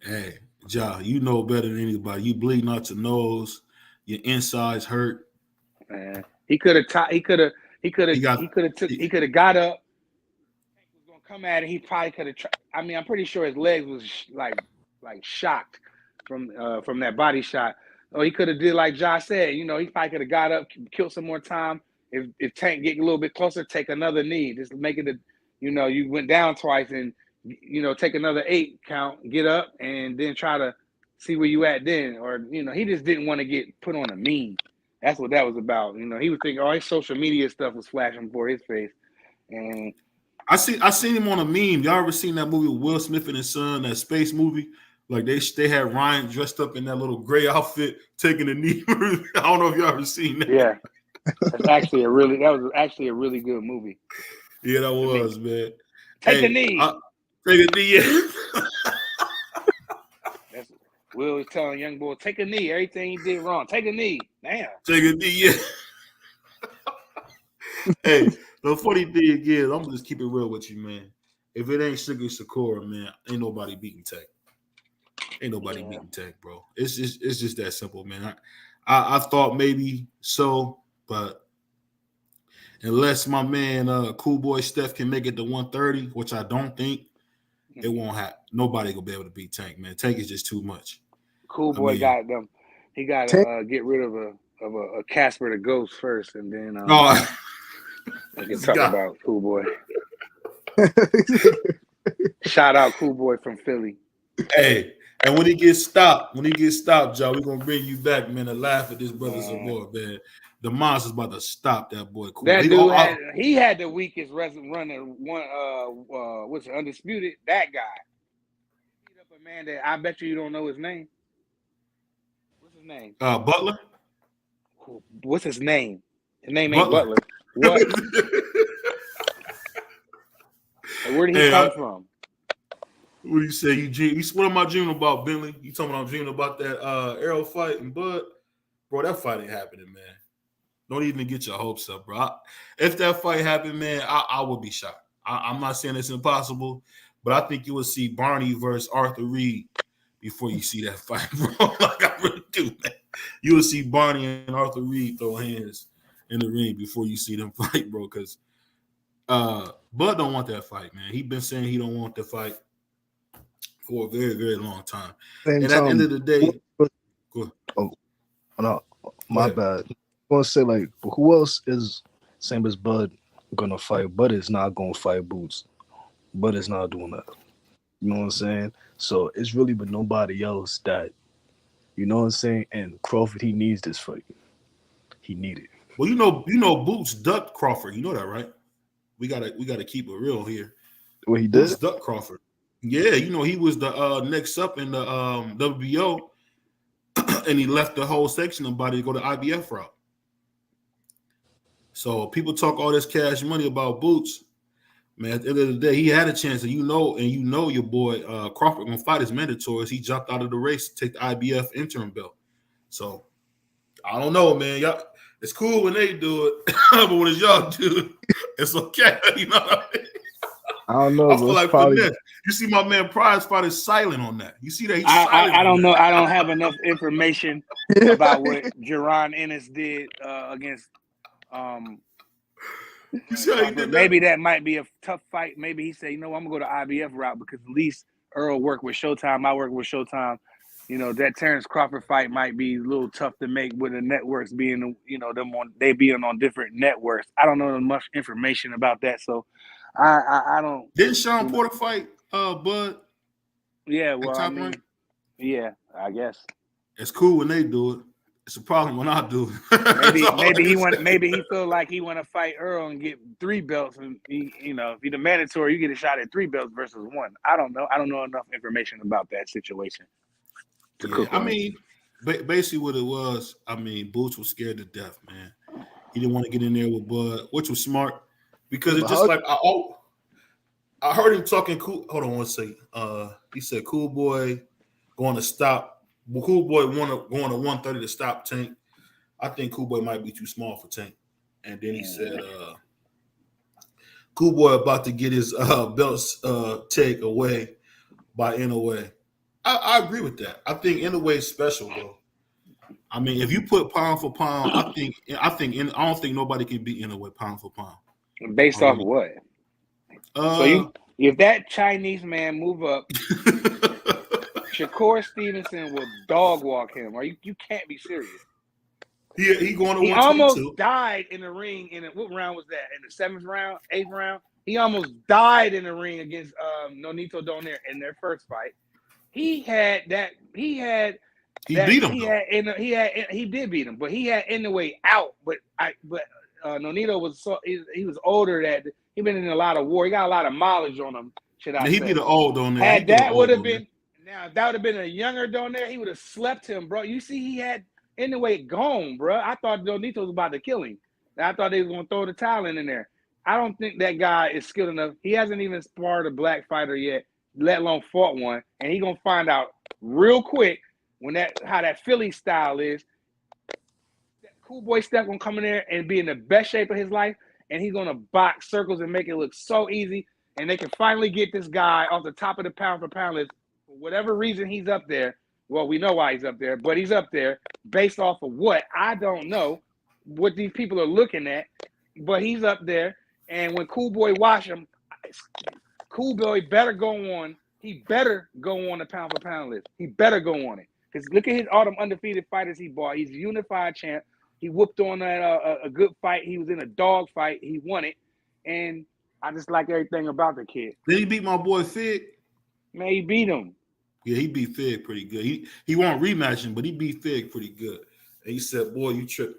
Hey, Ja, you know better than anybody. You bleeding out your nose, your insides hurt. Man, he could have got up. He was gonna come at it. He probably could have. I mean, I'm pretty sure his legs was like shocked from that body shot. Or he could have did like Josh said, he probably could have got up, killed some more time. If Tank get a little bit closer, take another knee. Just make it you went down twice and take another 8 count, get up, and then try to see where you at then. Or he just didn't want to get put on a meme. That's what that was about. He was thinking all his social media stuff was flashing before his face. And I seen him on a meme. Y'all ever seen that movie with Will Smith and his son, that space movie? Like they had Ryan dressed up in that little gray outfit taking a knee. I don't know if y'all ever seen that. Yeah, that was actually a really good movie. Yeah, that was, man. Take a knee. Take a knee. Yeah. That's Will was telling young boy, take a knee. Everything he did wrong, take a knee. Damn. Take a knee. Yeah. Hey, the funny thing is, I'm gonna just keep it real with you, man. If it ain't Sugar Sakura, man, ain't nobody beating Tech. Ain't nobody beating Tech, bro. It's just that simple, man. I thought maybe so, but unless my man Cool Boy Steph can make it to 130, which I don't think, it won't happen. Nobody gonna be able to beat Tank, man. Tank is just too much. Cool Boy got them. He got to get rid of a Casper the Ghost first, and then we can talk about Cool Boy. Shout out Cool Boy from Philly. Hey. And when he gets stopped, Joe, we're gonna bring you back, man, to laugh at this brother some more, man. The monster's about to stop that boy. Cool. That dude he had the weakest running one. What's it, undisputed? That guy. He beat up a man that I bet you don't know his name. What's his name? Butler. What's his name? His name ain't Butler. What? Where did he come from? What do you say? What am I dreaming about, Bentley? You talking about I'm dreaming about that Arrow fight and Bud? Bro, that fight ain't happening, man. Don't even get your hopes up, bro. If that fight happened, man, I would be shocked. I'm not saying it's impossible, but I think you will see Barney versus Arthur Reed before you see that fight, bro. Like I really do, man. You will see Barney and Arthur Reed throw hands in the ring before you see them fight, bro. Because Bud don't want that fight, man. He been saying he don't want the fight for a very, very long time. Same and time, at the end of the day, go oh no, my bad. I want to say like, but who else is same as Bud gonna fight? Bud is not gonna fight Boots. Bud is not doing that. You know what I'm saying? So it's really but nobody else that, you know what I'm saying? And Crawford, he needs this fight. He need it. Well, you know, Boots ducked Crawford. You know that, right? We gotta keep it real here. What he Boots did? ducked Crawford. Yeah, you know, he was the next up in the WBO, and he left the whole section about to go to IBF route. So people talk all this cash money about Boots. Man, at the end of the day, he had a chance, and you know your boy Crawford gonna fight his mandatories. He jumped out of the race to take the IBF interim belt. So I don't know, man. Y'all, it's cool when they do it, but when it's y'all do, it's okay. You know what I mean? I don't know. I feel like probably... you see my man Prize fight is silent on that. You see that? He's silent. I don't know. I don't have enough information about what Jaron Ennis did against. You see how he did that? Maybe that might be a tough fight. Maybe he said, you know, I'm gonna go to IBF route because at least Earl worked with Showtime. I work with Showtime. You know, that Terrence Crawford fight might be a little tough to make with the networks being, you know, they being on different networks. I don't know much information about that, so I don't. Didn't Sean Porter fight Bud? Yeah, well, I mean, yeah, I guess it's cool when they do it. It's a problem when I do it. maybe he feel like he want to fight Earl and get 3 belts, and he, you know, if you're the mandatory, you get a shot at 3 belts versus 1. I don't know. I don't know enough information about that situation. Yeah, I mean, basically what it was, I mean, Boots was scared to death, man. He didn't want to get in there with Bud, which was smart because it's just like I heard him talking cool. Hold on one second. He said Cool Boy going to stop. Well, Cool Boy going to 130 to stop Tank. I think Cool Boy might be too small for Tank. And then he said Cool Boy about to get his belts take away by Inouye. I agree with that. I think Inouye is special, though. I mean, if you put pound for pound, I don't think nobody can beat Inouye pound for pound. Based off of what? So if that Chinese man move up, Shakur Stevenson will dog walk him. Or you can't be serious. He going to 122. He almost died in the ring. What round was that? In the 7th round, 8th round? He almost died in the ring against Nonito Donaire in their first fight. He did beat him, but he had Inouye out. But Nonito was he was older, that he been in a lot of war. He got a lot of mileage on him. He be the old Donaire. Had that would have been now, if that would have been a younger Donaire, he would have slept him, bro. You see, he had Inouye gone, bro. I thought Nonito was about to kill him. I thought they was gonna throw the towel in there. I don't think that guy is skilled enough. He hasn't even sparred a black fighter yet, let alone fought one. And he gonna find out real quick how that Philly style is. That Cool Boy Steph gonna come in there and be in the best shape of his life, and he's gonna box circles and make it look so easy. And they can finally get this guy off the top of the pound for pound list. For whatever reason he's up there. Well, we know why he's up there, but he's up there based off of what? I don't know what these people are looking at, but he's up there. And when Cool Boy watch him, Cool Boy better go on. He better go on the pound for pound list. He better go on it. Because look at all them undefeated fighters he bought. He's a unified champ. He whooped on a good fight. He was in a dog fight. He won it. And I just like everything about the kid. Did he beat my boy Fig? Man, he beat him. Yeah, he beat Fig pretty good. He won't rematch him, but he beat Fig pretty good. And he said, "Boy, you tripping."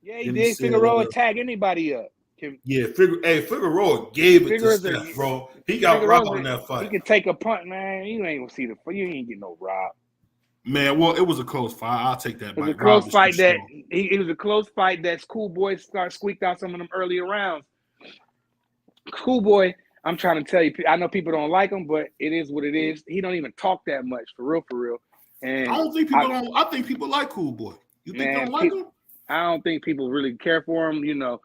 Yeah, he did. Figueroa tag anybody up. Figueroa gave it to Steph, bro. He got robbed in that fight. He could take a punt, man. You ain't gonna see you ain't get no rob. Man, well, it was a close fight. I'll take that. It was a close fight it was a close fight that Cool Boy squeaked out some of them earlier rounds. Cool Boy, I'm trying to tell you, I know people don't like him, but it is what it is. He don't even talk that much, for real. And I don't think people don't. I think people like Cool Boy. You think they don't like him? I don't think people really care for him. You know,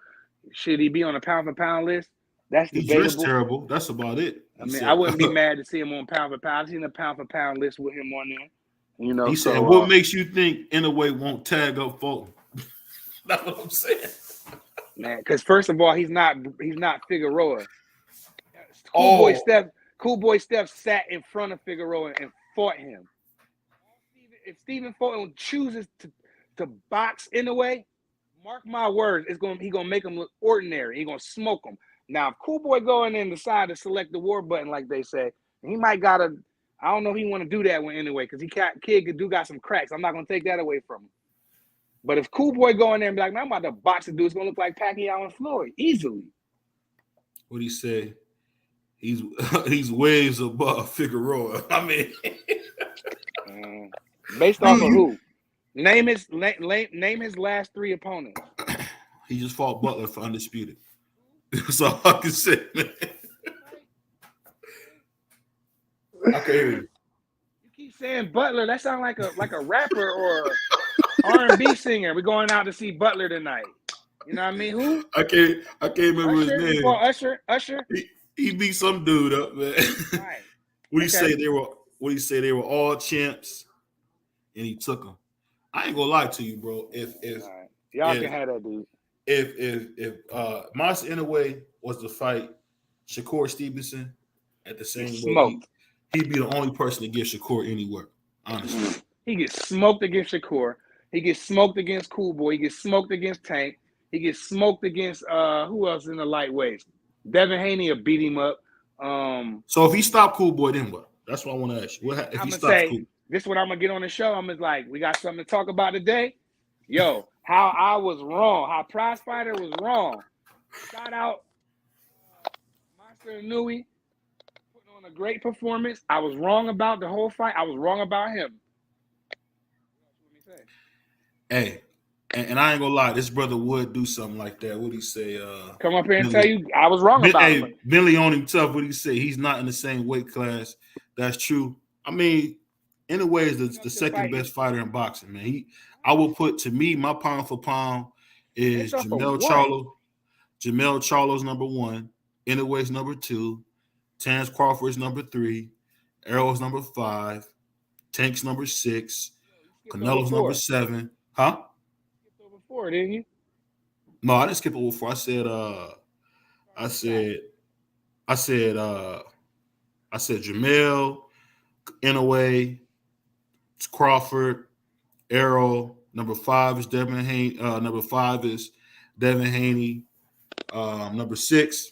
should he be on a pound for pound list? That's He debatable. dressed terrible. That's about it. I wouldn't be mad to see him on pound for pound. I've seen a pound for pound list with him on there. You know, he said, "What makes you think in a way won't tag up Fulton?" That's what I'm saying, man. Because first of all, he's not Figueroa. Cool Boy Steph sat in front of Figueroa and fought him. If Stephen Fulton chooses to box in a way, mark my words, he's gonna make him look ordinary. He's gonna smoke him. Now, if Cool Boy go in there and decide to select the war button, like they say, he might gotta. I don't know if he want to do that one anyway, because kid got some cracks. I'm not gonna take that away from him. But if Cool Boy go in there and be like, man, I'm about to box the dude, it's gonna look like Pacquiao and Floyd easily. What he say? He's waves above Figueroa. I mean, based off of who? Name his last 3 opponents. He just fought Butler for undisputed. That's all I can say, man. I can hear you. You keep saying Butler. That sounds like a rapper or R&B singer. We're going out to see Butler tonight. You know what I mean? Who? I can't remember Usher? his name. Usher. He beat some dude up, man. Right. What do you say they were all champs, and he took them. I ain't gonna lie to you, bro. If right. Y'all can have that, dude. If Monster Inoue was to fight Shakur Stevenson at the same way, he'd be the only person to give Shakur any work. Honestly, he gets smoked against Shakur. He gets smoked against Cool Boy. He gets smoked against Tank. He gets smoked against who else in the lightweights? Devin Haney will beat him up. So if he stopped Cool Boy, then what? That's what I want to ask you. If he stops Cool? This is what I'm gonna get on the show. I'm just like, we got something to talk about today. Yo, how I was wrong. How Prize Fighter was wrong. Shout out Monster Inoue putting on a great performance. I was wrong about the whole fight. I was wrong about him. Hey, and I ain't gonna lie, this brother would do something like that. What'd he say? Come up here and tell you I was wrong about him. Billy on him tough. What'd he say? He's not in the same weight class. That's true. I mean, in a way, is the second best fighter in boxing, man. I will put, to me, my pound for pound is Jamel Charlo. Jamel Charlo's number 1. Inoue's number 2. Terrence Crawford's number 3. Errol's number 5. Tank's number 6. Canelo's number 7. Huh? You skipped over 4, didn't you? No, I didn't skip over 4. I said Jamel, Inoue, Crawford, Errol. Number 5 is Devin Haney. Number 5 is Devin Haney. Number 6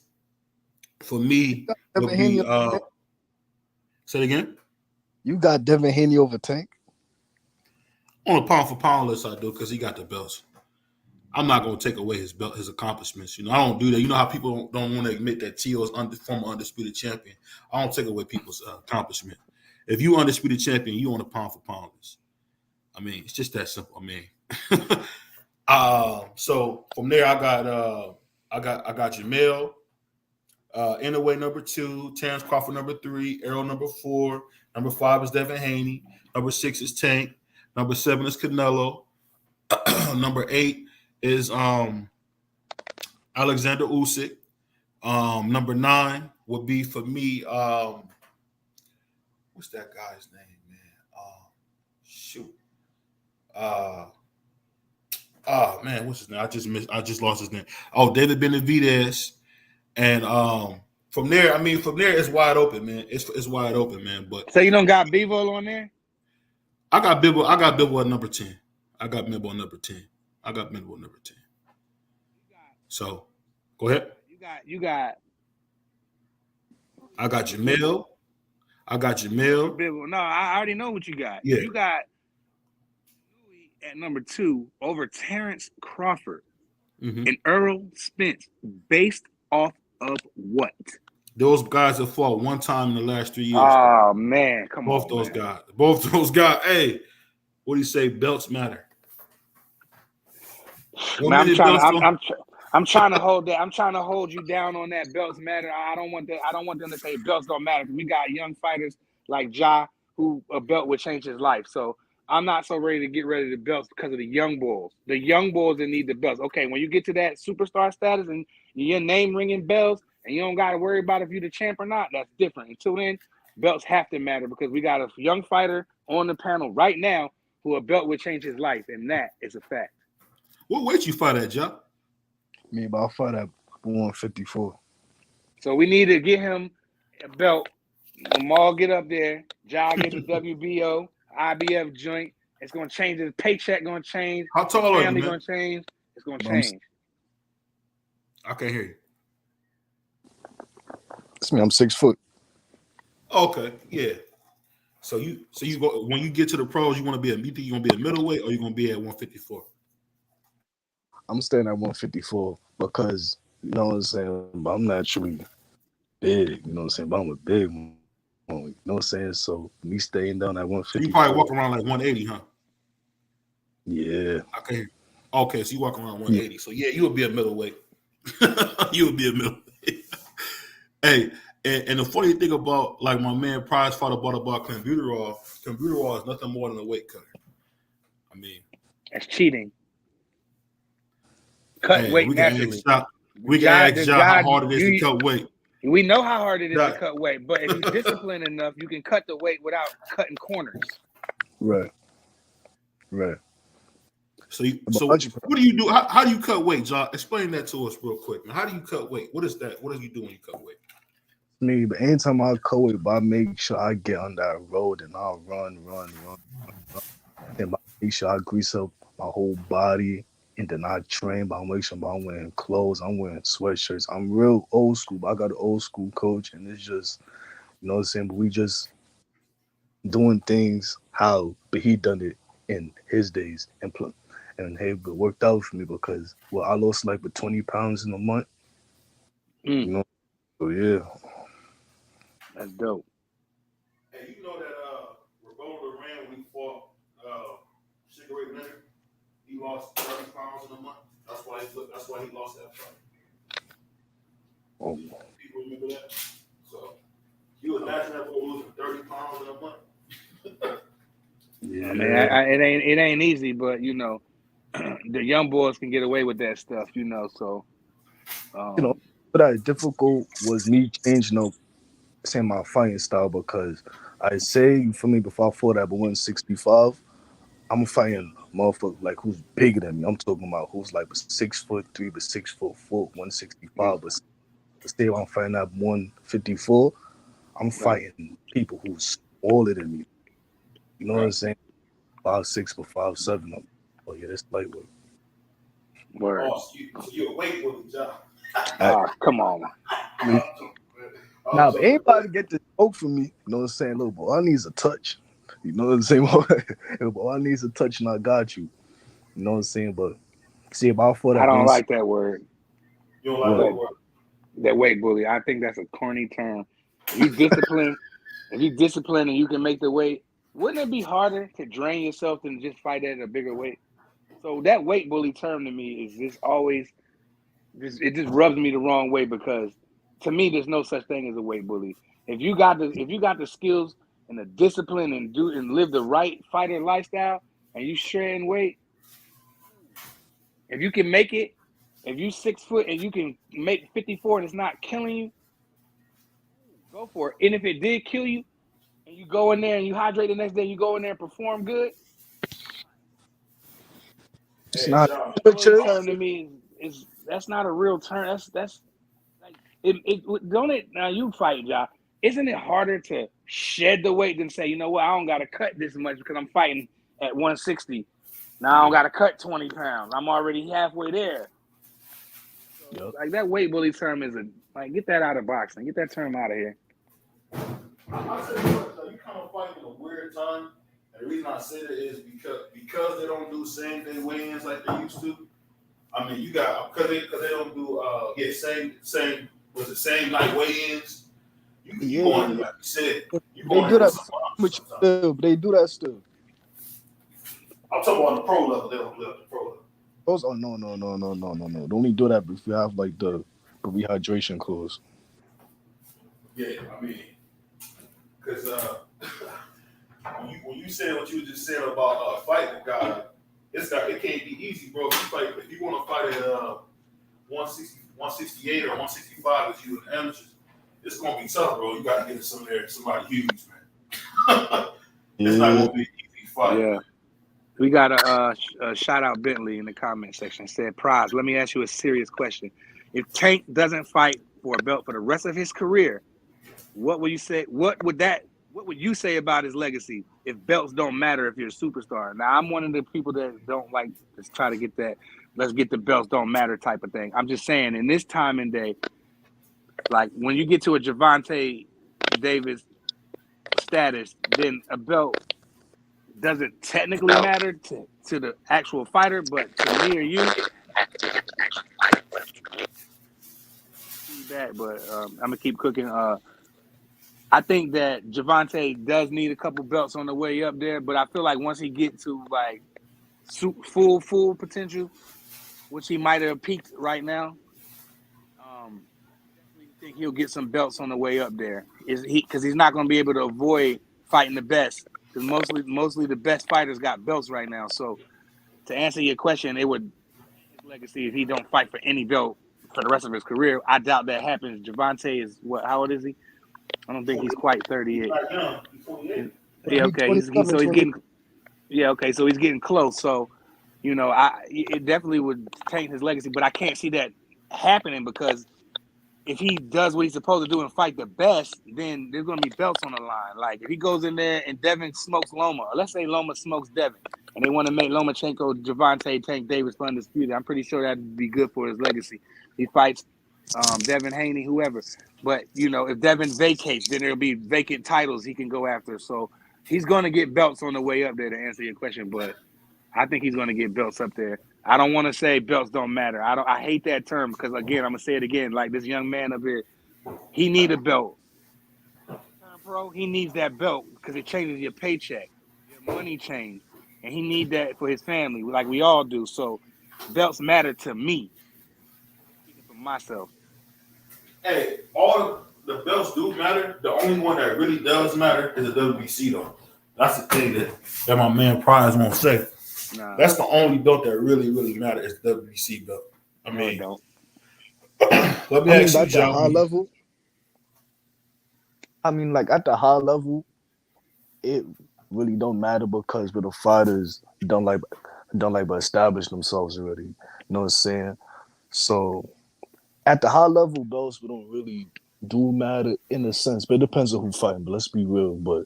for me would be. Say it again. You got Devin Haney over Tank? On a pound for pound list, I do, because he got the belts. I'm not going to take away his accomplishments. You know, I don't do that. You know how people don't want to admit that T.O. is former undisputed champion. I don't take away people's accomplishment. If you undisputed champion, you on a pound for pound list. I mean, it's just that simple. I mean, so from there, I got Jamel, Inoue number 2, Terrence Crawford number 3, Errol number 4, number 5 is Devin Haney, number 6 is Tank, number 7 is Canelo, number 8 is Alexander Usyk, number 9 would be for me. What's that guy's name, man? Man, what's his name? I just lost his name. Oh, David Benavidez. And from there it's wide open, man. It's wide open, man. But so you don't got Bivol on there? I got Bivol at number 10. I got Bivol at number 10. So go ahead. You got I got Jamel. Bivol. No, I already know what you got. Yeah. You got Louis at number 2 over Terrence Crawford and Errol Spence, based off of what? Those guys have fought one time in the last 3 years. Oh man, come on. Both those guys. Hey, what do you say? Belts matter. Man, I'm trying to hold that. I'm trying to hold you down on that belts matter. I don't want them to say belts don't matter. We got young fighters like Ja who a belt would change his life. So I'm not so ready to get rid of the belts because of the young bulls. The young bulls that need the belts. Okay, when you get to that superstar status and your name ringing bells and you don't got to worry about if you're the champ or not, that's different. Until then, belts have to matter because we got a young fighter on the panel right now who a belt would change his life, and that is a fact. What weight you fight at, Joe? Me, but I fight at 154. So we need to get him a belt. Lamar get up there. Ja get the WBO, IBF joint. It's gonna change. His paycheck gonna change. How tall are you, Family man? gonna change. It's gonna change. I can't hear you. It's me. I'm 6 foot. Okay, yeah. So you go when you get to the pros, you want to be you gonna be a middleweight or you gonna be at 154? I'm staying at 154 because you know what I'm saying. But I'm naturally big. You know what I'm saying. But I'm a big one. You know what I'm saying. So me staying down at 154. You probably walk around like 180, huh? Yeah. Okay, so you walk around 180. Yeah. So yeah, you would be a middleweight. You would be a middleweight. Hey, and the funny thing about like my man Prize fought about Computerall is nothing more than a weight cutter. I mean, that's cheating. Cut weight naturally. We can ask John how hard it is to cut weight. We know how hard it is to cut weight, but if you're disciplined enough, you can cut the weight without cutting corners. Right. So what do you do? How do you cut weight, John? Explain that to us real quick. Now, how do you cut weight? What is that? What do you do when you cut weight? Me, but anytime I cut weight, I make sure I get on that road and I'll run. And I make sure I grease up my whole body. And then I train, but I make sure I'm wearing clothes, I'm wearing sweatshirts. I'm real old school, but I got an old school coach, and it's just, you know what I'm saying? But we just doing things but he done it in his days, and hey, it worked out for me because I lost like 20 pounds in a month. You know, so yeah. That's dope. Hey, you know that Roberto ran when he fought Cigarette Leonard? He lost 30 pounds in a month. That's why he lost that fight. Oh. People remember that? So he was national for losing 30 pounds in a month. Yeah, I mean, it ain't easy, but you know, the young boys can get away with that stuff, you know. So, but that difficult was me changing up, saying my fighting style because I say for me before I fought at 165. I'm fighting motherfucker like who's bigger than me. I'm talking about who's like 6'3", but 6'4", 165. But say I'm fighting at 154, I'm fighting people who's smaller than me. You know what I'm saying? 5'6" but 5'7". Oh yeah, that's lightweight. Word. Oh, so you're a weight with the job. Come on. Now, if anybody get this smoke from me, you know what I'm saying? Little boy, I needs a touch. You know what I'm saying? Boy, I needs a touch and I got you. You know what I'm saying? But see, about for that. I don't like that word. You don't like that word? That weight bully. I think that's a corny term. If you discipline and you can make the weight, wouldn't it be harder to drain yourself than just fight at a bigger weight? So that weight bully term to me is just always it just rubs me the wrong way because to me there's no such thing as a weight bully. If you got the skills and the discipline and live the right fighter lifestyle and you shredding weight, if you can make it, if you 6 foot and you can make 54 and it's not killing you, go for it. And if it did kill you and you go in there and you hydrate the next day, you go in there and perform good. It's not a term to me is that's not a real term. That's like it don't it now you fight, Ja. Isn't it harder to shed the weight than say, you know what, I don't gotta cut this much because I'm fighting at 160. Now I don't gotta cut 20 pounds. I'm already halfway there. So, like that weight bully term is get that out of boxing. Get that term out of here. I said, you kind of fighting in a weird time. And the reason I say that is because they don't do same day weigh-ins like they used to. I mean, you got because they don't do same night weigh-ins. You going like you said. They do that still. I'm talking about the pro level. They don't do that the pro level. Oh no. Don't even do that if you have like the rehydration clause. Yeah, I mean, because when you said what you just said about fighting a guy, it can't be easy, bro. If you want to fight at 160, 168 or 165 as you an amateur, it's gonna be tough, bro. You got to get somebody huge, man. It's not gonna be an easy fight. Yeah. We got a shout out Bentley in the comment section. Said, Prize, let me ask you a serious question. If Tank doesn't fight for a belt for the rest of his career, what would you say? What would you say about his legacy if belts don't matter if you're a superstar? Now, I'm one of the people that don't like to try to get that let's get the belts don't matter type of thing. I'm just saying in this time and day, like when you get to a Gervonta Davis status, then a belt doesn't technically matter to the actual fighter, but to me or you, that. But I'm gonna keep cooking. I think that Gervonta does need a couple belts on the way up there, but I feel like once he gets to like full potential, which he might have peaked right now, definitely think he'll get some belts on the way up there. Because he's not going to be able to avoid fighting the best. Because mostly the best fighters got belts right now. So to answer your question, it would his legacy if he don't fight for any belt for the rest of his career. I doubt that happens. Gervonta is what? How old is he? I don't think he's quite 38. Yeah, okay. He's getting. Yeah, okay. So he's getting close. So, it definitely would taint his legacy. But I can't see that happening because if he does what he's supposed to do and fight the best, then there's going to be belts on the line. Like if he goes in there and Devin smokes Loma, or let's say Loma smokes Devin, and they want to make Lomachenko, Gervonta, Tank Davis for undisputed, I'm pretty sure that'd be good for his legacy. He fights Devin Haney, whoever. But, if Devin vacates, then there'll be vacant titles he can go after. So he's going to get belts on the way up there to answer your question. But I think he's going to get belts up there. I don't want to say belts don't matter. I hate that term because, again, I'm going to say it again. Like this young man up here, he need a belt. Bro, he needs that belt because it changes your paycheck. Your money change. And he need that for his family like we all do. So belts matter to me. Speaking for myself. Hey, all the belts do matter. The only one that really does matter is the WBC, though. That's the thing that my man Prize won't say. Nah. That's the only belt that really, really matters is the WBC belt. I mean, let me ask you, John. High level. I mean, like at the high level, it really don't matter because the fighters don't like but establish themselves already. You know what I'm saying? So at the high level, belts don't really do matter in a sense, but it depends on who's fighting. But let's be real. But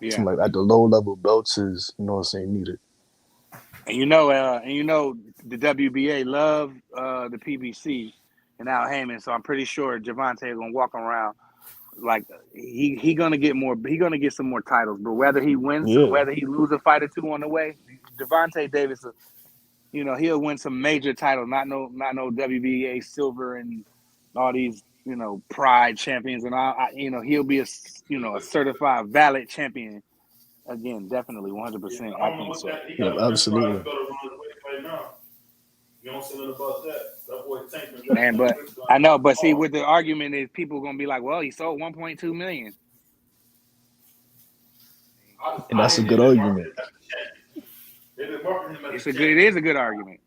like at the low level, belts is needed. And the WBA love the PBC and Al Heyman, so I'm pretty sure Gervonta is gonna walk around like he gonna get more. He gonna get some more titles, but whether he wins or whether he loses a fight or two on the way, Gervonta Davis, he'll win some major titles. Not no WBA silver and all these Pride champions and all. He'll be a certified valid champion. Again, definitely 100%. I think so. Yeah, absolutely. You don't say nothing about that. That boy Tank. Man, but I know. But see, with the argument is people gonna be like, "Well, he sold 1.2 million." And that's a good argument. It is a good argument.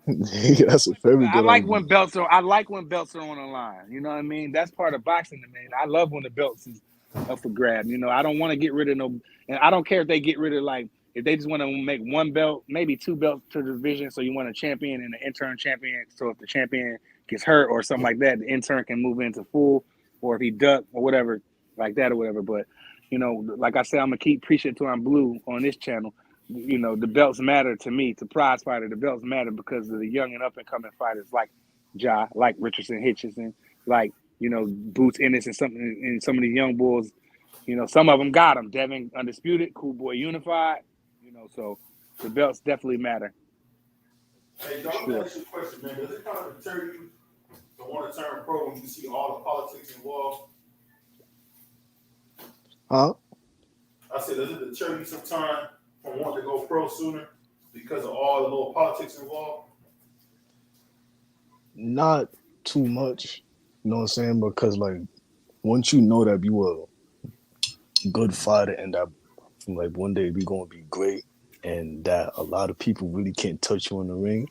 That's a very good. I like when belts are on the line. You know what I mean? That's part of boxing to me. I love when the belts is up for grab. I don't want to get rid of no, and I don't care if they get rid of if they just want to make one belt, maybe two belts to the division. So you want a champion and an interim champion. So if the champion gets hurt or something like that, the intern can move into full, or if he duck or whatever like that or whatever. But like I said, I'm gonna keep preaching till I'm blue on this channel. The belts matter to me, to prize fighter. The belts matter because of the young and up and coming fighters like Ja, like Richardson, Hitchison, like Boots Ennis and some of these young bulls. Some of them got them. Devin undisputed, Cool Boy unified. So the belts definitely matter. Hey, Doc, let me ask you a question, man. Does it kind of deter you to want to turn pro when you see all the politics involved? Huh? I said, does it deter you sometime from wanting to go pro sooner because of all the little politics involved? Not too much. You know what I'm saying? Because once you know that you are a good fighter and that like one day we gonna be great, and that a lot of people really can't touch you in the ring.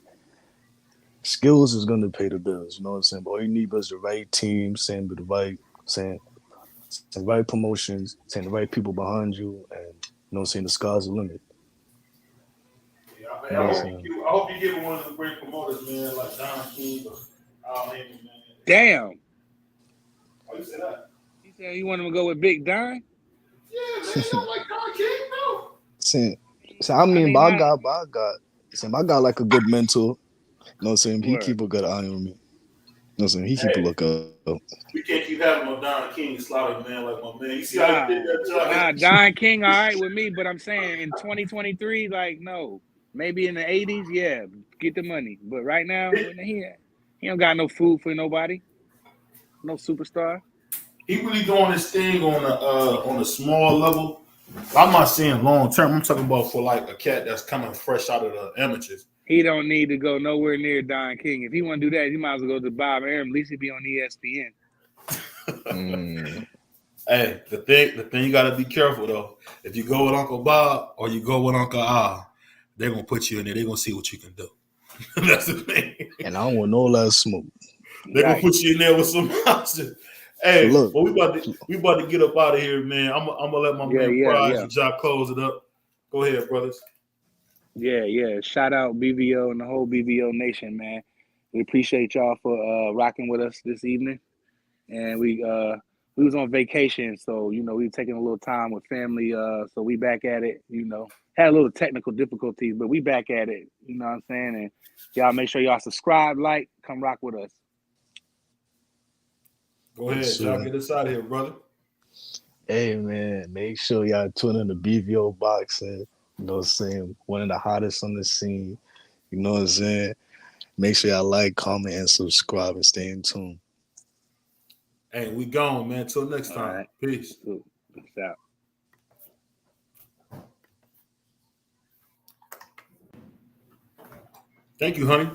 Skills is gonna pay the bills. You know what I'm saying? But all you need is the right team, saying with the right, saying the right promotions, saying the right people behind you, and you know what I'm saying, the sky's the limit. Yeah, I, You mean, know I, what I'm hope saying? you, I hope you get one of the great promoters, man, like Don King or Haney, man. Damn. Why you say that? He said you want him to go with Big Don? Yeah, man, you don't like Don King, no? So I mean, but I got like a good mentor. You know what I'm saying? He Word. keep a good eye on me. You know what I'm saying? He keep a Hey, lookout. we can't keep having no Don King slaughter, man, like my man. You see how you did that Nah, job? Don King, all right with me, but I'm saying in 2023, like, no. Maybe in the 80s, yeah, get the money. But right now, when he don't got no food for nobody, no superstar. He really doing his thing on a small level. I'm not saying long term. I'm talking about for like a cat that's coming fresh out of the amateurs. He don't need to go nowhere near Don King. If he want to do that, he might as well go to Bob Arum. At least he'd be on ESPN. Hey, the thing you gotta be careful though. If you go with Uncle Bob or you go with Uncle Al, they're gonna put you in there. They're gonna see what you can do. That's the thing. And I don't want no less smoke. They're gonna put you in there with some options. Hey, Look, well, we about to get up out of here, man. I'm gonna let my man Prize and Jock close it up. Go ahead, brothers. Yeah. Shout out BVO and the whole BVO nation, man. We appreciate y'all for rocking with us this evening. And we was on vacation, so we were taking a little time with family. So we back at it. Had a little technical difficulties, but we back at it. You know what I'm saying? And y'all make sure y'all subscribe, like, come rock with us. Go ahead, Jock. Get us out of here, brother. Hey man, make sure y'all tune in the BVO boxing. You know what I'm saying? One of the hottest on the scene. You know what I'm saying? Make sure y'all like, comment, and subscribe and stay in tune. Hey, we gone, man. Till next time. All right. Peace. Peace out. Thank you, honey.